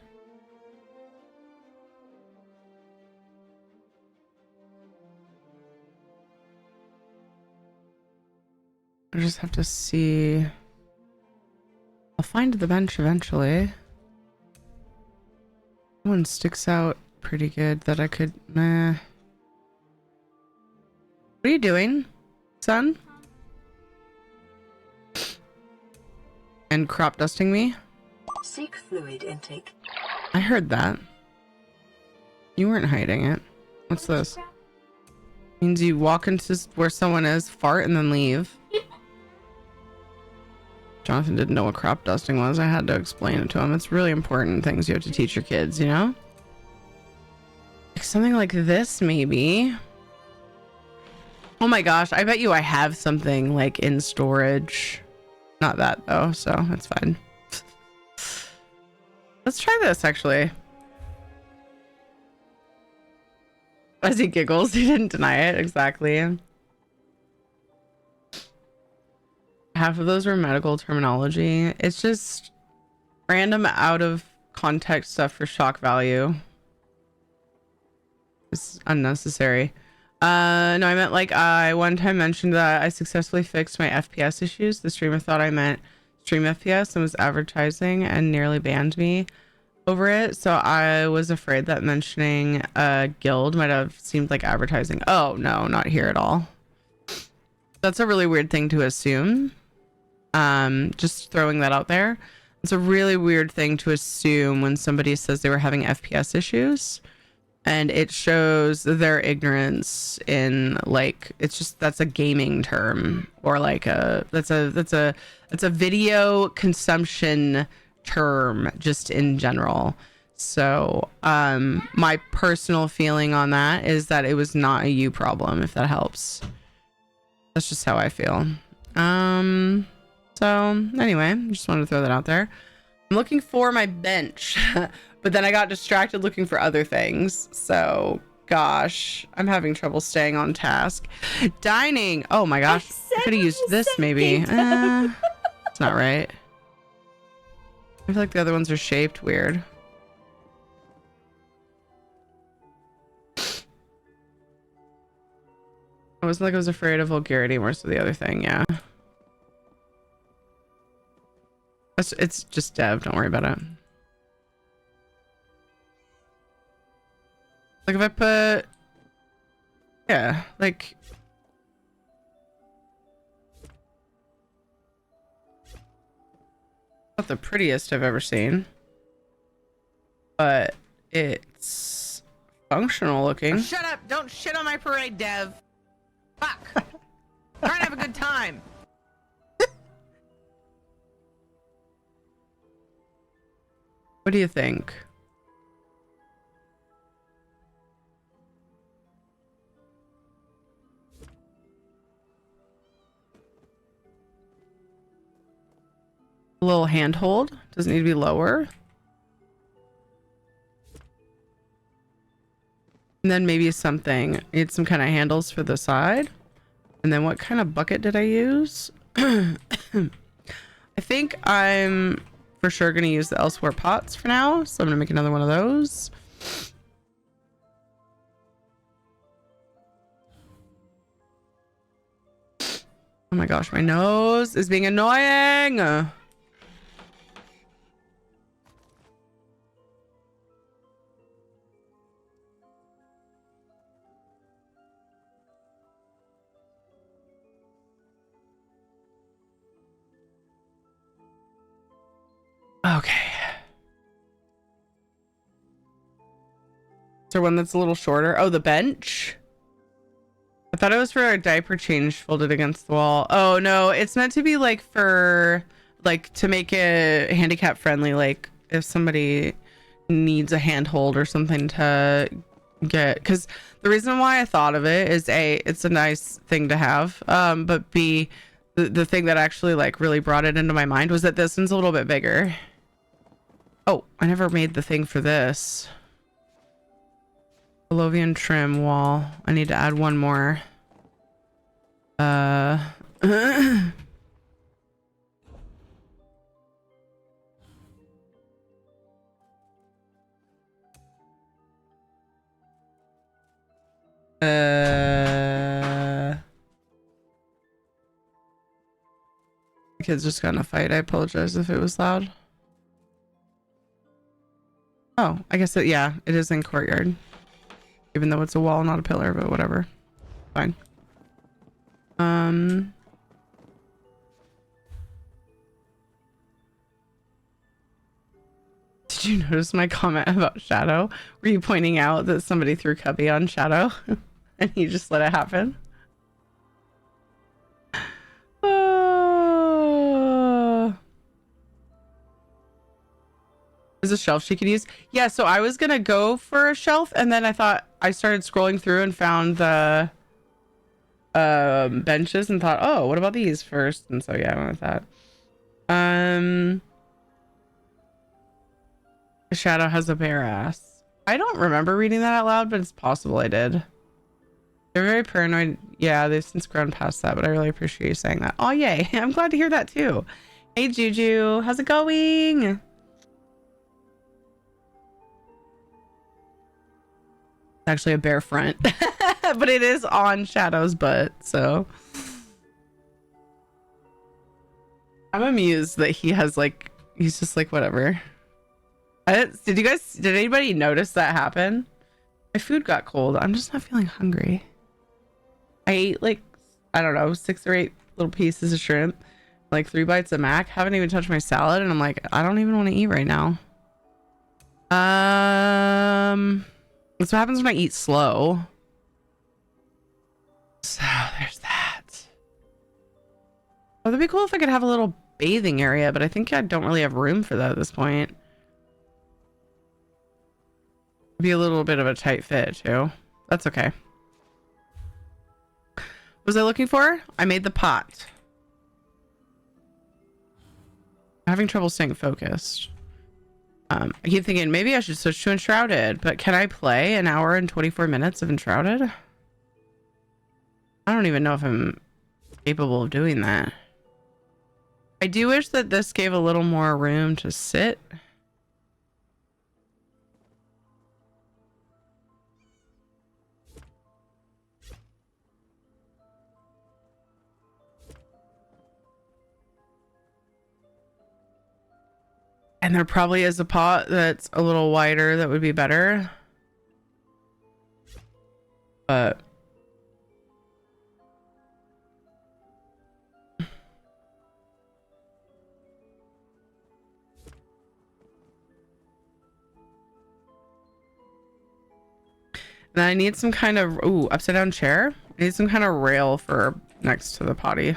S1: I just have to see. I'll find the bench eventually. One sticks out pretty good that I could. Meh. What are you doing, son? And crop dusting me?
S6: Seek fluid intake.
S1: I heard that. You weren't hiding it. What's this? Means you walk into where someone is, fart, and then leave. Jonathan didn't know what crop dusting was. I had to explain it to him. It's really important things you have to teach your kids, you know? Like something like this, maybe. Oh my gosh, I bet you I have something like in storage. Not that though, so it's fine. Let's try this actually. As he giggles, he didn't deny it. Exactly. Half of those were medical terminology. It's just random out of context stuff for shock value. It's unnecessary. No, I meant like I one time mentioned that I successfully fixed my FPS issues. The streamer thought I meant stream FPS and was advertising and nearly banned me over it. So I was afraid that mentioning a guild might have seemed like advertising. Oh no, not here at all. That's a really weird thing to assume. Just throwing that out there. It's a really weird thing to assume when somebody says they were having FPS issues, and it shows their ignorance in like, it's just, that's a gaming term, or like that's a video consumption term just in general. So my personal feeling on that is that it was not a you problem, if that helps. That's just how I feel. So anyway, just wanted to throw that out there. I'm looking for my bench, but then I got distracted looking for other things. So gosh, I'm having trouble staying on task. Dining. Oh my gosh, I could have used this maybe. It's not right. I feel like the other ones are shaped weird. I wasn't like I was afraid of vulgarity more so the other thing, yeah. It's just dev, don't worry about it. Like if I put, yeah, like not the prettiest I've ever seen, but it's functional looking.
S8: Shut up! Don't shit on my parade, Dev. Fuck. Trying to have a good time.
S1: What do you think? A little handhold. Doesn't need to be lower. And then maybe something. Need some kind of handles for the side. And then what kind of bucket did I use? I think I'm for sure going to use the elsewhere pots for now. So I'm going to make another one of those. Oh my gosh, my nose is being annoying. Okay. Is there one that's a little shorter? Oh, the bench? I thought it was for a diaper change folded against the wall. Oh, no. It's meant to be like for, like, to make it handicap friendly. Like, if somebody needs a handhold or something to get. Because the reason why I thought of it is A, it's a nice thing to have. But B, the thing that actually, like, really brought it into my mind was that this one's a little bit bigger. Oh, I never made the thing for this. Pavlovian trim wall. I need to add one more. The kids just got in a fight. I apologize if it was loud. Oh, I guess it, yeah, it is in courtyard. Even though it's a wall, not a pillar, but whatever. Fine. Did you notice my comment about Shadow? Were you pointing out that somebody threw Cubby on Shadow and he just let it happen? Is a shelf she could use? Yeah, so I was gonna go for a shelf, and then I thought I started scrolling through and found the benches and thought, oh, what about these first? And so yeah, I went with that. Shadow has a bare ass. I don't remember reading that out loud, but it's possible I did. They're very paranoid. Yeah, they've since grown past that, but I really appreciate you saying that. Oh, yay. I'm glad to hear that too. Hey, Juju. How's it going? It's actually a bare front, but it is on Shadow's butt, so. I'm amused that he has like, he's just like, whatever. Did anybody notice that happen? My food got cold. I'm just not feeling hungry. I ate like, I don't know, 6 or 8 little pieces of shrimp, like 3 bites of mac. Haven't even touched my salad, and I'm like, I don't even want to eat right now. That's what happens when I eat slow. So there's that. Oh, that'd be cool if I could have a little bathing area, but I think I don't really have room for that at this point. It'd be a little bit of a tight fit too. That's okay. What was I looking for? I made the pot. I'm having trouble staying focused. I keep thinking maybe I should switch to Enshrouded, but can I play an hour and 24 minutes of Enshrouded? I don't even know if I'm capable of doing that. I do wish that this gave a little more room to sit. And there probably is a pot that's a little wider that would be better. But then I need some kind of upside down chair. I need some kind of rail for next to the potty.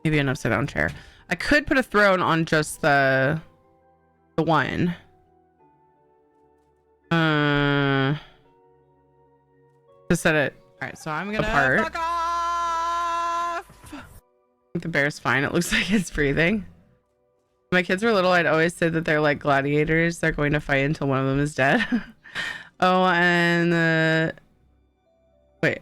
S1: Maybe an upside down chair. I could put a throne on just the one. To set it. All right, so I'm gonna fuck off. The bear's fine. It looks like it's breathing. When my kids were little, I'd always say that they're like gladiators. They're going to fight until one of them is dead. Oh, and wait.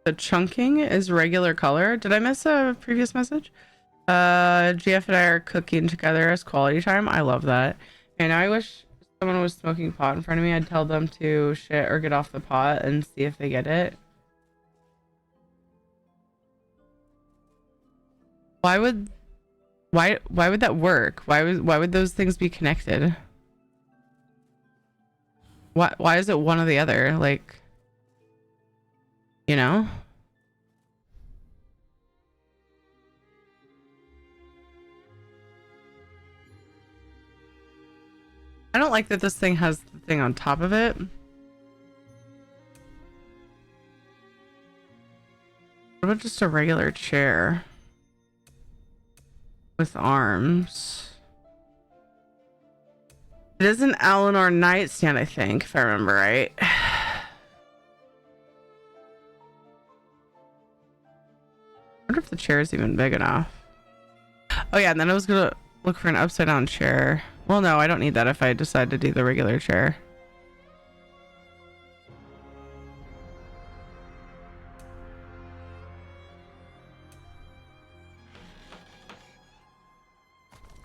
S1: The chunking is regular color. Did I miss a previous message? GF and I are cooking together as quality time. I love that. And I wish someone was smoking pot in front of me. I'd tell them to shit or get off the pot and see if they get it. Why would that work? Why would those things be connected? Why is it one or the other? Like, you know? I don't like that this thing has the thing on top of it. What about just a regular chair with arms? It is an Eleanor nightstand, I think, if I remember right. I wonder if the chair is even big enough. Oh yeah, and then I was gonna look for an upside down chair. Well, no, I don't need that if I decide to do the regular chair.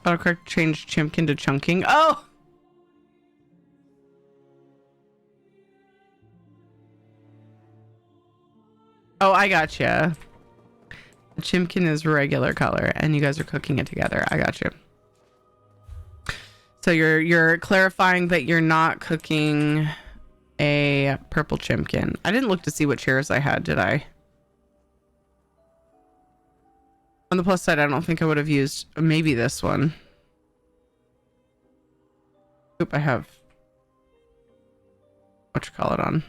S1: Autocorrect changed Chimkin to chunking. Oh! Oh, I gotcha. The Chimkin is regular color, and you guys are cooking it together. I got you. So you're clarifying that you're not cooking a purple chimkin. I didn't look to see what chairs I had, did I? On the plus side, I don't think I would have used maybe this one. Oop, I have what you call it on.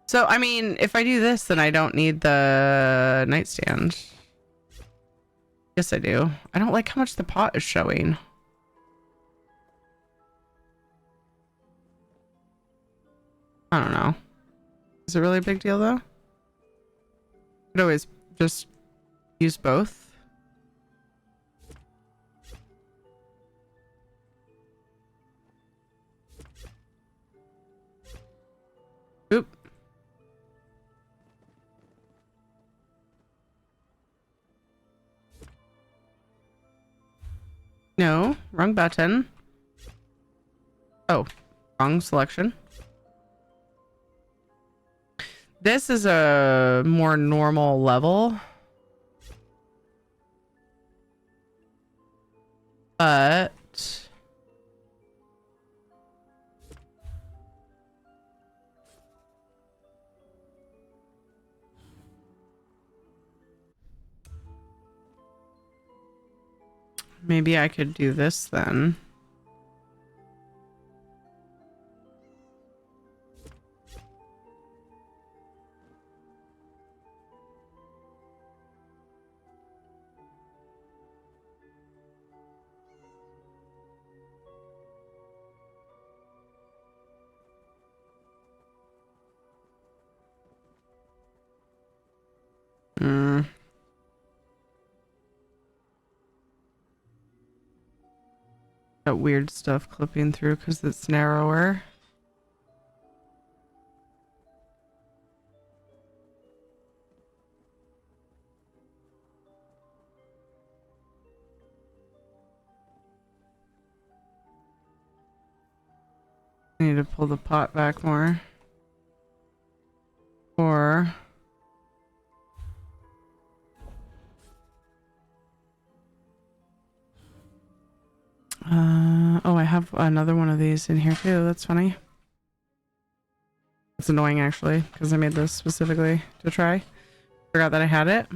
S1: So, I mean, if I do this, then I don't need the nightstand. Yes, I do. I don't like how much the pot is showing. I don't know. Is it really a big deal, though? I could always just use both. Oop. No, wrong button. Oh, wrong selection. This is a more normal level. But maybe I could do this then. That weird stuff clipping through because it's narrower. I need to pull the pot back more. Or oh, I have another one of these in here too. That's funny. It's annoying actually because I made this specifically to try. Forgot that I had it.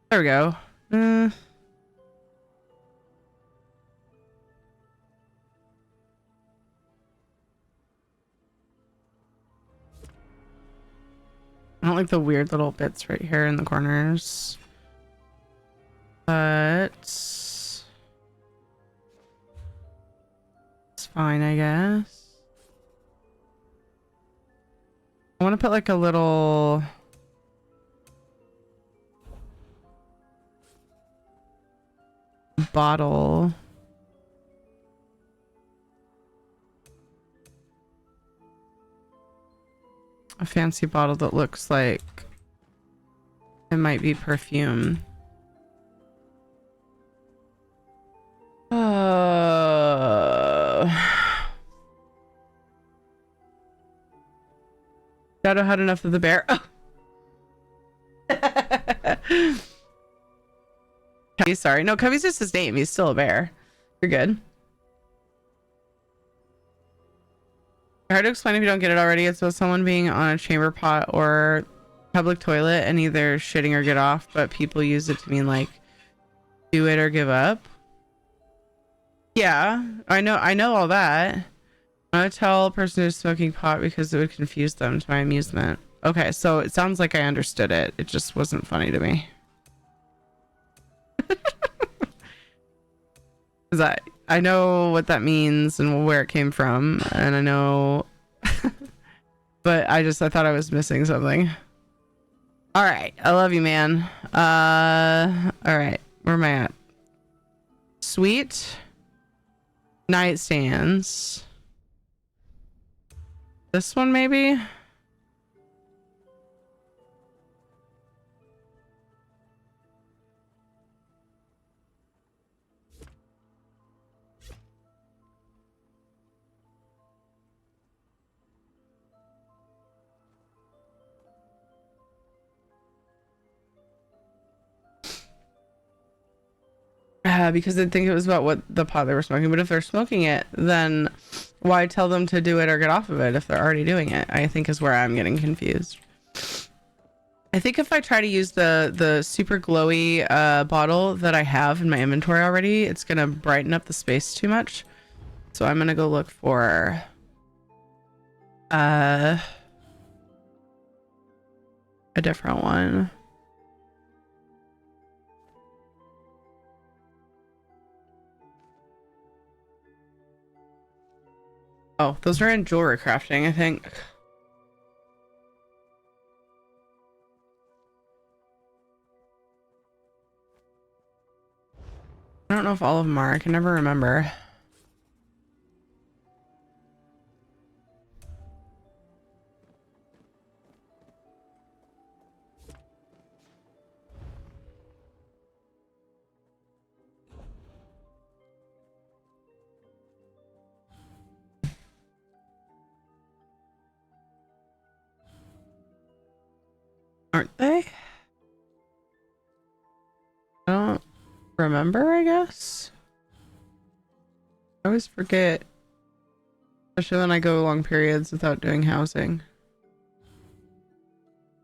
S1: There we go. I don't like the weird little bits right here in the corners. But it's fine, I guess. I want to put like a little bottle. A fancy bottle that looks like it might be perfume. Shadow had enough of the bear. Oh. Cubby, sorry. No, Cubby's just his name. He's still a bear. You're good. Hard to explain if you don't get it already. It's about someone being on a chamber pot or public toilet and either shitting or get off, but people use it to mean like do it or give up. Yeah, I know all that. I would tell a person who's smoking pot because it would confuse them to my amusement. Okay, so it sounds like I understood it. It just wasn't funny to me. Because I know what that means and where it came from, and I know, but I thought I was missing something. All right, I love you, man. All right, where am I at? Sweet nightstands. This one maybe. Because they'd think it was about what the pot they were smoking, but if they're smoking it, then why tell them to do it or get off of it if they're already doing it? I think is where I'm getting confused. I think if I try to use the super glowy bottle that I have in my inventory already, it's gonna brighten up the space too much. So I'm gonna go look for a different one. Oh, those are in jewelry crafting, I think. I don't know if all of them are. I can never remember. Aren't they? I don't remember, I guess. I always forget. Especially when I go long periods without doing housing.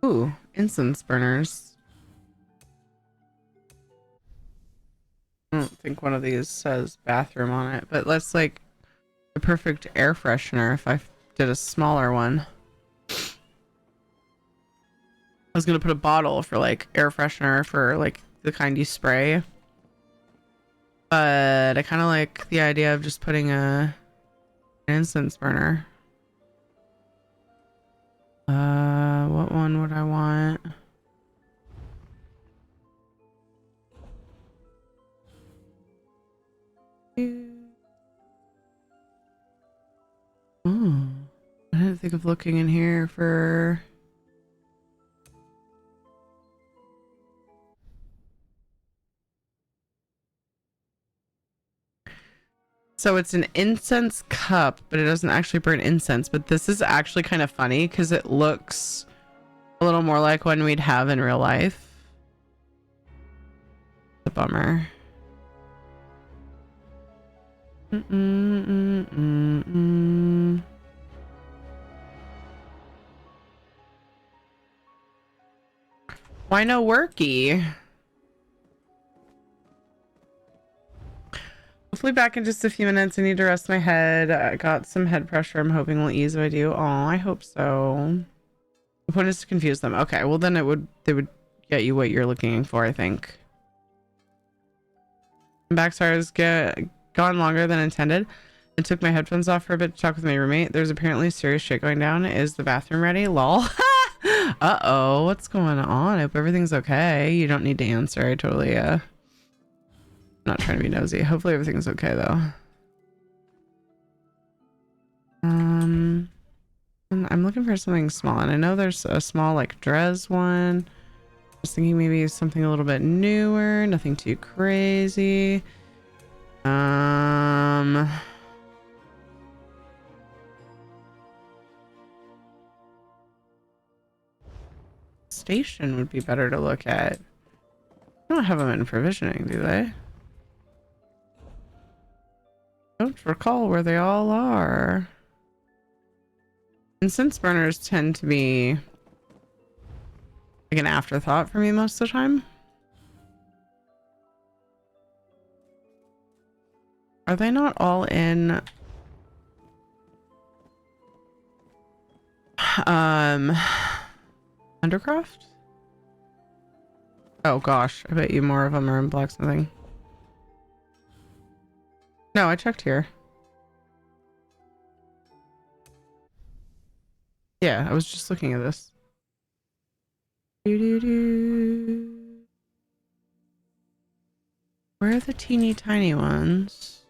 S1: Ooh, incense burners. I don't think one of these says bathroom on it, but that's like the perfect air freshener if I did a smaller one. I was gonna put a bottle for like air freshener for like the kind you spray, but I kind of like the idea of just putting an incense burner. What one would I want? Oh, I didn't think of looking in here for. So it's an incense cup, but it doesn't actually burn incense. But this is actually kind of funny because it looks a little more like one we'd have in real life. It's a bummer. Why no worky? Hopefully back in just a few minutes. I need to rest my head. I got some head pressure I'm hoping will ease if I do. Oh, I hope so. The point is to confuse them. Okay, well then they would get you what you're looking for, I think. Backstars gone longer than intended. I took my headphones off for a bit to talk with my roommate. There's apparently serious shit going down. Is the bathroom ready? Lol. Uh-oh, what's going on? I hope everything's okay. You don't need to answer. I totally not trying to be nosy. Hopefully everything's okay though. I'm looking for something small, and I know there's a small like Drez one. I was thinking maybe something a little bit newer, nothing too crazy. Station would be better to look at. They don't have them in provisioning, do they? Don't recall where they all are. Incense burners tend to be like an afterthought for me most of the time. Are they not all in Undercraft? Oh gosh, I bet you more of them are in blacksmithing. No, I checked here. Yeah, I was just looking at this. Where are the teeny tiny ones?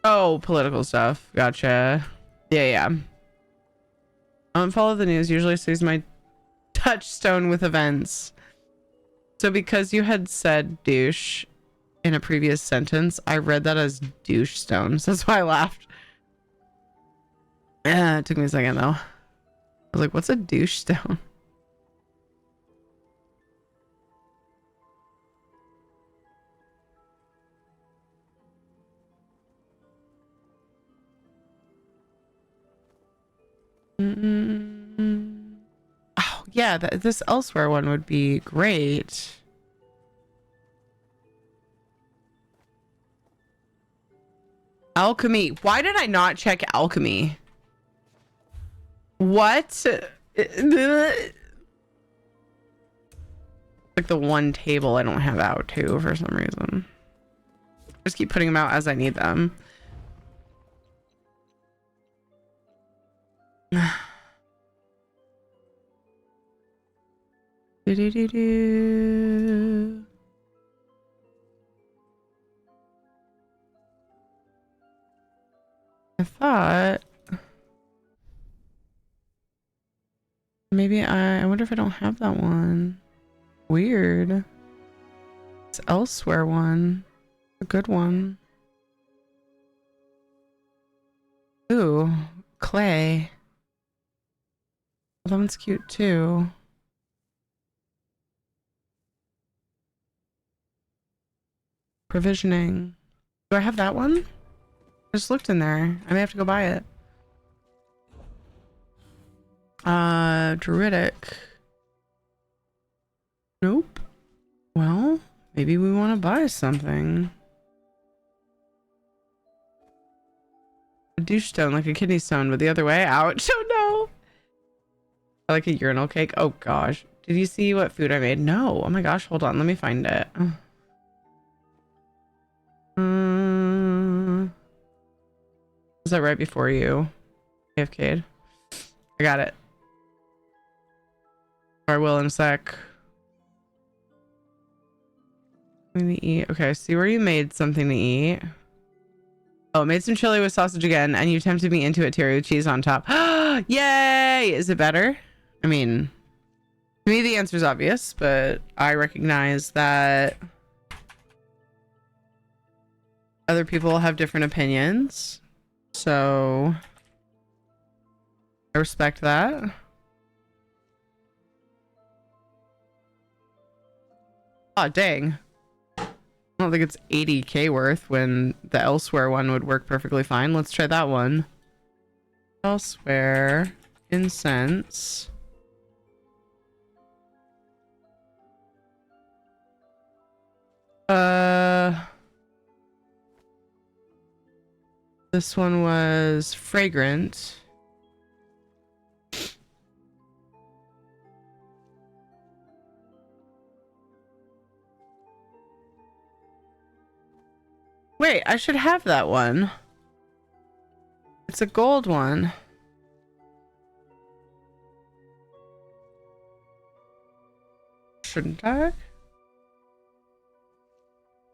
S1: Oh, political stuff. Gotcha. Yeah. I don't follow the news. Usually saves my touchstone with events. So because you had said douche in a previous sentence, I read that as douche stones. That's why I laughed. It took me a second though. I was like, what's a douche stone? yeah, this elsewhere one would be great. Alchemy. Why did I not check alchemy? What? Like the one table I don't have out to for some reason. Just keep putting them out as I need them. Do-do-do-do. I thought maybe I wonder if I don't have that one. Weird. It's elsewhere one. A good one. Ooh, clay. That one's cute too. Provisioning. Do I have that one? I just looked in there. I may have to go buy it. Druidic. Nope. Well, maybe we want to buy something. A douche stone, like a kidney stone, but the other way. Ouch. Oh no. I like a urinal cake. Oh gosh. Did you see what food I made? No. Oh my gosh. Hold on. Let me find it. Was that right before you? AFK'd. I got it. Or I will in a sec. Something to eat. Okay, see where you made something to eat. Oh, made some chili with sausage again, and you tempted me into it, Terry, with cheese on top. Yay! Is it better? I mean, to me the answer is obvious, but I recognize that other people have different opinions. So I respect that. Oh, dang. I don't think it's 80k worth when the elsewhere one would work perfectly fine. Let's try that one. Elsewhere. Incense. This one was fragrant. Wait, I should have that one. It's a gold one. Shouldn't I?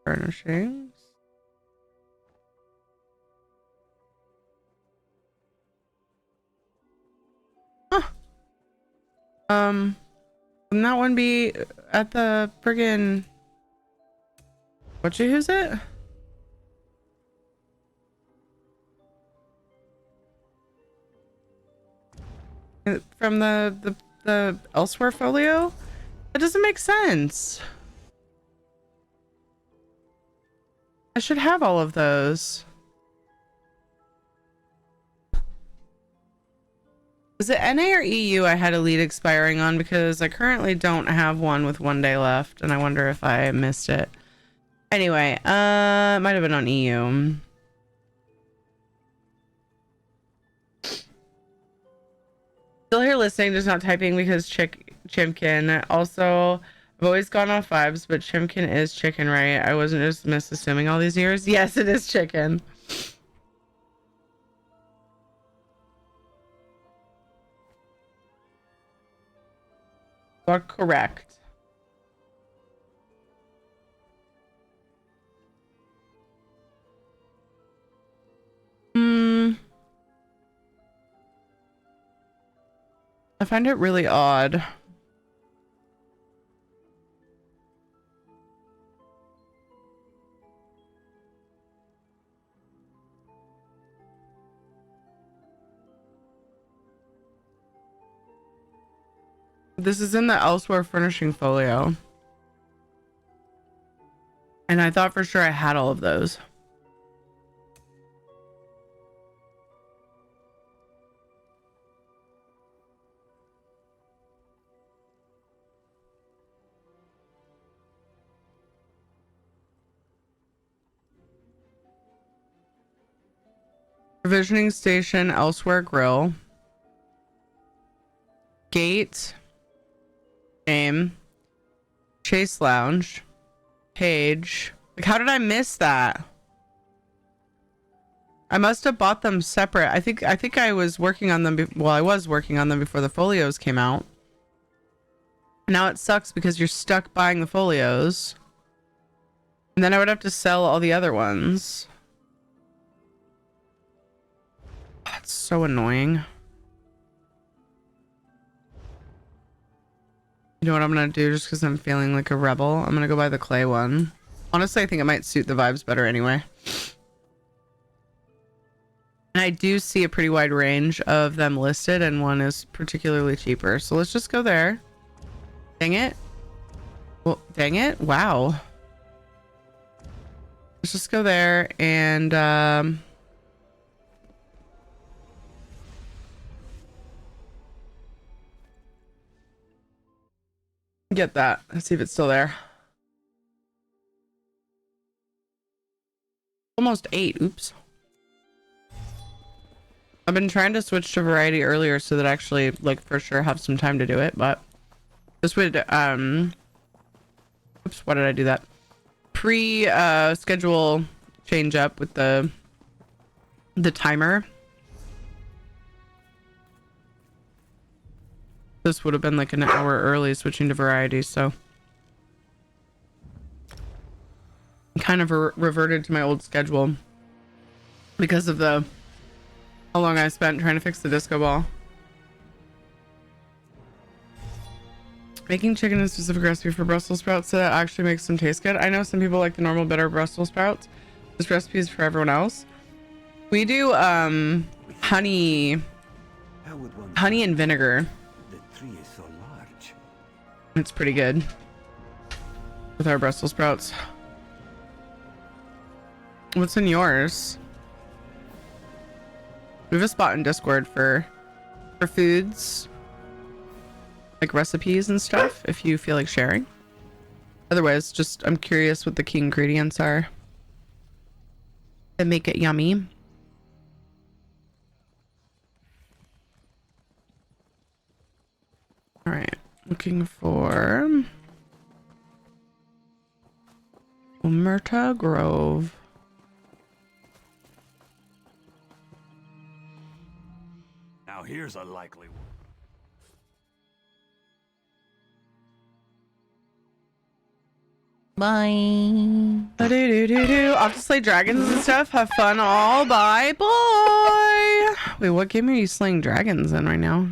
S1: Furnishings. Huh. Wouldn't that one be at the friggin' what you use it? From the elsewhere folio? That doesn't make sense. I should have all of those. Was it NA or EU I had a lead expiring on? Because I currently don't have one with 1 day left, and I wonder if I missed it. Anyway, it might have been on EU. Still here listening, just not typing because Chimkin. Also, I've always gone off vibes, but Chimkin is chicken, right? I wasn't just misassuming all these years. Yes, it is chicken. You are correct. I find it really odd. This is in the elsewhere furnishing folio. And I thought for sure I had all of those. Provisioning station, elsewhere grill. Gate. Game. Chase lounge. Page. Like, how did I miss that? I must have bought them separate. I think I was working on them. I was working on them before the folios came out. Now it sucks because you're stuck buying the folios. And then I would have to sell all the other ones. That's so annoying. You know what I'm gonna do just because I'm feeling like a rebel? I'm gonna go buy the clay one. Honestly, I think it might suit the vibes better anyway. And I do see a pretty wide range of them listed, and one is particularly cheaper. So let's just go there. Dang it. Well, dang it. Wow. Let's just go there and get that. Let's see if it's still there. Almost 8. Oops. I've been trying to switch to variety earlier so that I actually, like, for sure have some time to do it, but this would, oops, why did I do that? Schedule change up with the timer. This would have been like an hour early switching to variety, so kind of reverted to my old schedule because of how long I spent trying to fix the disco ball. Making chicken in a specific recipe for Brussels sprouts that actually makes them taste good. I know some people like the normal bitter Brussels sprouts. This recipe is for everyone else. We do honey and vinegar.
S16: The tree is so large.
S1: It's pretty good with our Brussels sprouts. What's in yours? We have a spot in Discord for foods, like recipes and stuff, if you feel like sharing. Otherwise, just I'm curious what the key ingredients are that make it yummy. All right, looking for Omerta Grove.
S16: Now here's a likely one.
S3: Bye.
S1: Off to slay dragons and stuff. Have fun all. Bye, boy. Wait, what game are you slaying dragons in right now?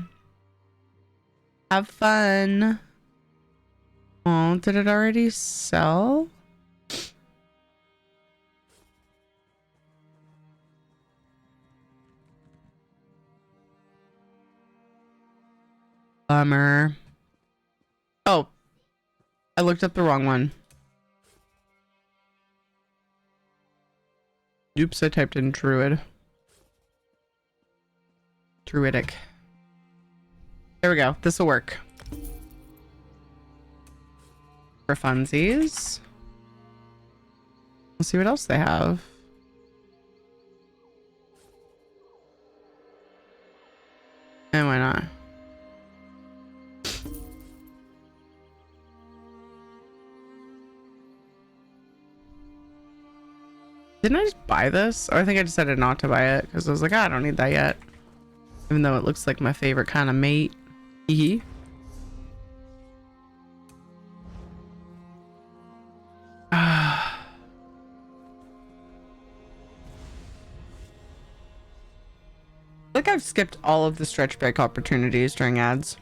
S1: Have fun. Oh, did it already sell? Bummer. Oh, I looked up the wrong one. Oops, I typed in druid. Druidic. There we go. This will work. For funsies. Let's see what else they have. And why not? Didn't I just buy this? Or I think I decided not to buy it because I was like, I don't need that yet. Even though it looks like my favorite kind of mate. Hee. Like I've skipped all of the stretch break opportunities during ads.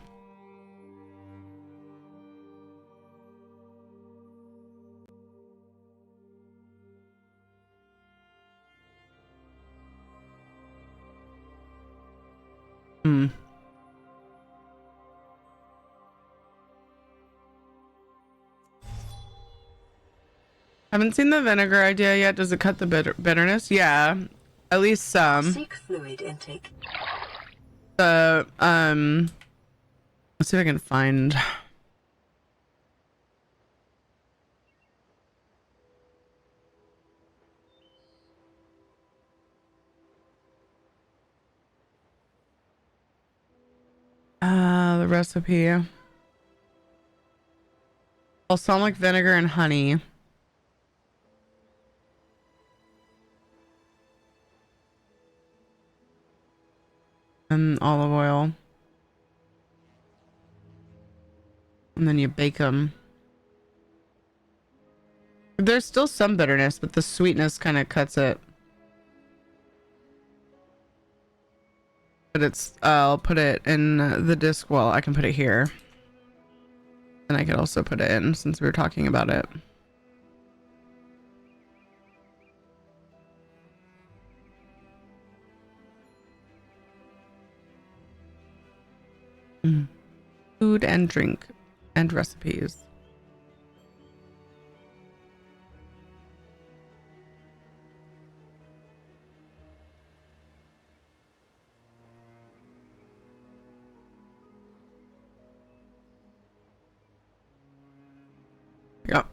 S1: Haven't seen the vinegar idea yet. Does it cut the bitterness? Yeah, at least some.
S6: Seek fluid intake.
S1: Let's see if I can find. recipe. Balsamic vinegar and honey. And olive oil. And then you bake them. There's still some bitterness, but the sweetness kind of cuts it. But it's, I'll put it in the disc. Well, I can put it here. And I could also put it in since we were talking about it. Food and drink and recipes. Yep.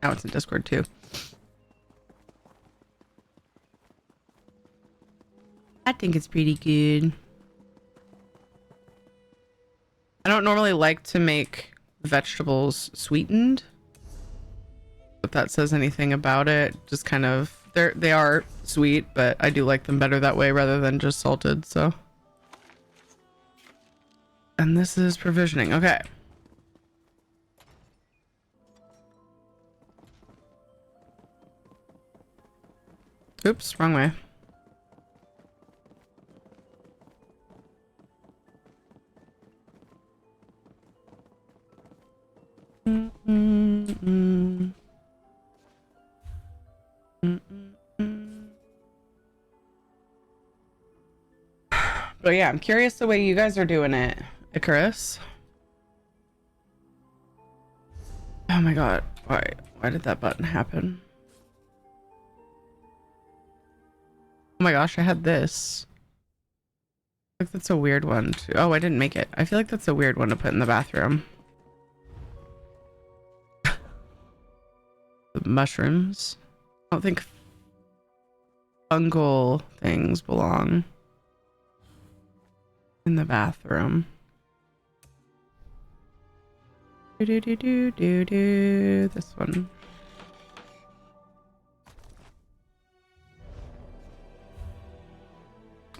S1: Now it's in Discord too. I think it's pretty good. I don't normally like to make vegetables sweetened. If that says anything about it, just kind of they are sweet, but I do like them better that way rather than just salted, so. And this is provisioning. Okay. Oops, wrong way. But yeah, I'm curious the way you guys are doing it, Icarus. Oh my god, why did that button happen? Oh my gosh, I had this. I think that's a weird one too. Oh, I didn't make it. I feel like that's a weird one to put in the bathroom. The mushrooms. I don't think fungal things belong in the bathroom. Do. This one.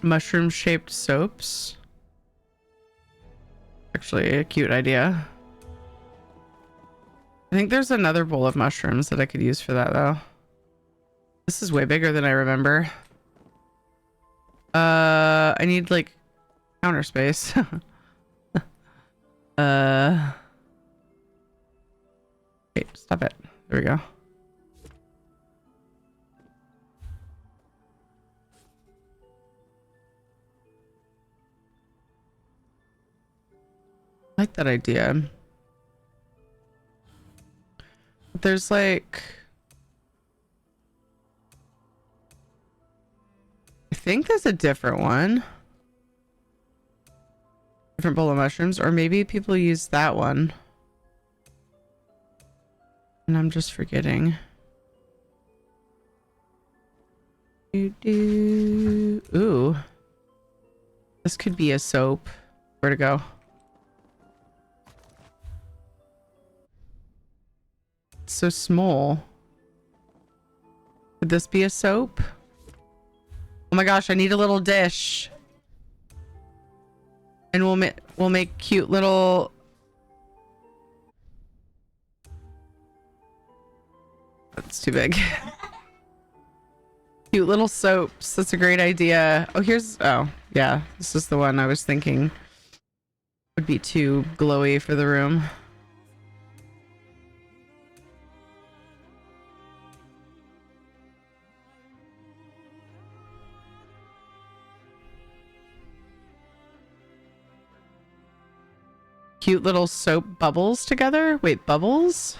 S1: Mushroom shaped soaps. Actually a cute idea. I think there's another bowl of mushrooms that I could use for that though. This is way bigger than I remember. I need like counter space. Wait, stop it. There we go. I like that idea. There's like, I think there's a different one. Different bowl of mushrooms, or maybe people use that one. And I'm just forgetting. Ooh. This could be a soap. Where to go? It's so small. Could this be a soap? Oh my gosh, I need a little dish. And we'll make cute little. That's too big. Cute little soaps. That's a great idea. Oh, oh, yeah. This is the one I was thinking would be too glowy for the room. Cute little soap bubbles together. Wait, bubbles?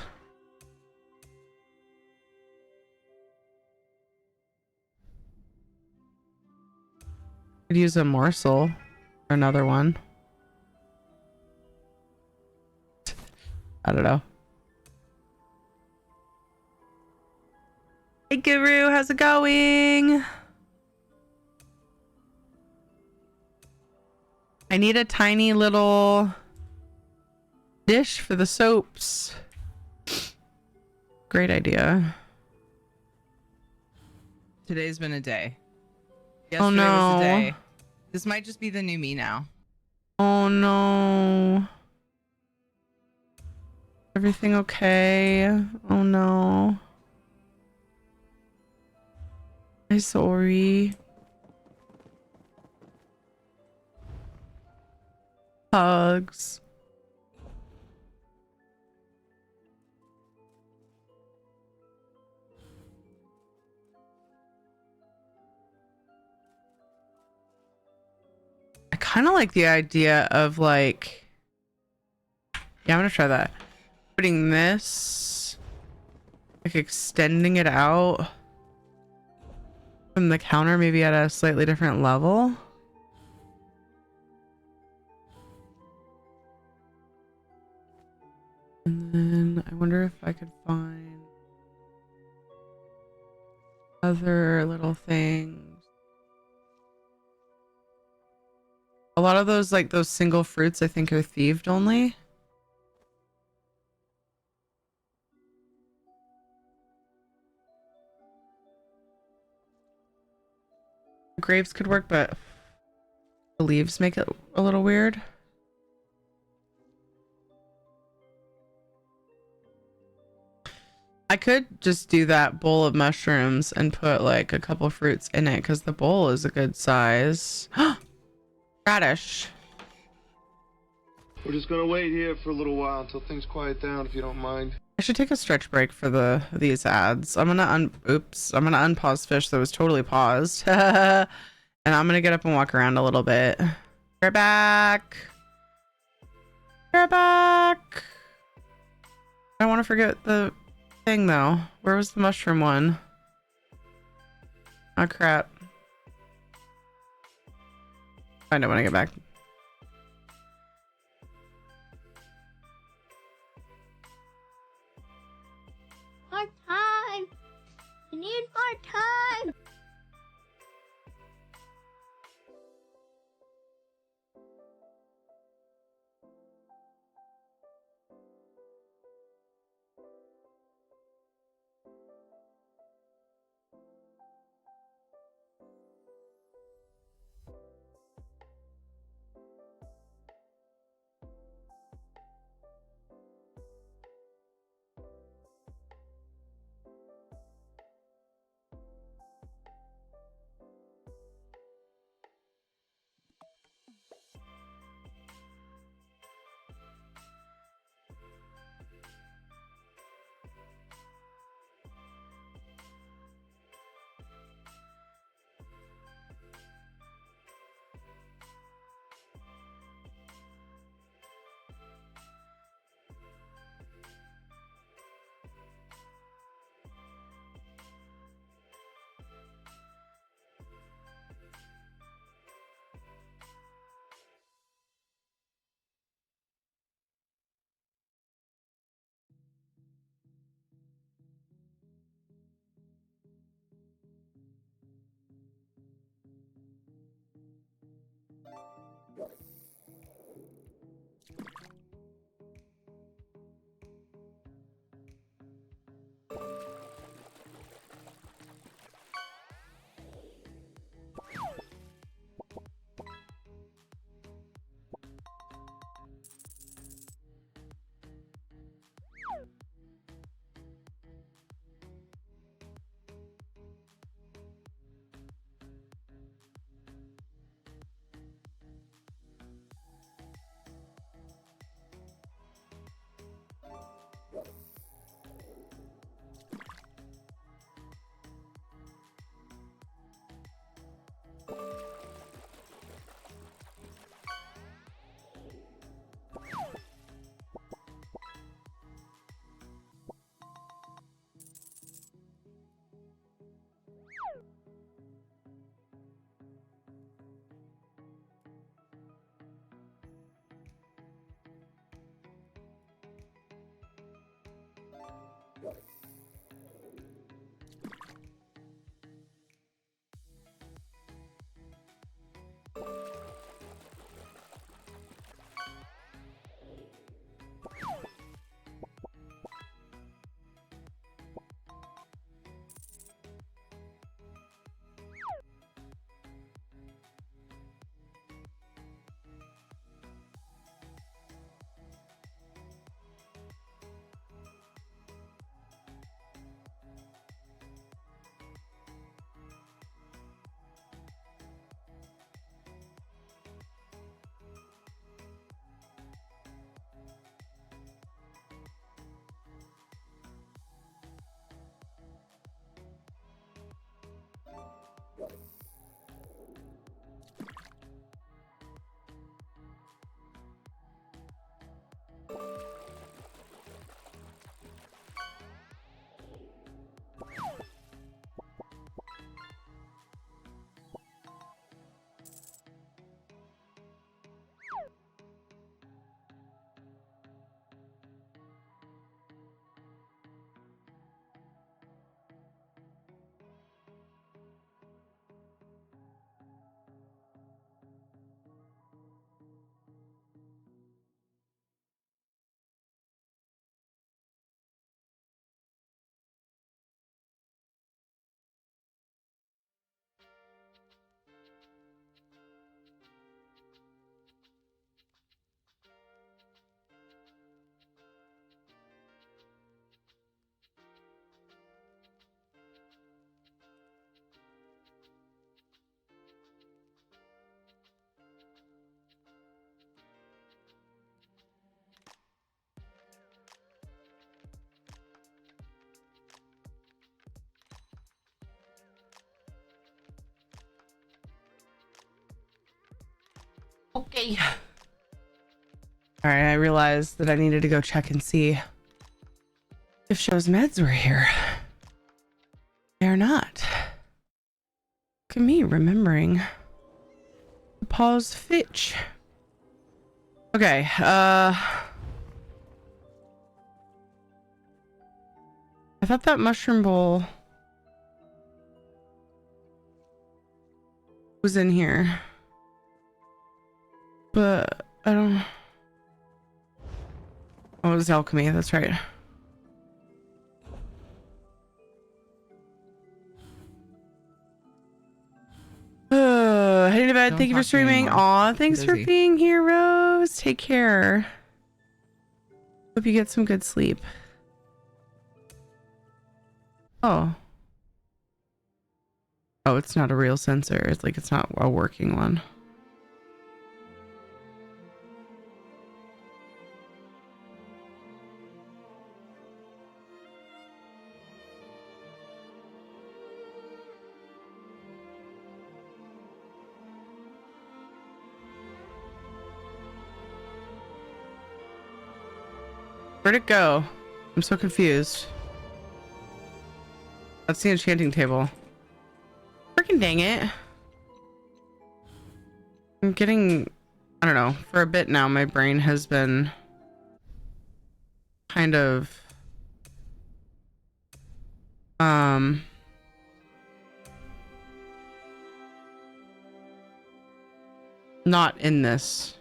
S1: Could use a morsel or another one. I don't know. Hey Guru, how's it going? I need a tiny little dish for the soaps. Great idea.
S8: Today's been a day.
S1: Oh,
S8: Yesterday was a
S1: no.
S8: day. This might just be the new me now.
S1: Oh no. Everything okay? Oh no. I'm sorry. Hugs. I kind of like the idea of like, yeah, I'm gonna try that. Putting this, like extending it out from the counter, maybe at a slightly different level. And then I wonder if I could find other little things. A lot of those, like those single fruits, I think are thieved only. Grapes could work, but the leaves make it a little weird. I could just do that bowl of mushrooms and put like a couple fruits in it because the bowl is a good size. Radish.
S7: We're just gonna wait here for a little while until things quiet down, if you don't mind.
S1: I should take a stretch break for these ads. I'm gonna unpause fish that was totally paused. And I'm gonna get up and walk around a little bit. We're back. We're back. I don't want to forget the thing though. Where was the mushroom one? Oh crap. Find it when I get back.
S4: More time. We need more time.
S1: Okay. All right, I realized that I needed to go check and see if Show's meds were here. They're not. Look at me remembering to pause Fitch. Okay, I thought that mushroom bowl was in here, but I don't. Oh, it was alchemy, that's right. Heading to bed.
S10: Don't
S1: Thank you for
S10: talk to me
S1: streaming.
S10: anymore.
S1: Aw, thanks for
S10: Busy.
S1: being here, Rose. Take care. Hope you get some good sleep. Oh. Oh, it's not a real sensor. It's like it's not a working one. Where'd it go? I'm so confused. That's the enchanting table. Freaking dang it. I'm getting, I don't know, for a bit now, my brain has been kind of, not in this.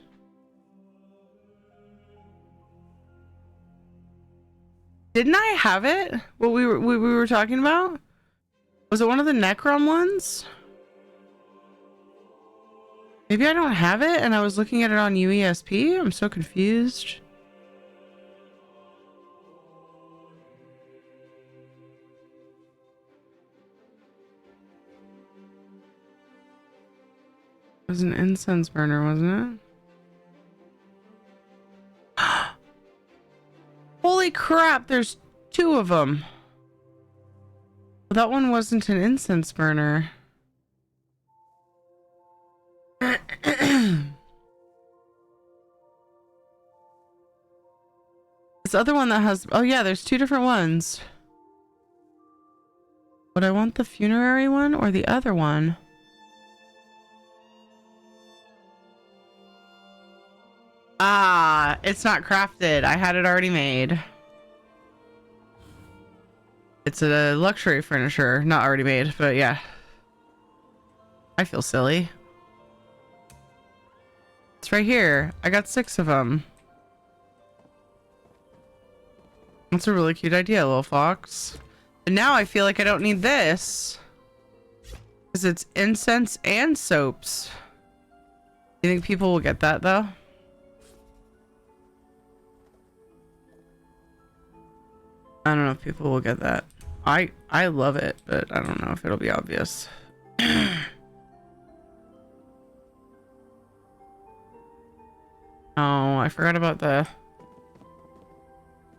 S1: Didn't I have it? What we were talking about? Was it one of the Necrom ones? Maybe I don't have it and I was looking at it on UESP? I'm so confused. It was an incense burner, wasn't it? Holy crap, there's two of them. Well, that one wasn't an incense burner. This other one that has, oh yeah, there's two different ones. Would I want the funerary one or the other one? Ah, it's not crafted. I had it already made. It's a luxury furniture, not already made, but yeah. I feel silly. It's right here. I got 6 of them. That's a really cute idea, little fox. And now I feel like I don't need this. Because it's incense and soaps. You think people will get that though? I don't know if people will get that. I love it, but I don't know if it'll be obvious. Oh, I forgot about the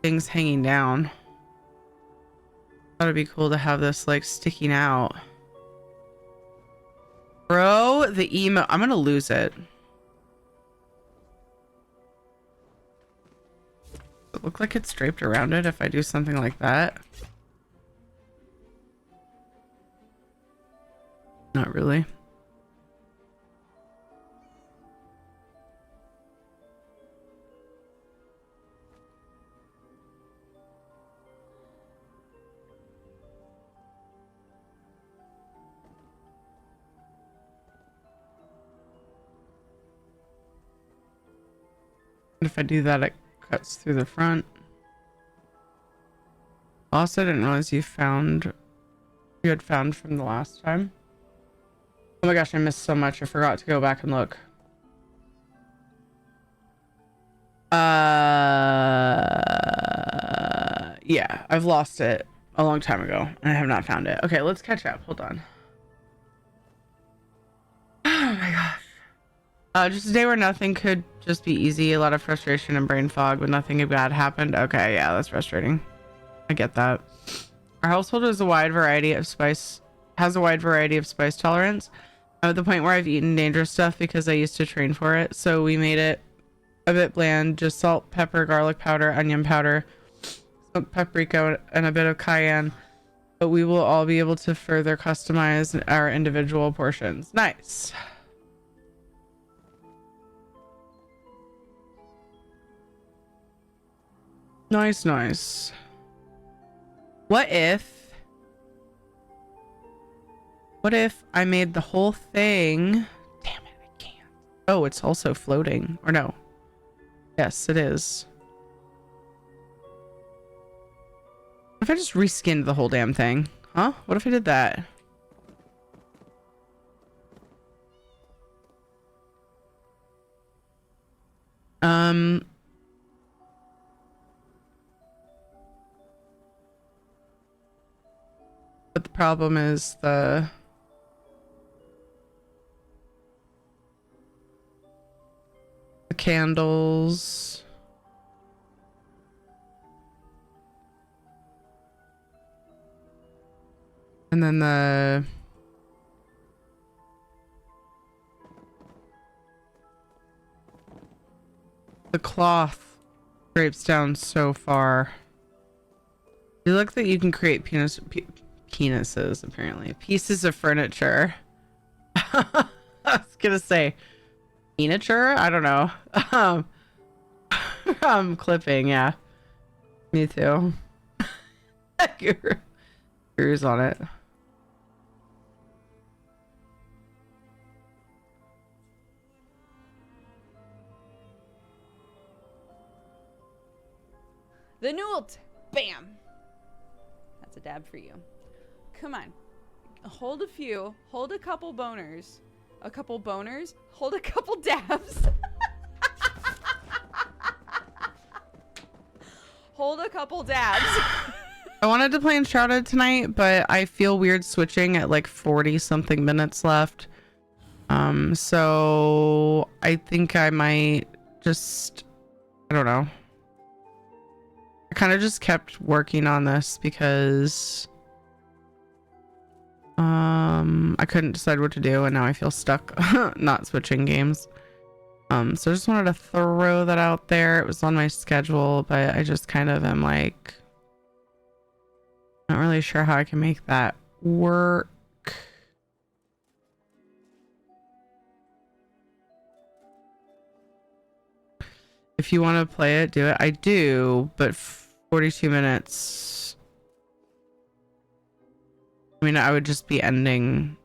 S1: things hanging down. Thought it'd be cool to have this like sticking out. Bro, the emo, I'm gonna lose it. Does it look like it's draped around it if I do something like that? Not really. If I do that, it cuts through the front. Also, I didn't realize you had found from the last time. Oh my gosh, I missed so much. I forgot to go back and look. Yeah, I've lost it a long time ago and I have not found it. Okay, let's catch up. Hold on. Oh my gosh. Just a day where nothing could just be easy. A lot of frustration and brain fog when nothing bad happened. Okay, yeah, that's frustrating. I get that. Our household has a wide variety of spice tolerance. I'm at the point where I've eaten dangerous stuff because I used to train for it. So we made it a bit bland, just salt, pepper, garlic powder, onion powder, smoked paprika, and a bit of cayenne. But we will all be able to further customize our individual portions. Nice. Nice, nice. What if I made the whole thing? Damn it, I can't. Oh, it's also floating. Or no. Yes, it is. What if I just reskinned the whole damn thing? Huh? What if I did that? But the problem is the candles. And then the cloth drapes down so far. You look that you can create penises, apparently. Pieces of furniture. I was gonna say furniture? I don't know. Clipping, yeah. Me too. Screws on it.
S3: The Newelt. Bam. That's a dab for you. Come on. Hold a few. Hold a couple boners. A couple boners. Hold a couple dabs. Hold a couple dabs.
S1: I wanted to play Enshrouded tonight, but I feel weird switching at like 40 something minutes left. So I think I might just, I don't know. I kind of just kept working on this because I couldn't decide what to do, and now I feel stuck not switching games. So I just wanted to throw that out there. It was on my schedule, but I just kind of am like not really sure how I can make that work. If you want to play it, do it. I do, but 42 minutes. I mean, I would just be ending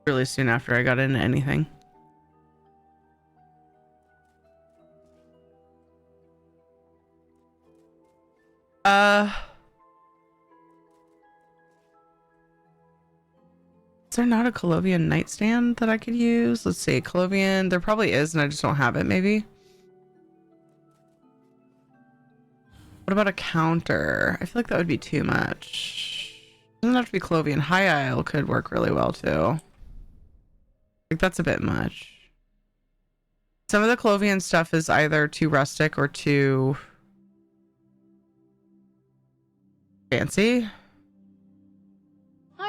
S1: really soon after I got into anything. Is there not a Colovian nightstand that I could use? Let's see. Colovian, there probably is, and I just don't have it, maybe. What about a counter? I feel like that would be too much. Doesn't have to be Colovian. High Isle could work really well too. Like that's a bit much. Some of the Colovian stuff is either too rustic or too fancy.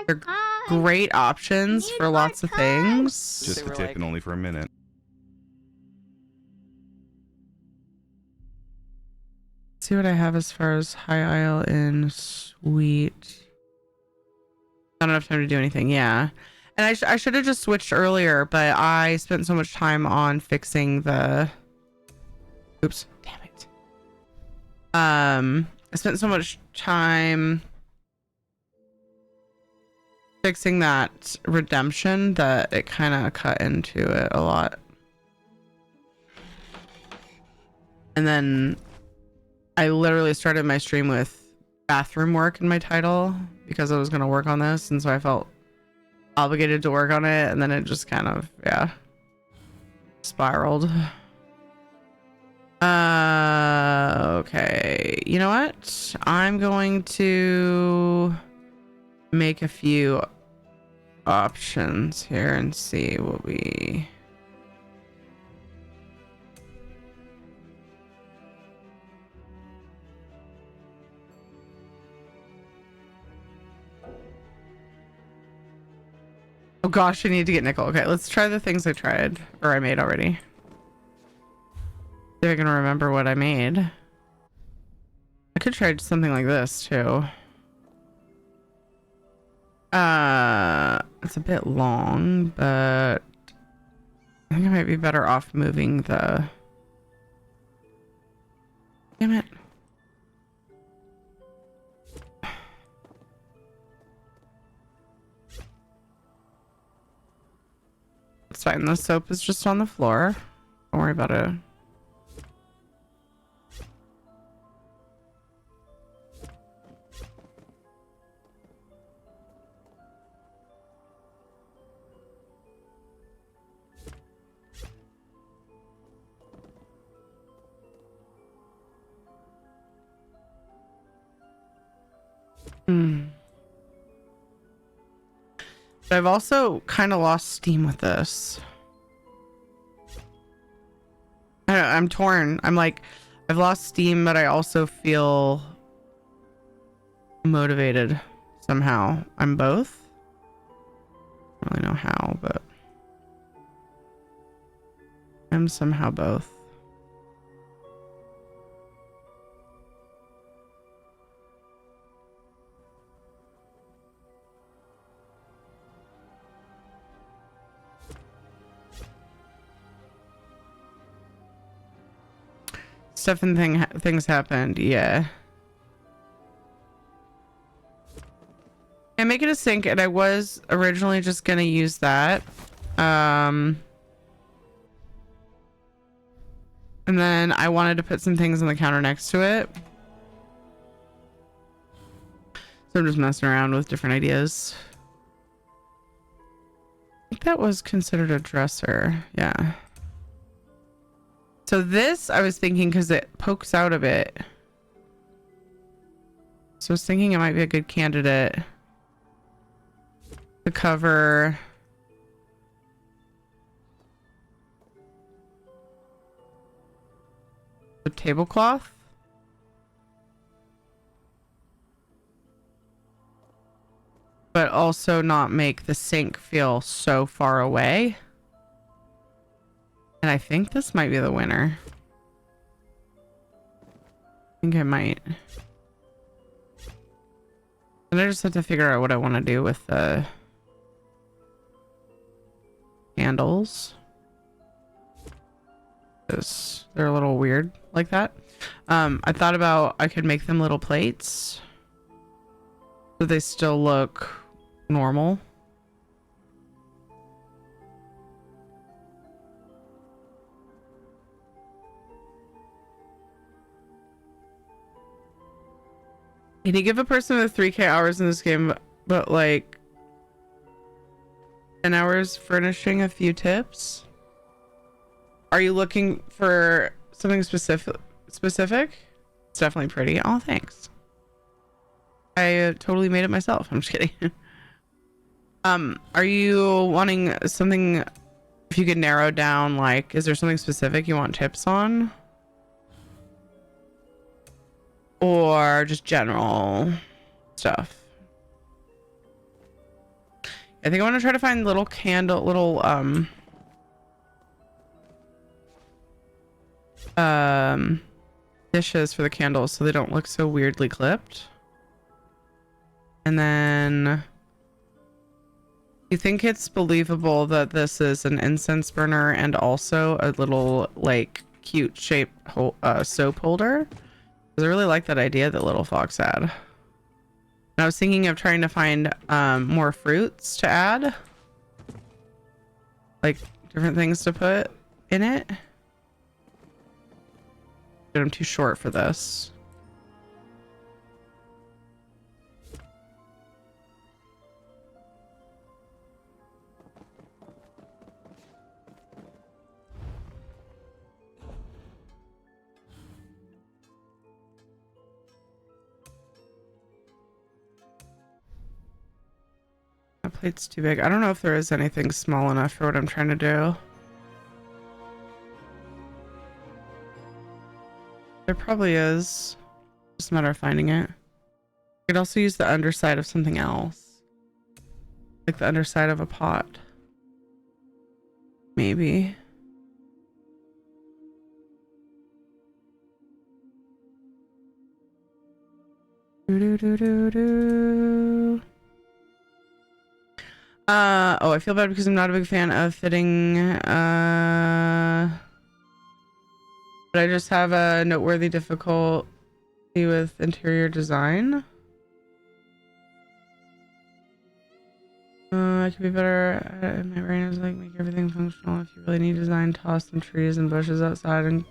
S1: They're great options for lots of things.
S14: Just a tip and only for a minute.
S1: See what I have as far as High Isle in Suite. Not enough time to do anything. Yeah. And I should have just switched earlier, but I spent so much time on fixing the, oops, damn it. I spent so much time fixing that redemption that it kind of cut into it a lot. And then I literally started my stream with bathroom work in my title because I was going to work on this, and so I felt obligated to work on it, and then it just kind of, yeah, spiraled. Okay, you know what? I'm going to make a few options here and see what we... Oh gosh, I need to get nickel. Okay, let's try the things I tried or I made already. See if I can remember what I made. I could try something like this too. It's a bit long, but I think I might be better off moving the... Damn it. It's fine. The soap is just on the floor. Don't worry about it. But I've also kind of lost steam with this. I don't know, I'm torn. I'm like, I've lost steam, but I also feel motivated somehow. I'm both. I don't really know how, but I'm somehow both. Stuff and things happened, yeah. And make it a sink, and I was originally just gonna use that. And then I wanted to put some things on the counter next to it. So I'm just messing around with different ideas. I think that was considered a dresser, yeah. So this, I was thinking, because it pokes out a bit. So I was thinking it might be a good candidate to cover the tablecloth. But also not make the sink feel so far away. And I think this might be the winner. I think I might. And I just have to figure out what I want to do with the handles. Because they're a little weird like that. I thought about I could make them little plates. So they still look normal. Can you give a person with 3K hours in this game, but like 10 hours furnishing a few tips? Are you looking for something specific? It's definitely pretty. Oh, thanks. I totally made it myself. I'm just kidding. Are you wanting something, if you could narrow down, like, is there something specific you want tips on? Or just general stuff? I think I want to try to find little dishes for the candles so they don't look so weirdly clipped. And then, you think it's believable that this is an incense burner and also a little like cute shaped soap holder? Because I really like that idea that Little Fox had. And I was thinking of trying to find more fruits to add. Like different things to put in it. But I'm too short for this. That plate's too big. I don't know if there is anything small enough for what I'm trying to do. There probably is. Just a matter of finding it. I could also use the underside of something else. Like the underside of a pot. Maybe. Oh, I feel bad because I'm not a big fan of fitting, but I just have a noteworthy difficulty with interior design. I could be better. My brain is like, make everything functional. If you really need design, toss some trees and bushes outside and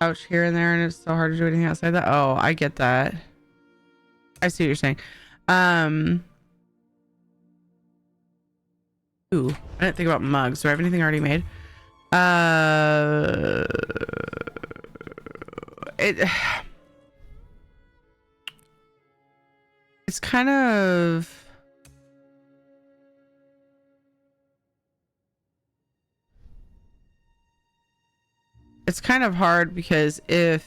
S1: couch here and there, and it's so hard to do anything outside that. Oh, I get that. I see what you're saying. Ooh, I didn't think about mugs. Do I have anything already made? It's kind of... It's kind of hard because if...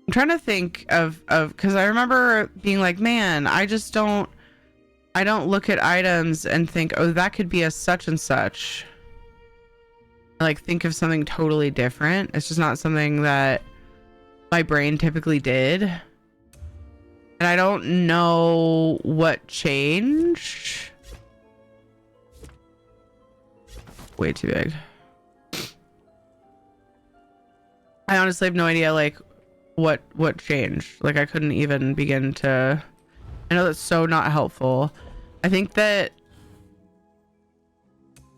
S1: I'm trying to think of because I remember being like, man, I don't look at items and think, oh, that could be a such and such. Like think of something totally different. It's just not something that my brain typically did. And I don't know what changed. Way too big. I honestly have no idea like what changed. Like I couldn't even begin to... I know that's so not helpful. I think that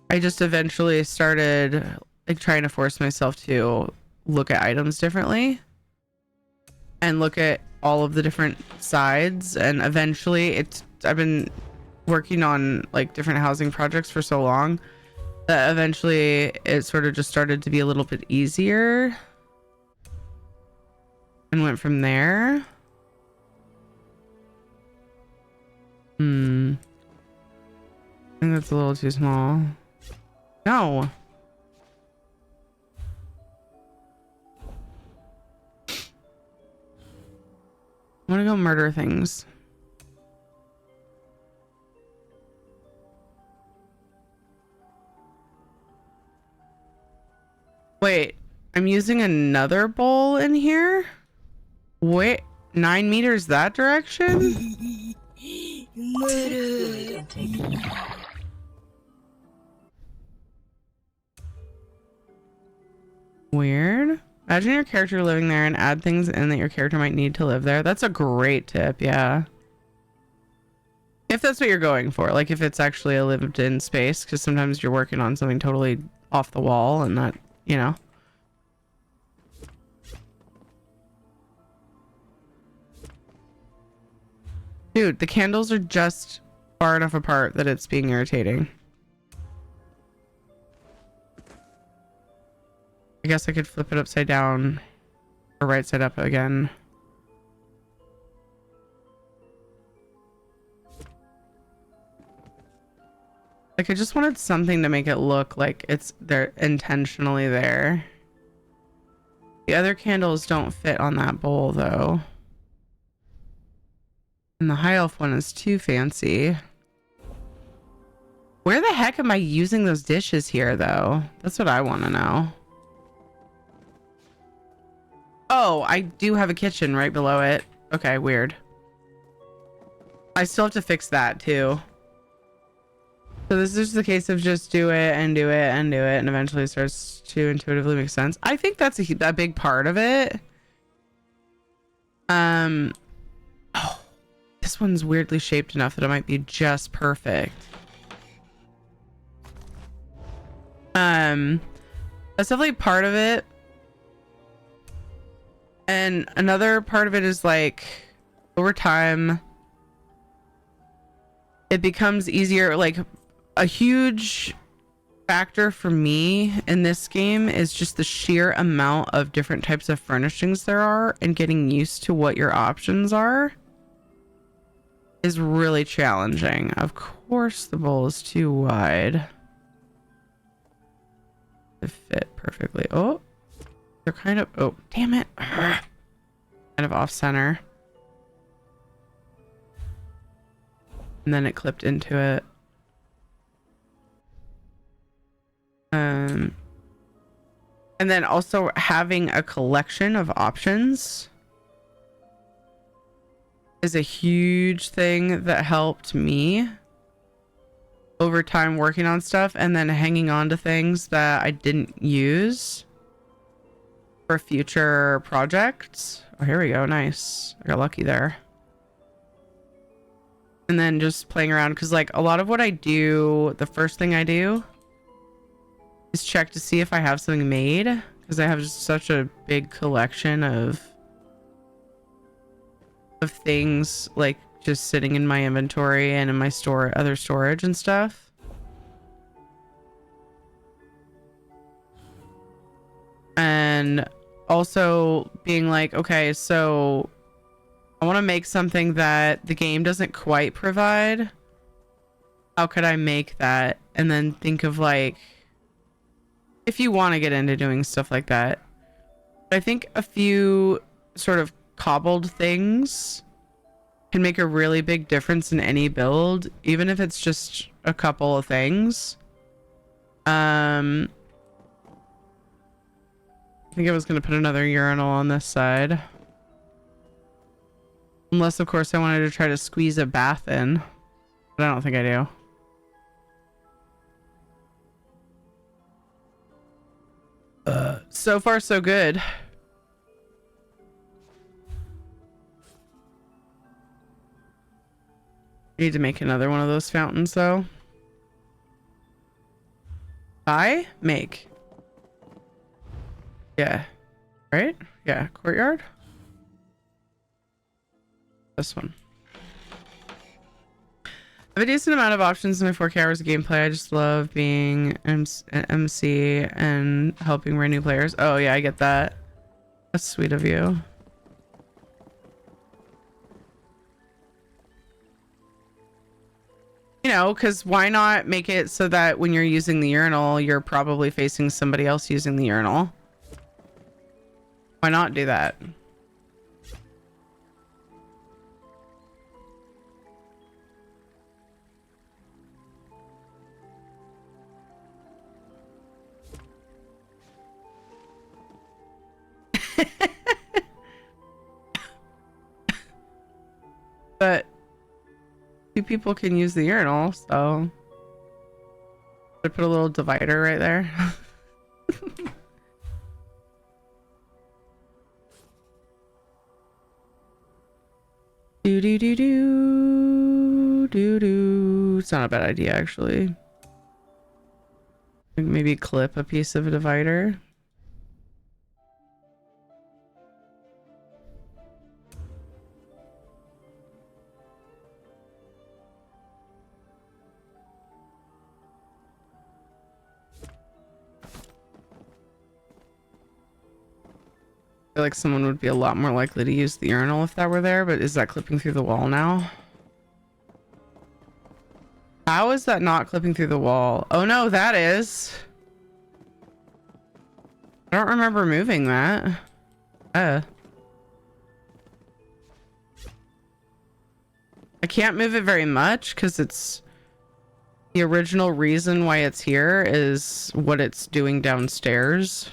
S1: I just eventually started like trying to force myself to look at items differently and look at all of the different sides, and eventually I've been working on like different housing projects for so long that eventually it sort of just started to be a little bit easier and went from there. I think that's a little too small. No. I want to go murder things. Wait, I'm using another bowl in here? Wait, 9 meters that direction? Weird. Imagine your character living there and add things in that your character might need to live there. That's a great tip, yeah. If that's what you're going for, like if it's actually a lived in space, because sometimes you're working on something totally off the wall and that, you know. Dude, the candles are just far enough apart that it's being irritating. I guess I could flip it upside down or right side up again. Like I just wanted something to make it look like they're intentionally there. The other candles don't fit on that bowl though. And the high elf one is too fancy. Where the heck am I using those dishes here though? That's what I want to know. Oh, I do have a kitchen right below it. Okay, weird. I still have to fix that too. So this is the case of just do it and do it and do it, and eventually it starts to intuitively make sense. I think that's a big part of it. Oh, this one's weirdly shaped enough that it might be just perfect. That's definitely part of it. And another part of it is like over time it becomes easier. Like a huge factor for me in this game is just the sheer amount of different types of furnishings there are, and getting used to what your options are is really challenging. Of course the bowl is too wide to fit perfectly. Oh, they're kind of, oh damn it, kind of off center. and then it clipped into it. And then also having a collection of options is a huge thing that helped me over time working on stuff, and then hanging on to things that I didn't use for future projects. Oh, here we go. Nice. I got lucky there. And then just playing around, because like a lot of what I do, the first thing I do is check to see if I have something made, because I have just such a big collection of things like just sitting in my inventory and in my other storage and stuff. And also being like, okay, so I want to make something that the game doesn't quite provide. How could I make that? And then think of like, if you want to get into doing stuff like that. I think a few sort of cobbled things can make a really big difference in any build, even if it's just a couple of things. I think I was going to put another urinal on this side. Unless, of course, I wanted to try to squeeze a bath in. But I don't think I do. So far, so good. Need to make another one of those fountains, though. Make. Yeah. Right? Yeah. Courtyard? This one. I have a decent amount of options in my 4K hours of gameplay. I just love being an MC and helping run new players. Oh, yeah, I get that. That's sweet of you. You know, because why not make it so that when you're using the urinal, you're probably facing somebody else using the urinal? Why not do that? But two people can use the urinal, so I put a little divider right there. Do do do do do do. It's not a bad idea, actually. Maybe clip a piece of a divider. I feel like someone would be a lot more likely to use the urinal if that were there, but is that clipping through the wall now? How is that not clipping through the wall? Oh no, that is. I don't remember moving that. I can't move it very much because it's the original reason why it's here is what it's doing downstairs.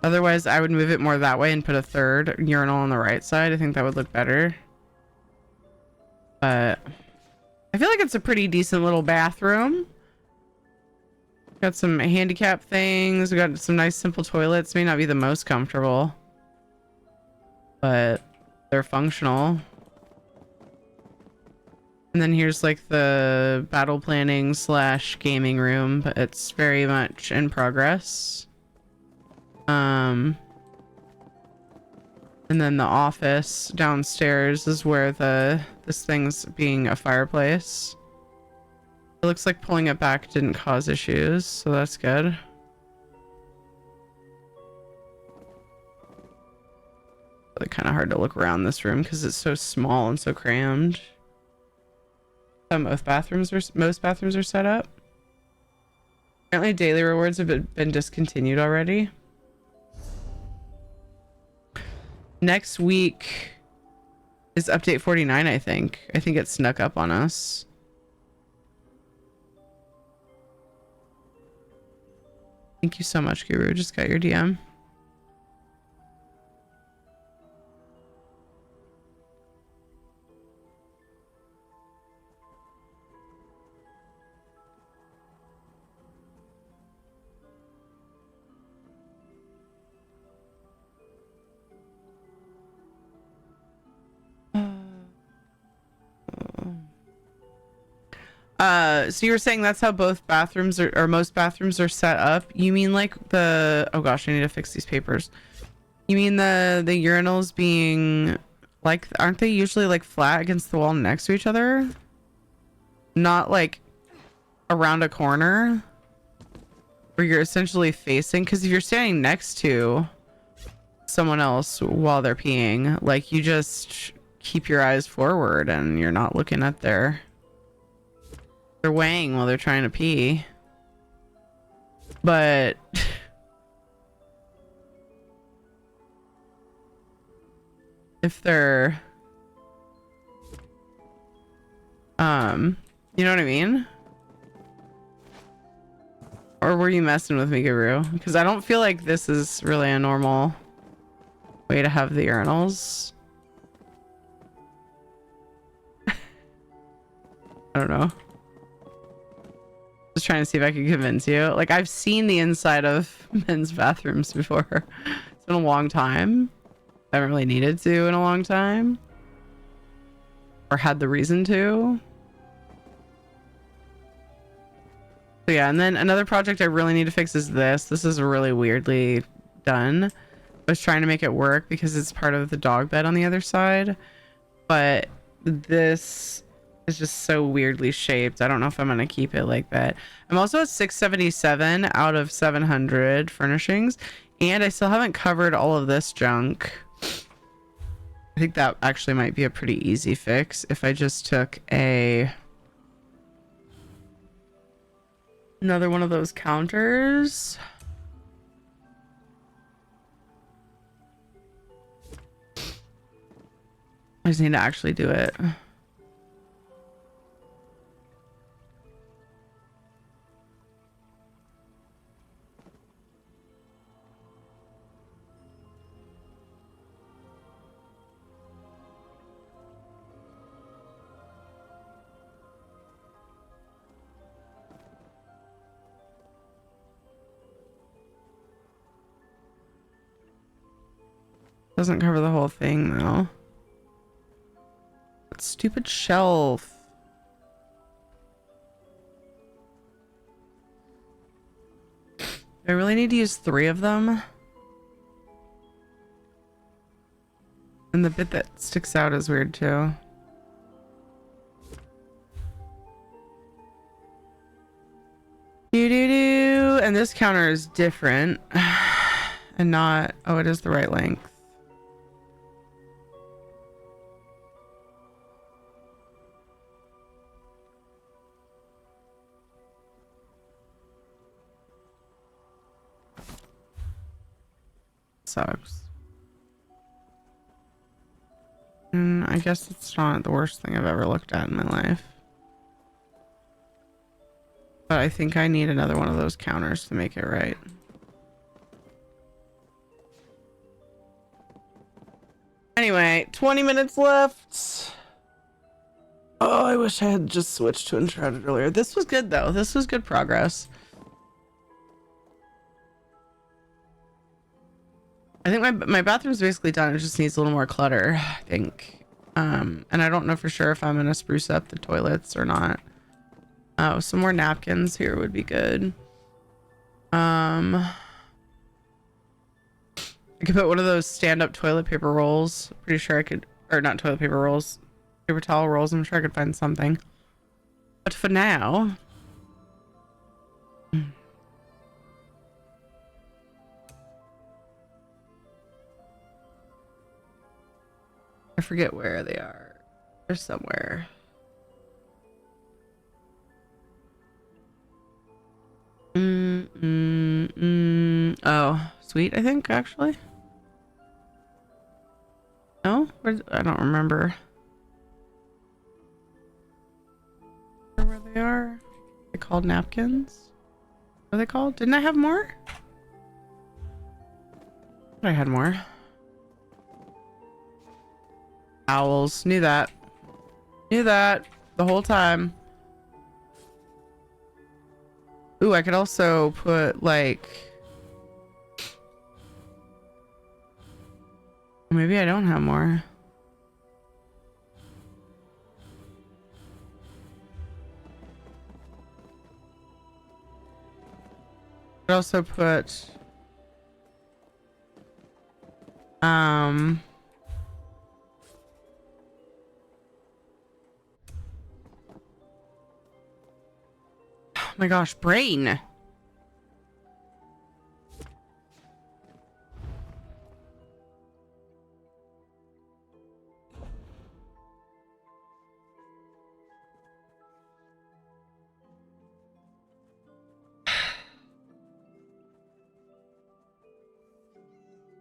S1: Otherwise, I would move it more that way and put a third urinal on the right side. I think that would look better. But I feel like it's a pretty decent little bathroom. Got some handicap things. We got some nice simple toilets. May not be the most comfortable, but they're functional. And then here's like the battle planning / gaming room, but it's very much in progress. And then the office downstairs is where this thing's being a fireplace. It looks like pulling it back didn't cause issues, so that's good. Really kind of hard to look around this room because it's so small and so crammed. Most bathrooms are set up. Apparently daily rewards have been discontinued already. Next week is update 49, I think. I think it snuck up on us. Thank you so much, Guru. Just got your DM. So you were saying that's how both bathrooms are, or most bathrooms are set up? You mean like the, oh gosh, I need to fix these papers. You mean the urinals being like, aren't they usually like flat against the wall next to each other? Not like around a corner where you're essentially facing, because if you're standing next to someone else while they're peeing, like you just keep your eyes forward and you're not looking at they're weighing while they're trying to pee. But if they're you know what I mean? Or were you messing with me, Guru? Because I don't feel like this is really a normal way to have the urinals. I don't know. Just trying to see if I can convince you. Like, I've seen the inside of men's bathrooms before. It's been a long time. I haven't really needed to in a long time. Or had the reason to. So yeah, and then another project I really need to fix is this. This is really weirdly done. I was trying to make it work because it's part of the dog bed on the other side. But this is just so weirdly shaped. I don't know if I'm going to keep it like that. I'm also at 677 out of 700 furnishings, and I still haven't covered all of this junk. I think that actually might be a pretty easy fix if I just took another one of those counters. I just need to actually do it. Doesn't cover the whole thing though. That stupid shelf. I really need to use 3 of them. And the bit that sticks out is weird too. Doo-doo-doo. And this counter is different. And not, oh, it is the right length. Sucks. I guess it's not the worst thing I've ever looked at in my life. But I think I need another one of those counters to make it right. Anyway, 20 minutes left. Oh, I wish I had just switched to Uncharted earlier. This was good though. This was good progress. I think my bathroom's basically done. It just needs a little more clutter, I think. And I don't know for sure if I'm gonna spruce up the toilets or not. Oh, some more napkins here would be good. I could put one of those stand-up toilet paper rolls. Pretty sure I could, or not toilet paper rolls, paper towel rolls. I'm sure I could find something. But for now, I forget where they are. They're somewhere. Oh, sweet, I think, actually. I don't remember where they are. They called napkins. What are they called? Didn't I have more? I had more. Owls. Knew that. Knew that the whole time. Ooh, I could also put like... Maybe I don't have more. I could also put... Oh my gosh, brain.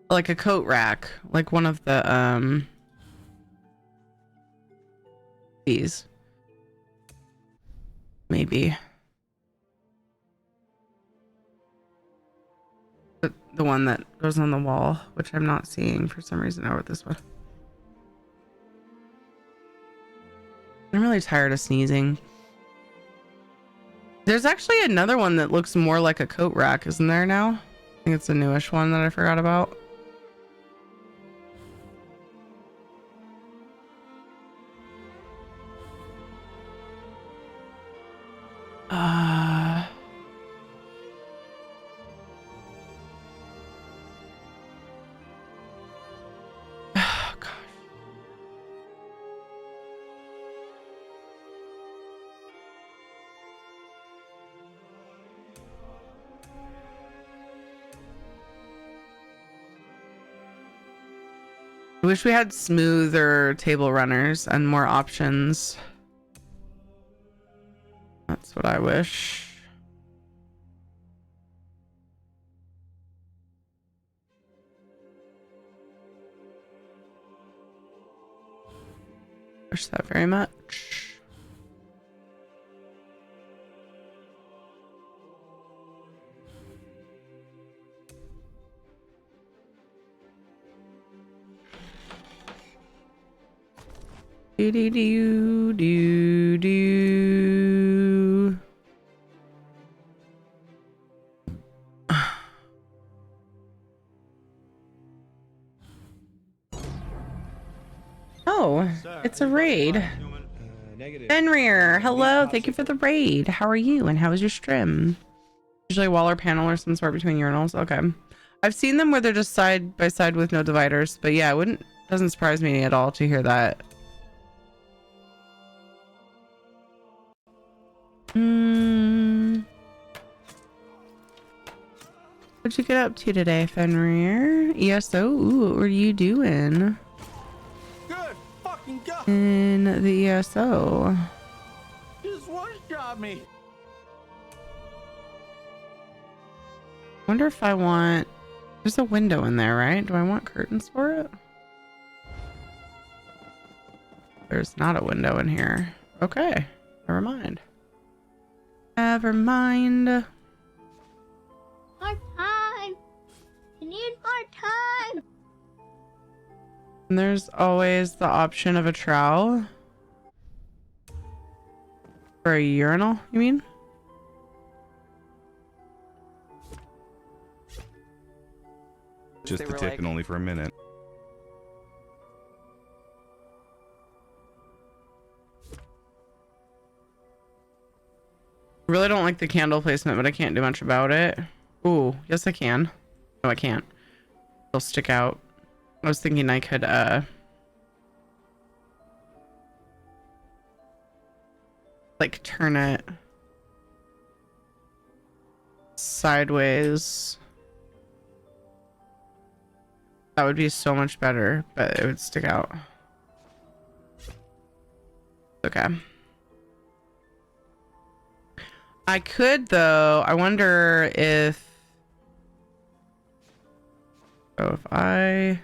S1: Like a coat rack, like one of the these. Maybe. The one that goes on the wall, which I'm not seeing for some reason over this one. I'm really tired of sneezing. There's actually another one that looks more like a coat rack, isn't there now? I think it's a newish one that I forgot about. Oh, gosh. I wish we had smoother table runners and more options. That's what I wish. Wish that very much. Do do do do do. Oh, it's a raid. Fenrir, hello, thank you for the raid. How are you and how is your stream? Usually wall or panel or some sort between urinals. Okay. I've seen them where they're just side by side with no dividers, but yeah, doesn't surprise me at all to hear that. What'd you get up to today, Fenrir? ESO? Ooh, what were you doing?
S12: Good fucking go.
S1: In the ESO.
S12: Just one-shot me.
S1: Wonder if I want... There's a window in there, right? Do I want curtains for it? There's not a window in here. Okay. Never mind. Never mind.
S4: More time. I need more time.
S1: And there's always the option of a trowel. For a urinal, you mean?
S14: Just the tip and only for a minute.
S1: I really don't like the candle placement, but I can't do much about it. Ooh, yes I can. No, I can't. They'll stick out. I was thinking I could, like turn it sideways. That would be so much better, but it would stick out. Okay. I could though. I wonder if... So if I...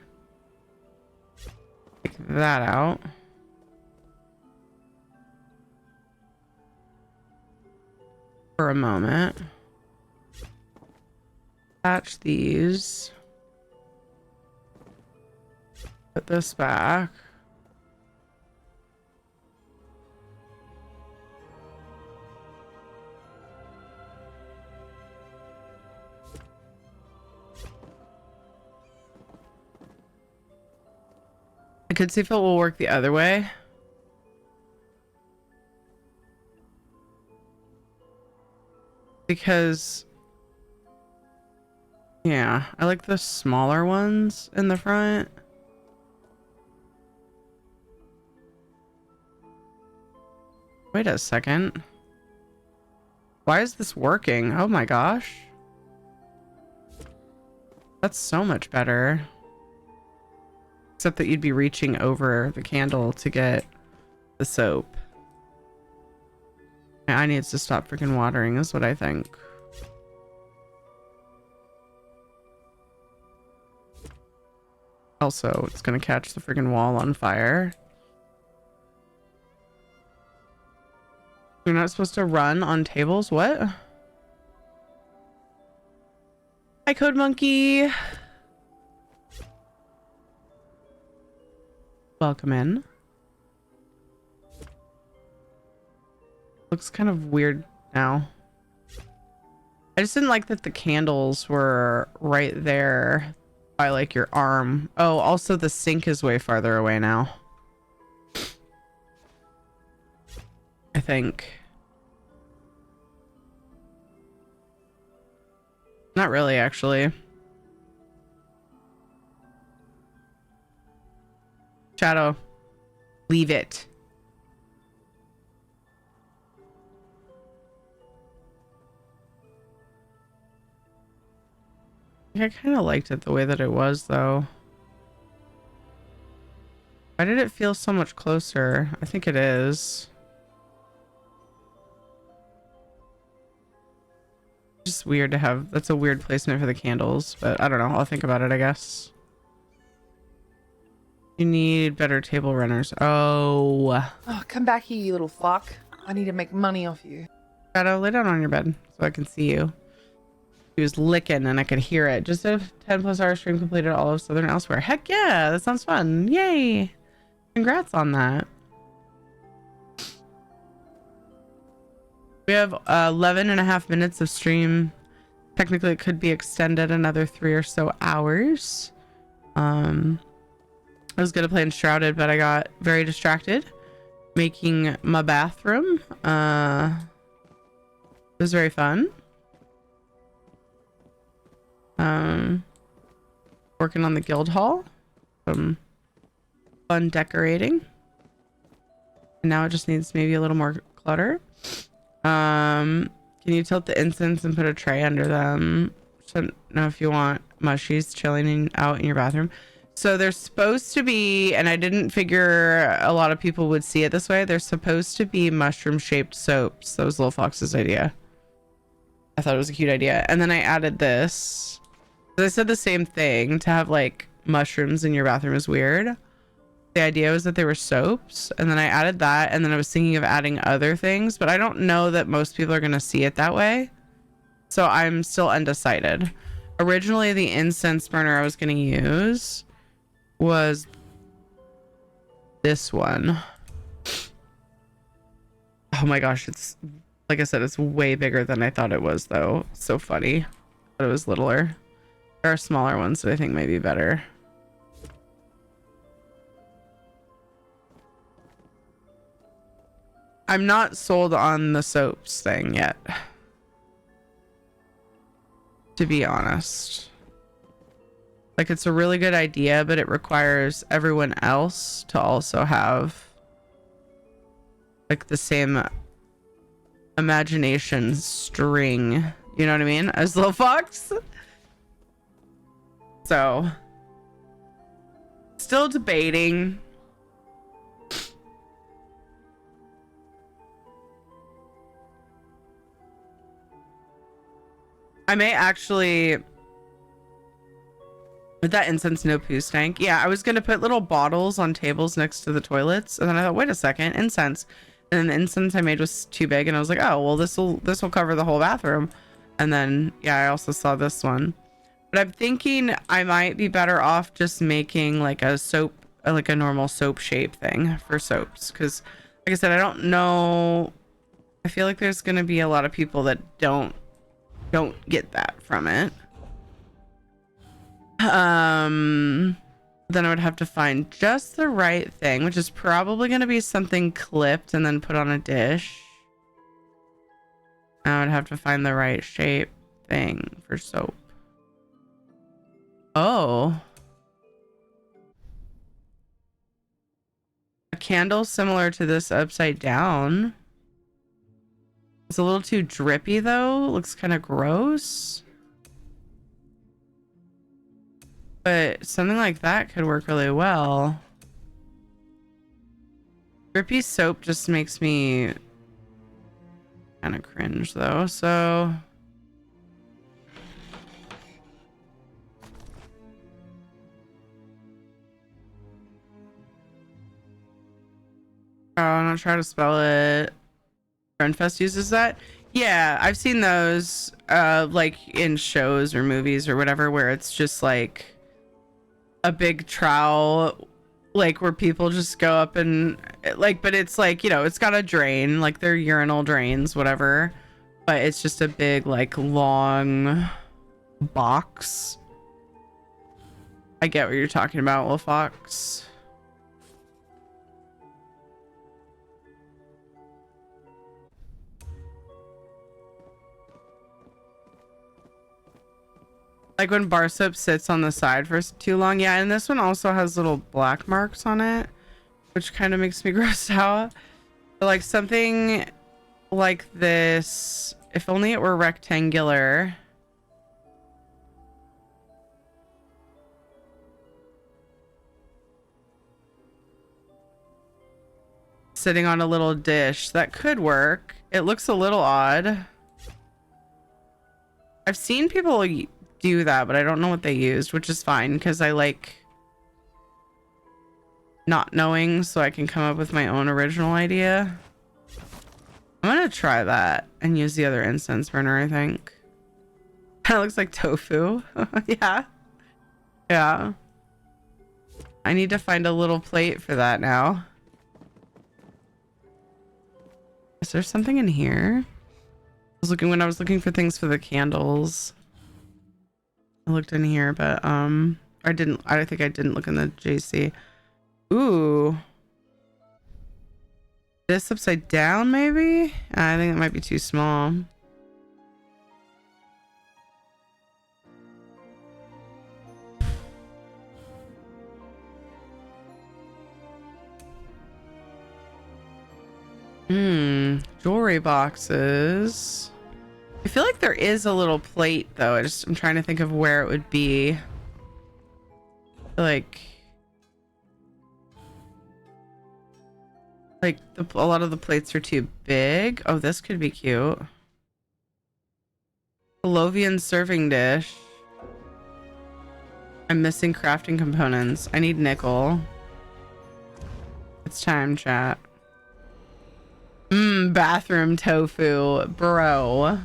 S1: Like that out. For a moment. Attach these. Put this back. I could see if it will work the other way. Because, yeah, I like the smaller ones in the front. Wait a second. Why is this working? Oh my gosh. That's so much better. Except that you'd be reaching over the candle to get the soap. I need to stop freaking watering is what I think. Also, it's gonna catch the freaking wall on fire. You're not supposed to run on tables? What? Hi, Code Monkey. Welcome in. Looks kind of weird now. I just didn't like that the candles were right there by like your arm. Oh, also the sink is way farther away now. I think. Not really, actually. Shadow, leave it. I kind of liked it the way that it was, though. Why did it feel so much closer? I think it is. Just weird to have. That's a weird placement for the candles, but I don't know. I'll think about it, I guess. You need better table runners. Oh,
S17: come back here, you little fuck. I need to make money off you.
S1: Shadow, lay down on your bed so I can see you. He was licking and I could hear it. Just a 10+ hour stream completed all of Southern Elsewhere. Heck yeah, that sounds fun. Yay. Congrats on that. We have 11.5 minutes of stream. Technically, it could be extended another 3 or so hours. I was gonna play Enshrouded, but I got very distracted making my bathroom. It was very fun. Working on the guild hall. Some fun decorating. And now it just needs maybe a little more clutter. Can you tilt the incense and put a tray under them? So, I don't know if you want mushies chilling out in your bathroom. So there's supposed to be, and I didn't figure a lot of people would see it this way, there's supposed to be mushroom shaped soaps. That was Little Fox's idea. I thought it was a cute idea. And then I added this. I said the same thing. To have like mushrooms in your bathroom is weird. The idea was that they were soaps, and then I added that, and then I was thinking of adding other things, but I don't know that most people are going to see it that way. So I'm still undecided. Originally, the incense burner I was going to use was this one. Oh my gosh, it's, like I said, it's way bigger than I thought it was, though. So funny. But it was littler. There are smaller ones that I think might be better. I'm not sold on the soaps thing yet, to be honest. Like, it's a really good idea, but it requires everyone else to also have like the same imagination string, you know what I mean, as Little Fox. So still debating. I may actually With that incense no poo stank. Yeah, I was gonna put little bottles on tables next to the toilets, and then I thought, wait a second, incense. And then the incense I made was too big, and I was like, oh well, this will cover the whole bathroom. And then yeah, I also saw this one. But I'm thinking I might be better off just making like a soap, like a normal soap shape thing for soaps, because like I said, I don't know. I feel like there's gonna be a lot of people that don't get that from it. Then I would have to find just the right thing, which is probably going to be something clipped and then put on a dish. I would have to find the right shape thing for soap. Oh. A candle similar to this upside down. It's a little too drippy though. Looks kind of gross. But something like that could work really well. Drippy soap just makes me kind of cringe though, so. Oh, I'm not trying to spell it. Friendfest uses that? Yeah, I've seen those like in shows or movies or whatever, where it's just like a big trowel, like where people just go up and like, but it's like, you know, it's got a drain, like they're urinal drains, whatever, but it's just a big like long box. I get what you're talking about, Wolf Fox. Like when bar soap sits on the side for too long. Yeah, and this one also has little black marks on it, which kind of makes me gross out. But like something like this, if only it were rectangular. Sitting on a little dish, that could work. It looks a little odd. I've seen people do that, but I don't know what they used, which is fine because I like not knowing, so I can come up with my own original idea. I'm gonna try that and use the other incense burner, I think. Kind of looks like tofu. Yeah. I need to find a little plate for that now. Is there something in here? When I was looking for things for the candles, I looked in here, but I think I didn't look in the JC. Ooh. This upside down, maybe? I think it might be too small. Jewelry boxes. I feel like there is a little plate though. I'm trying to think of where it would be. Like a lot of the plates are too big. Oh, this could be cute. Pavlovian serving dish. I'm missing crafting components. I need nickel. It's time, chat. Bathroom tofu, bro.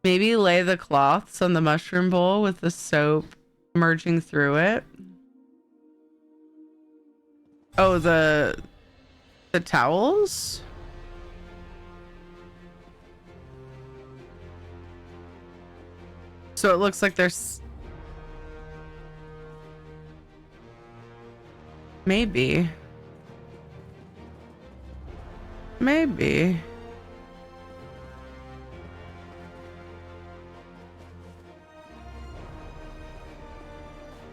S1: Maybe lay the cloths on the mushroom bowl with the soap merging through it. Oh, the towels? So it looks like there's maybe.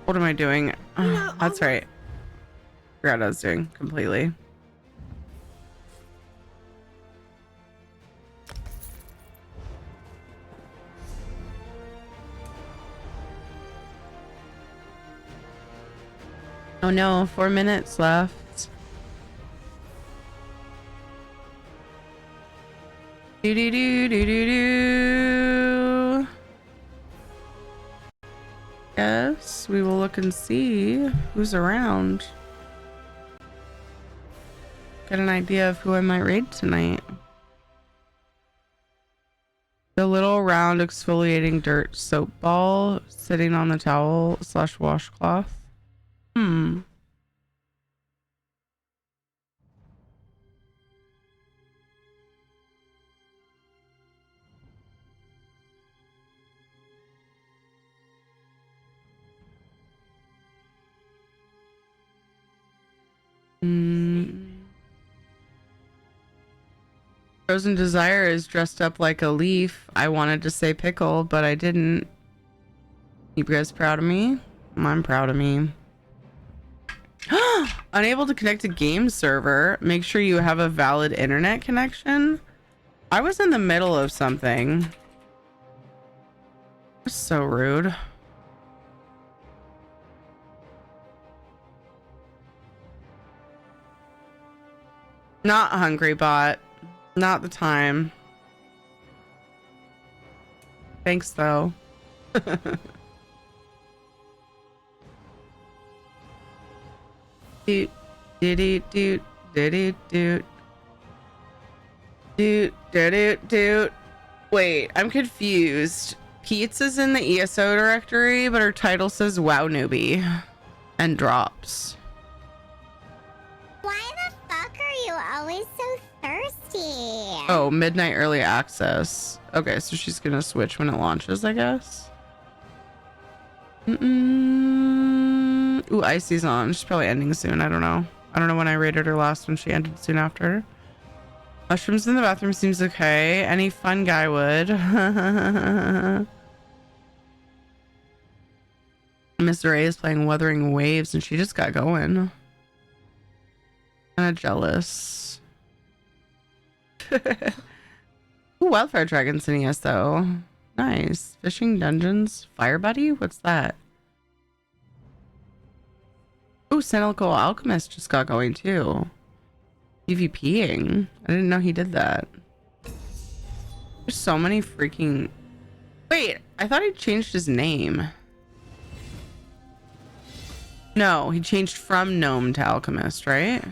S1: What am I doing? That's right. Forgot what I was doing completely. Oh no, 4 minutes left. Do do do do do do. Yes, we will look and see who's around. Get an idea of who I might raid tonight. The little round exfoliating dirt soap ball sitting on the towel / washcloth. Frozen Desire is dressed up like a leaf. I wanted to say pickle, but I didn't. You guys proud of me? I'm proud of me. Unable to connect to game server. Make sure you have a valid internet connection. I was in the middle of something. That's so rude. Not hungry bot. Not the time. Thanks though. Doot doot doot doot doot doot doot doot. Wait, I'm confused. Pizza's in the ESO directory, but her title says WoW newbie and drops.
S4: Why the fuck are you always so thirsty?
S1: Oh, midnight early access. Okay, so she's gonna switch when it launches, I guess. Ooh, Icy's on. She's probably ending soon. I don't know. I don't know when I rated her last when she ended soon after. Mushrooms in the bathroom seems okay. Any fun guy would. Mr. A is playing Wuthering Waves and she just got going. Kinda jealous. Ooh, Wildfire Dragons in ESO. Nice. Fishing Dungeons. Fire Buddy? What's that? Ooh, Cynical Alchemist just got going too. PvPing. I didn't know he did that. There's so many freaking... Wait, I thought he changed his name. No, he changed from Gnome to Alchemist, right?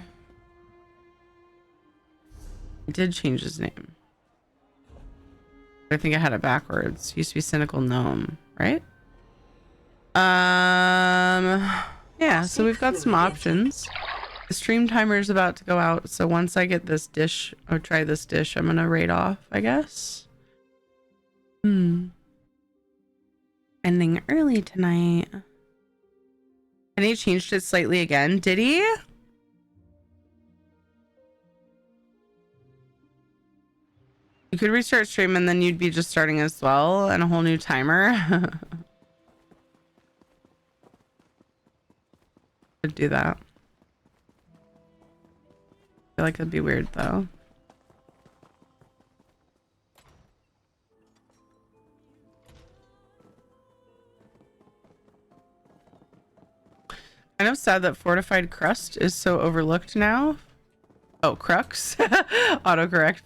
S1: He did change his name. I think I had it backwards. He used to be Cynical Gnome, right? Yeah, so we've got some options. The stream timer is about to go out, so once I get this dish, or try this dish, I'm gonna raid off, I guess. Ending early tonight. And he changed it slightly again, did he? You could restart stream and then you'd be just starting as well, and a whole new timer. Could do that. I feel like that'd be weird though. Kind of sad that Fortified Crust is so overlooked now. Oh, Crux. Autocorrect.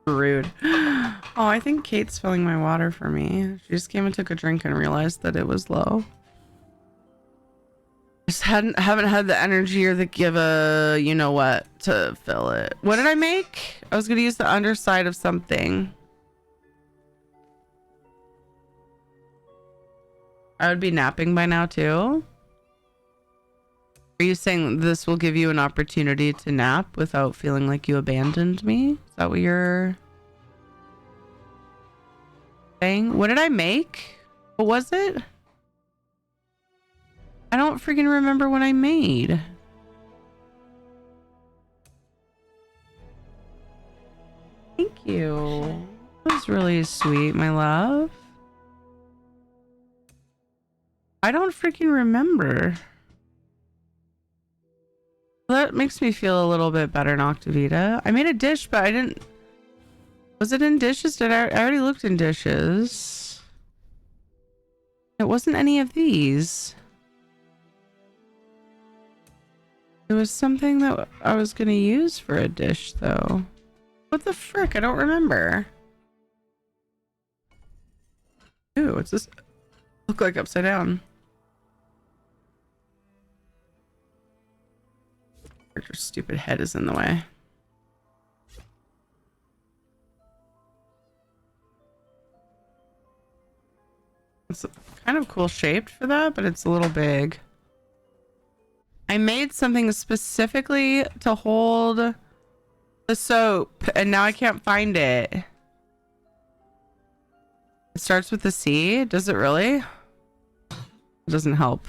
S1: Rude. Oh, I think Kate's filling my water for me. She just came and took a drink and realized that it was low. Just haven't had the energy or the give a you know what to fill it. What did I make? I was gonna use the underside of something. I would be napping by now too. Are you saying this will give you an opportunity to nap without feeling like you abandoned me? Is that what you're saying? What did I make? What was it? I don't freaking remember what I made. Thank you. That was really sweet, my love. I don't freaking remember. That makes me feel a little bit better, Noctavita. I made a dish, but I didn't... Was it in dishes? Did I already looked in dishes. It wasn't any of these. It was something that I was going to use for a dish, though. What the frick? I don't remember. Ooh, what's this? Look like upside down. Your stupid head is in the way. It's kind of cool shaped for that, but it's a little big. I made something specifically to hold the soap, and now I can't find it. It starts with a C. Does it really? It doesn't help.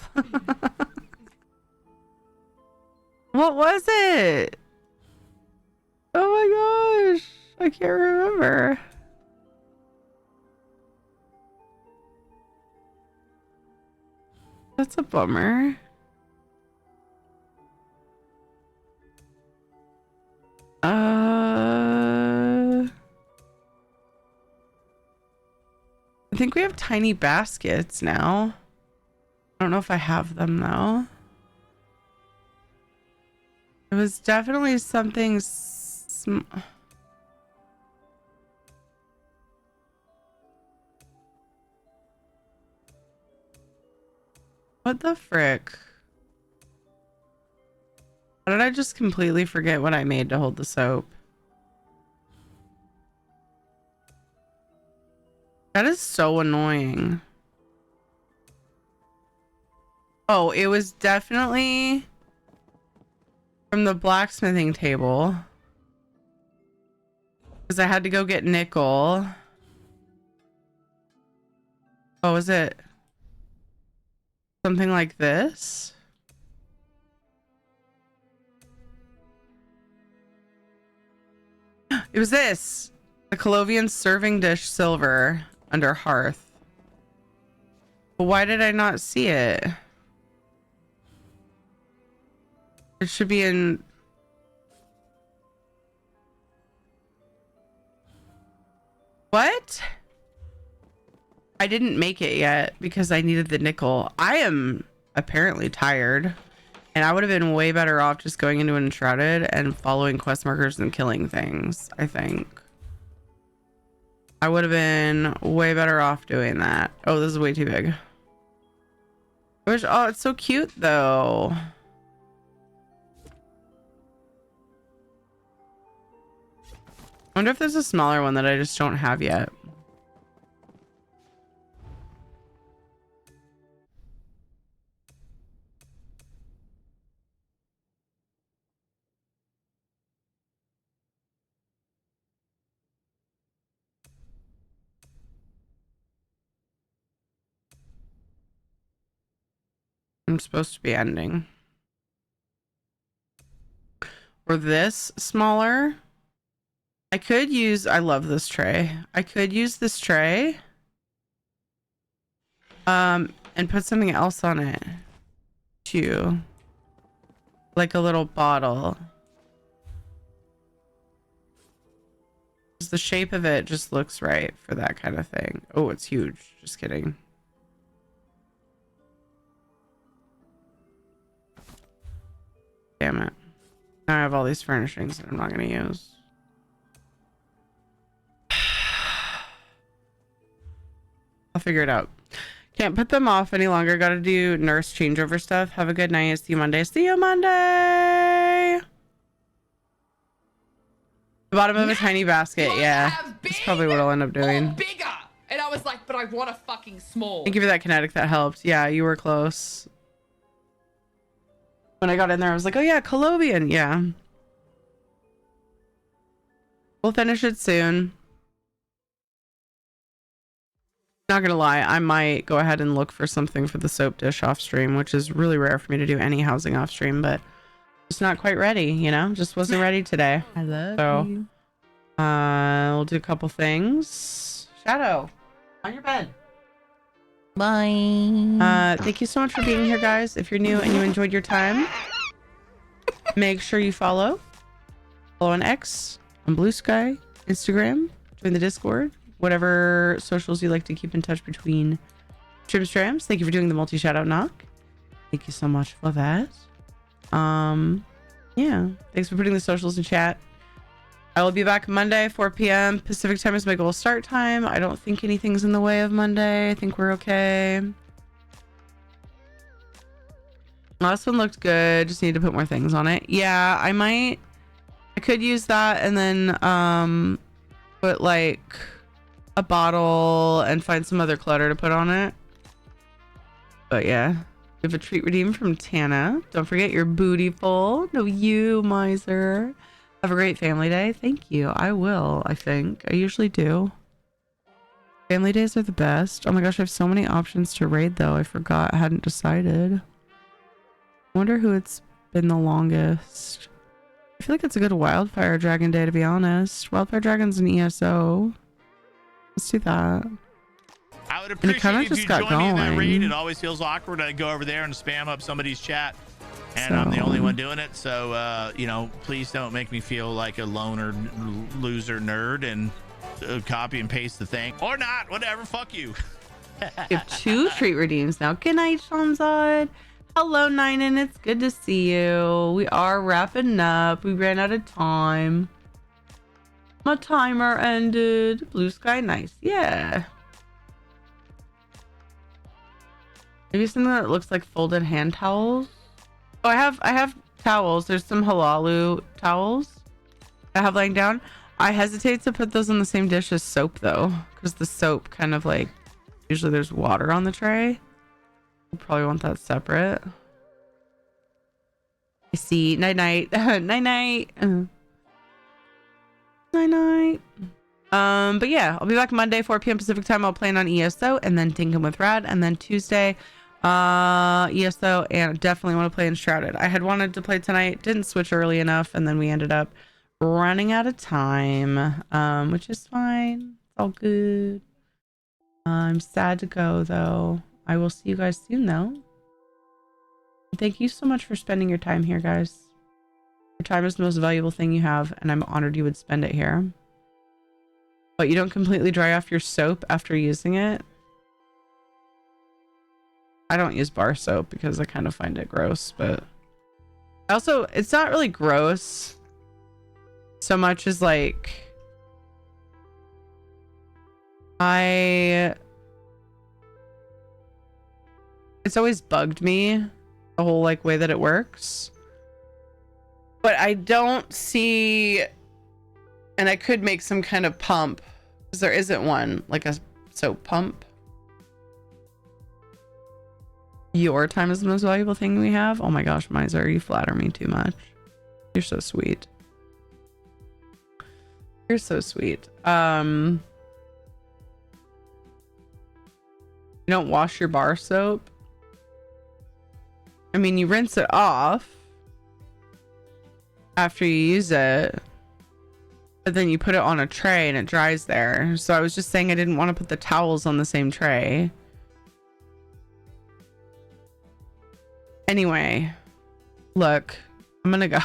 S1: What was it? Oh my gosh. I can't remember. That's a bummer. I think we have tiny baskets now. I don't know if I have them though. It was definitely something what the frick? How did I just completely forget what I made to hold the soap? That is so annoying. Oh, it was definitely from the blacksmithing table. Because I had to go get nickel. Oh, is it something like this? It was this. The Colovian serving dish silver under hearth. But why did I not see it? It should be in... What? I didn't make it yet because I needed the nickel. I am apparently tired. And I would have been way better off just going into Enshrouded and following quest markers and killing things, I think. I would have been way better off doing that. Oh, this is way too big. Oh, it's so cute though. I wonder if there's a smaller one that I just don't have yet. I'm supposed to be ending. Or this smaller. I could use, I love this tray. I could use this tray. And put something else on it. Too. Like a little bottle. The shape of it just looks right for that kind of thing. Oh, it's huge. Just kidding. Damn it. Now I have all these furnishings that I'm not going to use. I'll figure it out. Can't put them off any longer. Got to do nurse changeover stuff. Have a good night. See you Monday. See you Monday. The bottom of a tiny basket. Yeah. That's probably what I'll end up doing.
S8: Bigger. And I was like, but I want a fucking small.
S1: Thank you for that kinetic. That helped. Yeah, you were close. When I got in there, I was like, oh yeah, Colovian. Yeah. We'll finish it soon. Not gonna lie, I might go ahead and look for something for the soap dish off stream, which is really rare for me to do any housing off stream, but just not quite ready, you know? Just wasn't ready today.
S10: I love you.
S1: We'll do a couple things. Shadow, on your bed.
S10: Bye.
S1: Thank you so much for being here, guys. If you're new and you enjoyed your time, make sure you follow on X, on Blue Sky, Instagram, join the Discord, whatever socials you like to keep in touch between streams. Thank you for doing the multi shout out knock. Thank you so much for that. Yeah, thanks for putting the socials in chat. I will be back Monday, 4 p.m. Pacific time is my goal start time. I don't think anything's in the way of Monday. I think we're okay. Last one looked good. Just need to put more things on it. Yeah, I could use that and then put like a bottle and find some other clutter to put on it. But yeah, we have a treat redeem from Tana. Don't forget your bootyful. No, you miser. Have a great family day. Thank you. I will, I think. I usually do. Family days are the best. Oh my gosh, I have so many options to raid though. I forgot. I hadn't decided. I wonder who it's been the longest. I feel like it's a good Wildfire Dragon day, to be honest. Wildfire Dragon's an ESO. Let's do that.
S18: I would appreciate
S1: kinda
S18: if
S1: just
S18: you
S1: got
S18: join me in that
S1: going.
S18: raid. It always feels awkward to go over there and spam up somebody's chat. And I'm the only one doing it. So, you know, please don't make me feel like a loner loser nerd and copy and paste the thing. Or not. Whatever. Fuck you.
S1: We have 2 treat redeems now. Good night, Shamzad. Hello, Ninen. It's good to see you. We are wrapping up. We ran out of time. My timer ended. Blue sky, nice. Yeah. Maybe something that looks like folded hand towels. Oh, I have towels. There's some halalu towels I have laying down. I hesitate to put those in the same dish as soap though, because the soap kind of like, usually there's water on the tray. You probably want that separate. I see. Night night. Night night. Night night. But yeah, I'll be back Monday 4 p.m. Pacific time. I'll plan on ESO and then Dinkum with Rad, and then Tuesday ESO, and definitely want to play Enshrouded. I had wanted to play tonight, didn't switch early enough, and then we ended up running out of time, which is fine. It's all good. I'm sad to go though. I will see you guys soon though. Thank you so much for spending your time here, guys. Your time is the most valuable thing you have, and I'm honored you would spend it here. But you don't completely dry off your soap after using it? I don't use bar soap because I kind of find it gross, but also it's not really gross so much as like it's always bugged me, the whole like way that it works. But I don't see, and I could make some kind of pump because there isn't one, like a soap pump. Your time is the most valuable thing we have. Oh my gosh, Miser, you flatter me too much. You're so sweet. You're so sweet. You don't wash your bar soap? I mean, you rinse it off after you use it, but then you put it on a tray and it dries there. So I was just saying I didn't want to put the towels on the same tray. Anyway, look, I'm gonna go.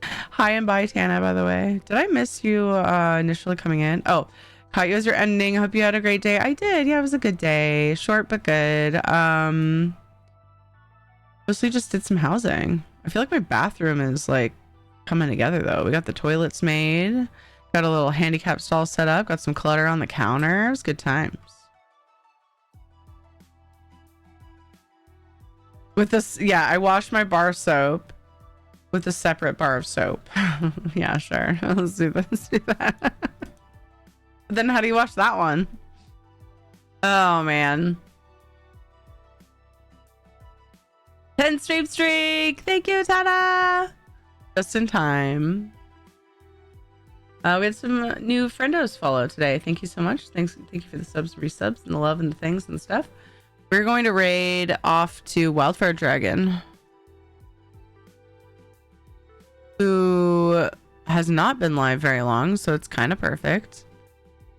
S1: Hi and bye, Tana, by the way. Did I miss you initially coming in? Oh, caught you as you're ending. Hope you had a great day. I did. Yeah, it was a good day. Short but good. Mostly just did some housing. I feel like my bathroom is like coming together though. We got the toilets made. Got a little handicap stall set up. Got some clutter on the counter. It was good times. With this, yeah, I washed my bar soap with a separate bar of soap. Yeah, sure. Let's do this. Let's do that. Then how do you wash that one? Oh man. 10 streak. Thank you, Tana. Just in time. We had some new friendos follow today. Thank you so much. Thank you for the subs, resubs, and the love and the things and stuff. We're going to raid off to Wildfire Dragon, who has not been live very long, so it's kind of perfect.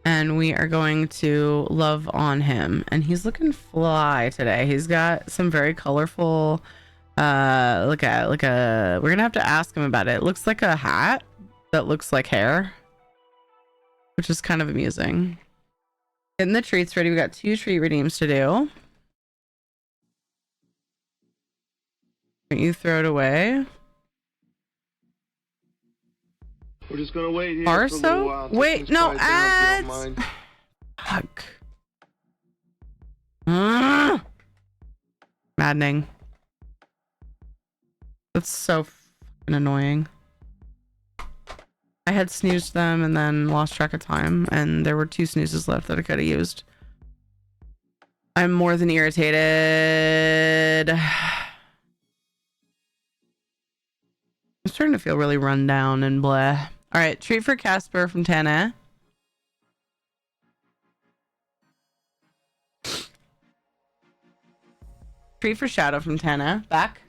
S1: And we are going to love on him, and he's looking fly today. He's got some very colorful we're gonna have to ask him about it. It looks like a hat that looks like hair, which is kind of amusing. Getting the treats ready. We got 2 treat redeems to do. Don't you throw it away?
S7: We're just gonna wait here
S1: Bar
S7: for a little
S1: soap?
S7: while. until
S1: Wait,
S7: things
S1: no
S7: quiet down, if you don't
S1: ads.
S7: mind.
S1: Fuck. Maddening. That's so fucking annoying. I had snoozed them and then lost track of time, and there were 2 snoozes left that I could have used. I'm more than irritated. I'm starting to feel really run down and blah. All right, treat for Casper from Tana. Treat for Shadow from Tana. Back.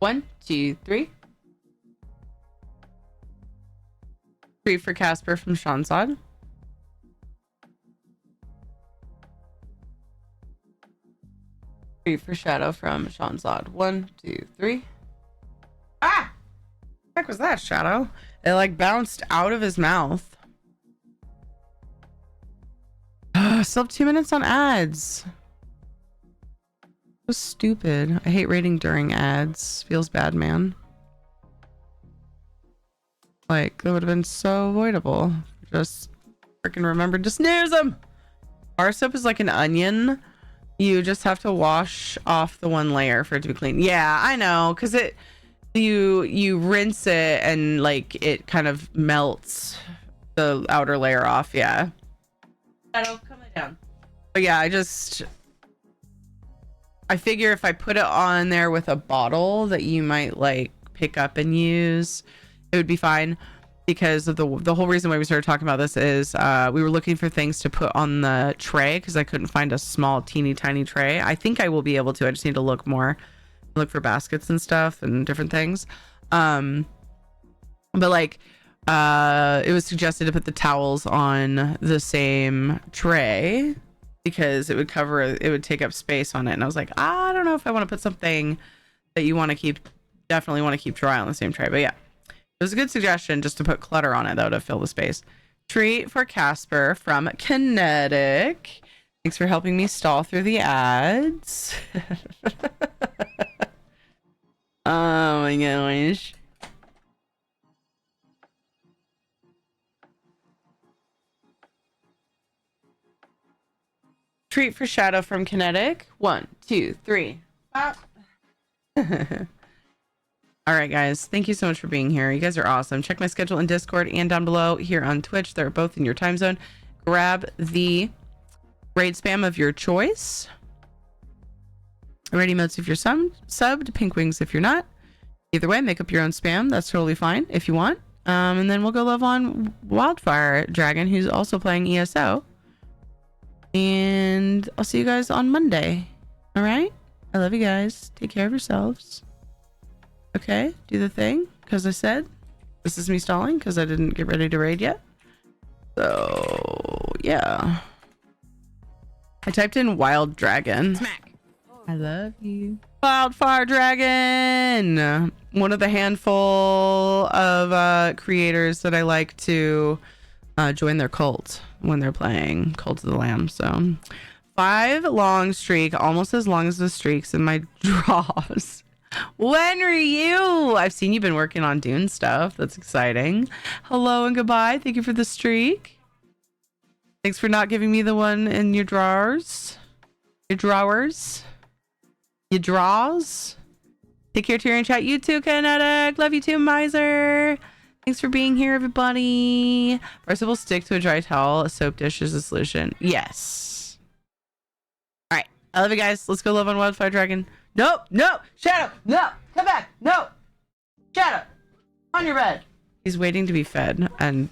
S1: 1, 2, 3. Treat for Casper from Shanzad. Treat for Shadow from Shanzad. 1, 2, 3. Ah! What the heck was that, Shadow? It like bounced out of his mouth. Still have 2 minutes on ads. So stupid. I hate rating during ads. Feels bad, man. Like, that would have been so avoidable. Just freaking remembered to snooze them. Bar soap is like an onion. You just have to wash off the one layer for it to be clean. Yeah, I know, because you rinse it and like it kind of melts the outer layer off. Yeah. That'll come down. But yeah, I figure if I put it on there with a bottle that you might like pick up and use, it would be fine. Because of the whole reason why we started talking about this is we were looking for things to put on the tray because I couldn't find a small teeny tiny tray. I think I will be able to. I just need to look more, look for baskets and stuff and different things. But like it was suggested to put the towels on the same tray because it would take up space on it. And I was like, I don't know if I want to put something that you want to definitely want to keep dry on the same tray. But yeah. It was a good suggestion just to put clutter on it, though, to fill the space. Treat for Casper from Kinetic. Thanks for helping me stall through the ads. Oh my gosh. Treat for Shadow from Kinetic. 1, 2, 3. Pop. All right, guys. Thank you so much for being here. You guys are awesome. Check my schedule in Discord and down below here on Twitch. They're both in your time zone. Grab the raid spam of your choice. Ready modes if you're subbed. Pink wings if you're not. Either way, make up your own spam. That's totally fine if you want. And then we'll go love on Wildfire Dragon, who's also playing ESO. And I'll see you guys on Monday. All right? I love you guys. Take care of yourselves. Okay, do the thing, because I said this is me stalling because I didn't get ready to raid yet. So, yeah. I typed in Wild Dragon.
S8: Smack.
S1: I love you. Wildfire Dragon! One of the handful of creators that I like to join their cult when they're playing Cult of the Lamb. So, 5 long streak, almost as long as the streaks in my draws. When are you? I've seen you've been working on Dune stuff. That's exciting. Hello and goodbye. Thank you for the streak. Thanks for not giving me the one in your drawers. Your drawers. Your draws. Take care, Tyrion chat. You too, Kinetic. Love you too, Miser. Thanks for being here, everybody. First of all, stick to a dry towel. A soap dish is a solution. Yes. All right. I love you guys. Let's go love on Wildfire Dragon. Nope, no, Shadow, no, come back, no, Shadow, on your bed. He's waiting to be fed, and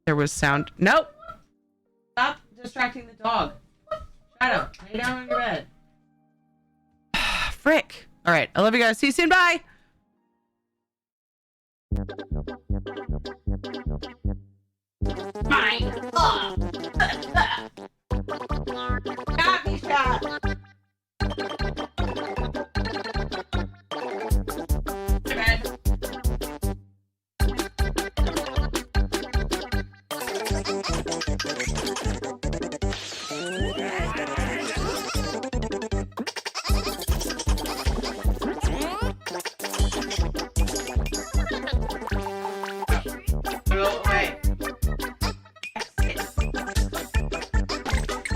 S1: there was sound. Nope, stop distracting the dog. Shadow, lay down on your bed. Frick. All right, I love you guys. See you soon. Bye. Mine. Got me shot.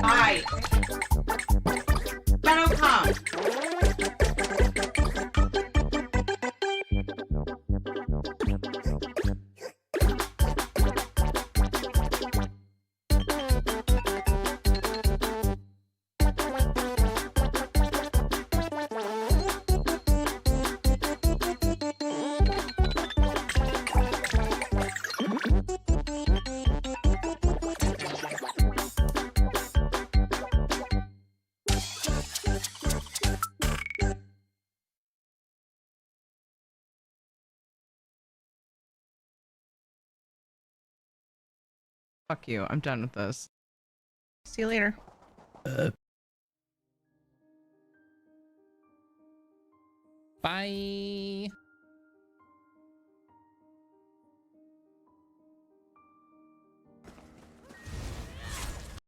S1: Hi. Shadow, come. Fuck you. I'm done with this.
S8: See you later.
S10: Bye.